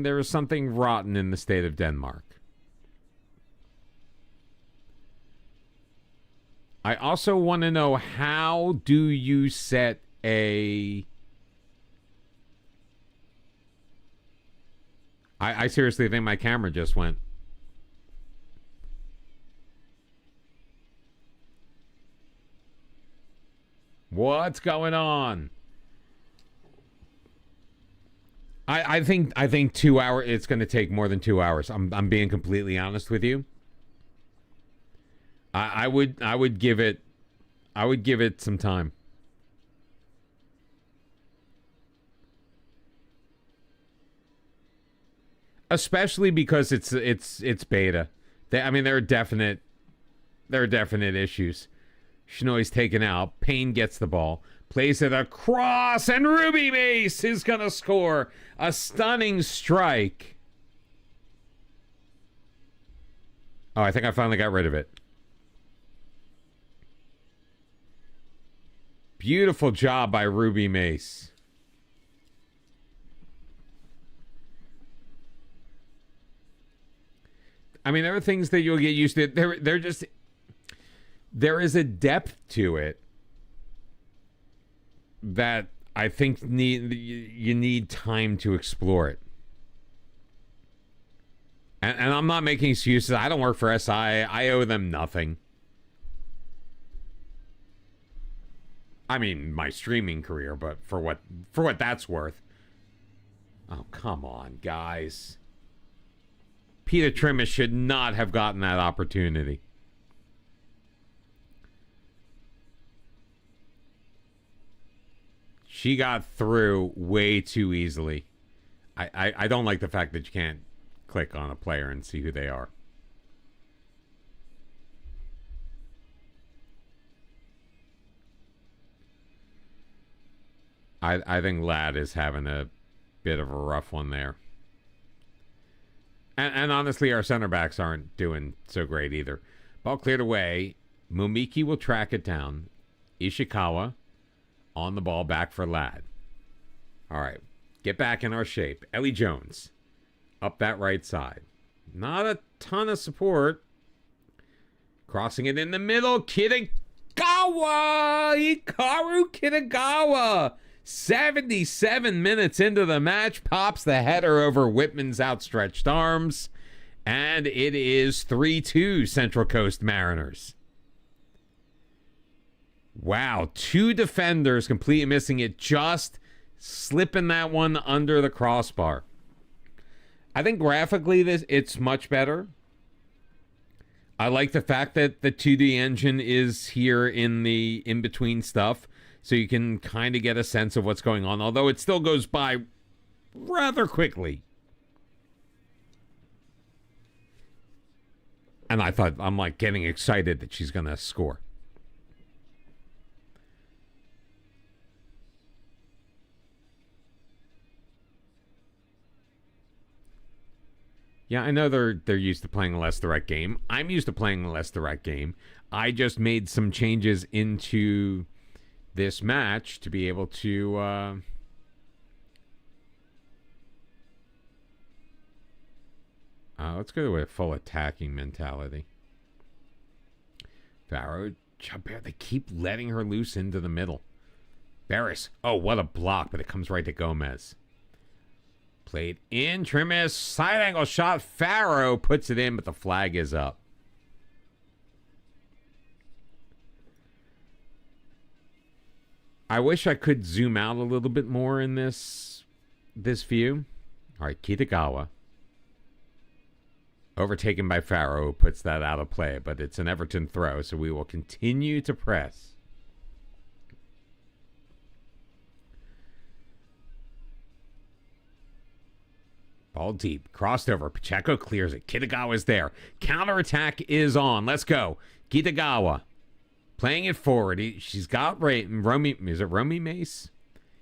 There was something rotten in the state of Denmark. I also want to know, how do you set a... I seriously think my camera just went. What's going on? I think 2 hours. It's going to take more than 2 hours. I'm being completely honest with you. I would give it some time. Especially because it's beta. There are definite issues. Shinoi's taken out. Payne gets the ball. Plays it across, and Ruby Mace is going to score a stunning strike. Oh, I think I finally got rid of it. Beautiful job by Ruby Mace. There are things that you'll get used to. There is a depth to it that I think you need time to explore it. And I'm not making excuses. I don't work for SI. I owe them nothing. My streaming career, but for what that's worth. Oh, come on, guys. Peter Trimmis should not have gotten that opportunity. She got through way too easily. I don't like the fact that you can't click on a player and see who they are. I think Ladd is having a bit of a rough one there. And honestly, our center backs aren't doing so great either. Ball cleared away. Momiki will track it down. Ishikawa on the ball, back for Ladd. All right, get back in our shape. Ellie Jones up that right side. Not a ton of support. Crossing it in the middle. Kitagawa! Hikaru Kitagawa! 77 minutes into the match, pops the header over Whitman's outstretched arms, and it is 3-2 Central Coast Mariners. Wow, two defenders completely missing it, just slipping that one under the crossbar. I think graphically it's much better. I like the fact that the 2D engine is here in the in-between stuff, so you can kind of get a sense of what's going on, although it still goes by rather quickly. And I'm like getting excited that she's going to score. Yeah, I know they're used to playing a less direct game. I'm used to playing a less direct game. I just made some changes into this match to be able to let's go with a full attacking mentality. Farrow, they keep letting her loose into the middle. Barris, oh, what a block, but it comes right to Gomez. Played in, Trimmis, side angle shot. Farrow puts it in, but the flag is up. I wish I could zoom out a little bit more in this view. All right, Kitagawa. Overtaken by Farrow, puts that out of play, but it's an Everton throw, so we will continue to press. Ball deep, crossed over. Pacheco clears it. Kitagawa's there. Counterattack is on. Let's go. Kitagawa playing it forward. She's got Romy. Is it Romy Mace?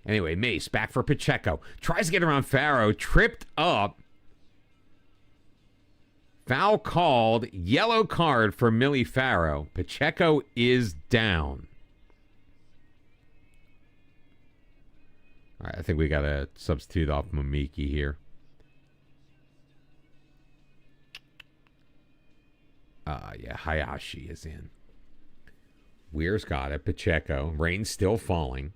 Anyway, Mace back for Pacheco. Tries to get around Farrow. Tripped up. Foul called. Yellow card for Millie Farrow. Pacheco is down. All right, I think we got to substitute off Momiki here. Yeah, Hayashi is in. Weir's got it. Pacheco. Rain's still falling.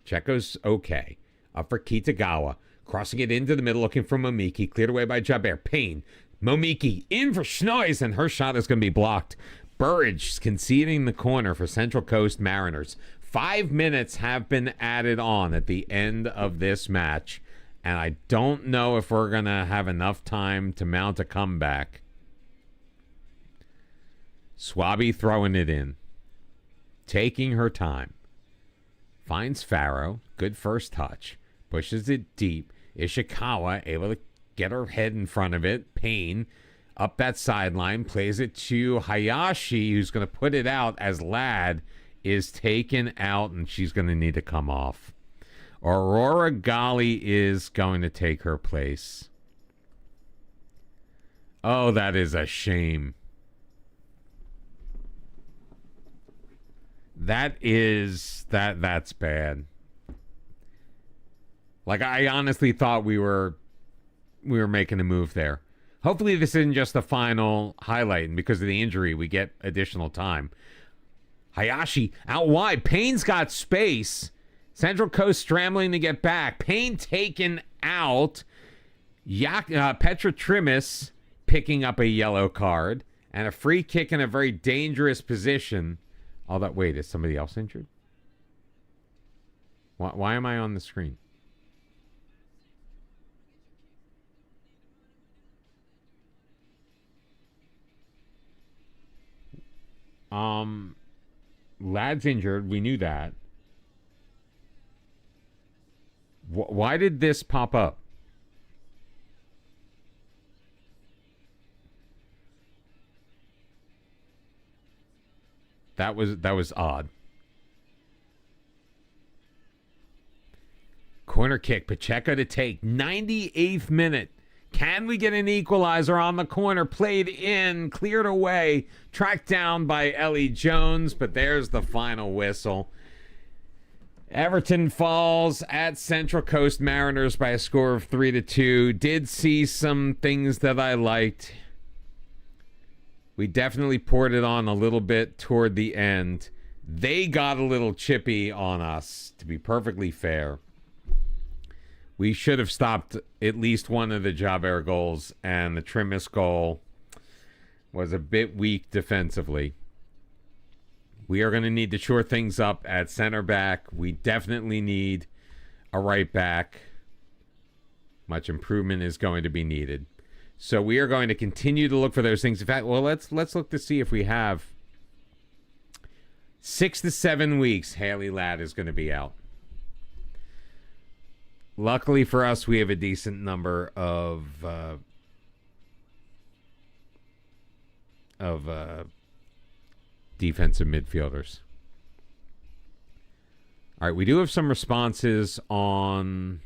Pacheco's okay. Up for Kitagawa. Crossing it into the middle, looking for Momiki. Cleared away by Jaber. Payne. Momiki in for Schnois, and her shot is going to be blocked. Burridge conceding the corner for Central Coast Mariners. 5 minutes have been added on at the end of this match, and I don't know if we're going to have enough time to mount a comeback. Swaby throwing it in. Taking her time. Finds Farrow. Good first touch. Pushes it deep. Ishikawa able to get her head in front of it. Payne up that sideline. Plays it to Hayashi, who's going to put it out as Ladd is taken out, and she's going to need to come off. Aurora Gali is going to take her place. Oh, that is a shame. That's bad. Like, I honestly thought we were making a move there. Hopefully this isn't just the final highlight, and because of the injury we get additional time. Hayashi out wide. Payne's got space. Central Coast scrambling to get back. Payne taken out. Petra Trimis picking up a yellow card. And a free kick in a very dangerous position. Wait, is somebody else injured? Why am I on the screen? Ladd's injured. We knew that. Why did this pop up? That was odd. Corner kick. Pacheco to take. 98th minute. Can we get an equalizer on the corner? Played in. Cleared away. Tracked down by Ellie Jones. But there's the final whistle. Everton falls at Central Coast Mariners by a score of 3-2. Did see some things that I liked. We definitely poured it on a little bit toward the end. They got a little chippy on us, to be perfectly fair. We should have stopped at least one of the Javert goals, and the Trimis goal was a bit weak defensively. We are going to need to shore things up at center back. We definitely need a right back. Much improvement is going to be needed. So we are going to continue to look for those things. In fact, well, let's look to see if we have 6 to 7 weeks. Haley Ladd is going to be out. Luckily for us, we have a decent number of defensive midfielders. All right, we do have some responses on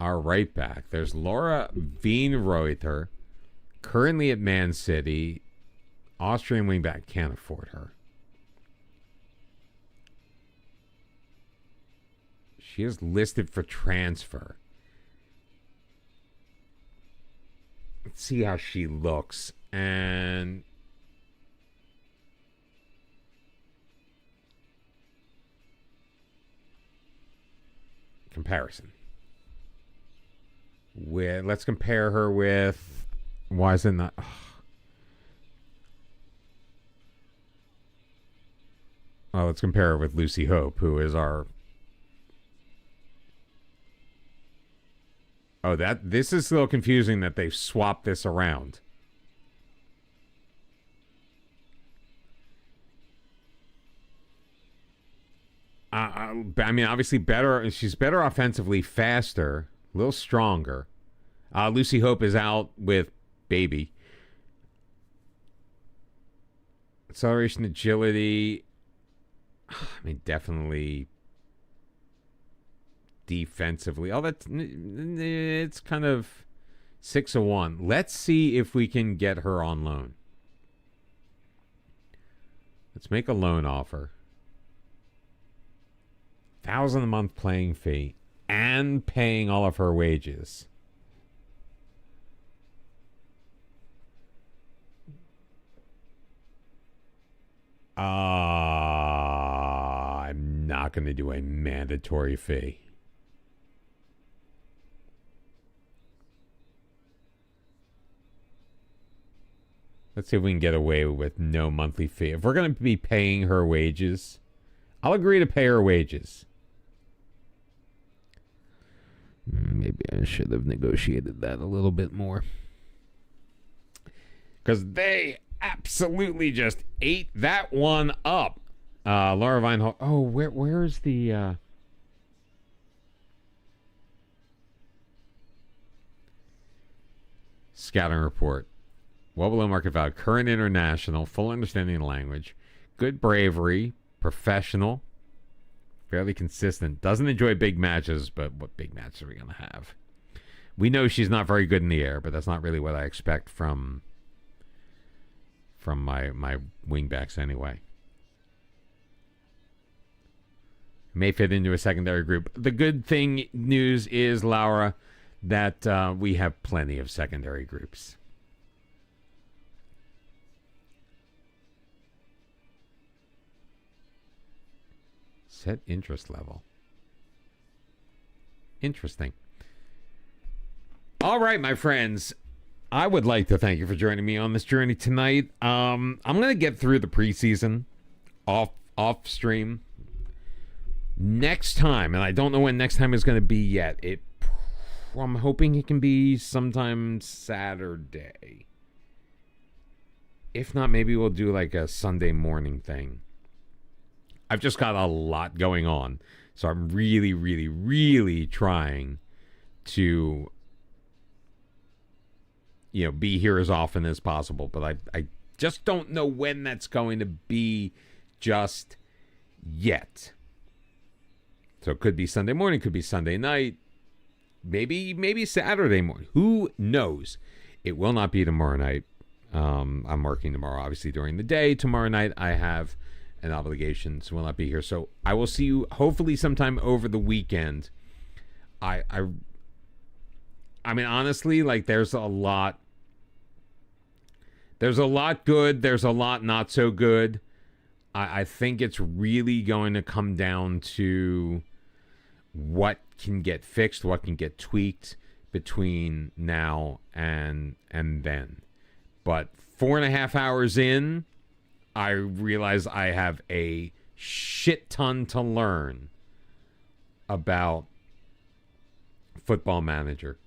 our right back. There's Laura Wienreuther, currently at Man City. Austrian wingback, can't afford her. She is listed for transfer. Let's see how she looks. And comparison. Let's compare her with. Why is it not? Oh, let's compare her with Lucy Hope, who is our. Oh, this is a little confusing that they've swapped this around. I mean, obviously better. She's better offensively, faster, a little stronger. Lucy Hope is out with baby. Acceleration, agility. I mean, definitely defensively. Oh, it's kind of 6-1. Let's see if we can get her on loan. Let's make a loan offer. $1,000 a month playing fee and paying all of her wages. I'm not going to do a mandatory fee. Let's see if we can get away with no monthly fee. If we're going to be paying her wages, I'll agree to pay her wages. Maybe I should have negotiated that a little bit more. because they absolutely just ate that one up. Laura Vinehall. Oh, where's the scouting report? Well below market value. Current international. Full understanding of the language. Good bravery. Professional. Fairly consistent. Doesn't enjoy big matches, but what big matches are we going to have? We know she's not very good in the air, but that's not really what I expect from my wingbacks anyway. May fit into a secondary group. The good thing news is, Laura, that we have plenty of secondary groups. Set interest level. Interesting. All right, my friends. I would like to thank you for joining me on this journey tonight. I'm going to get through the preseason off stream. Next time, and I don't know when next time is going to be yet. I'm hoping it can be sometime Saturday. If not, maybe we'll do like a Sunday morning thing. I've just got a lot going on. So I'm really, really, really trying to, be here as often as possible. But I just don't know when that's going to be just yet. So it could be Sunday morning, could be Sunday night, maybe Saturday morning. Who knows? It will not be tomorrow night. I'm working tomorrow, obviously, during the day. Tomorrow night, I have an obligation, so will not be here. So I will see you hopefully sometime over the weekend. I mean, honestly, like there's a lot good. There's a lot not so good. I think it's really going to come down to what can get fixed, what can get tweaked between now and then. But 4.5 hours in, I realize I have a shit ton to learn about Football Manager.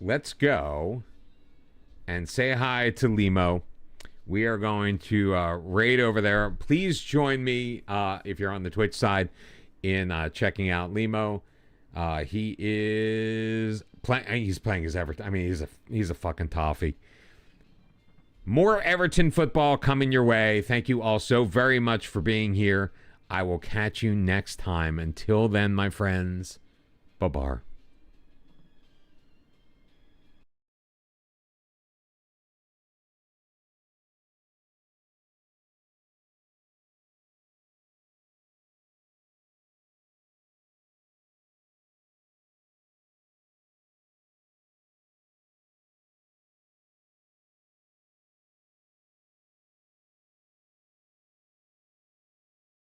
Let's go and say hi to Limo. We are going to raid over there. Please join me if you're on the Twitch side in checking out Limo. He is playing. He's playing as Everton. I mean, he's a fucking toffee. More Everton football coming your way. Thank you all so very much for being here. I will catch you next time. Until then, my friends, bye-bye.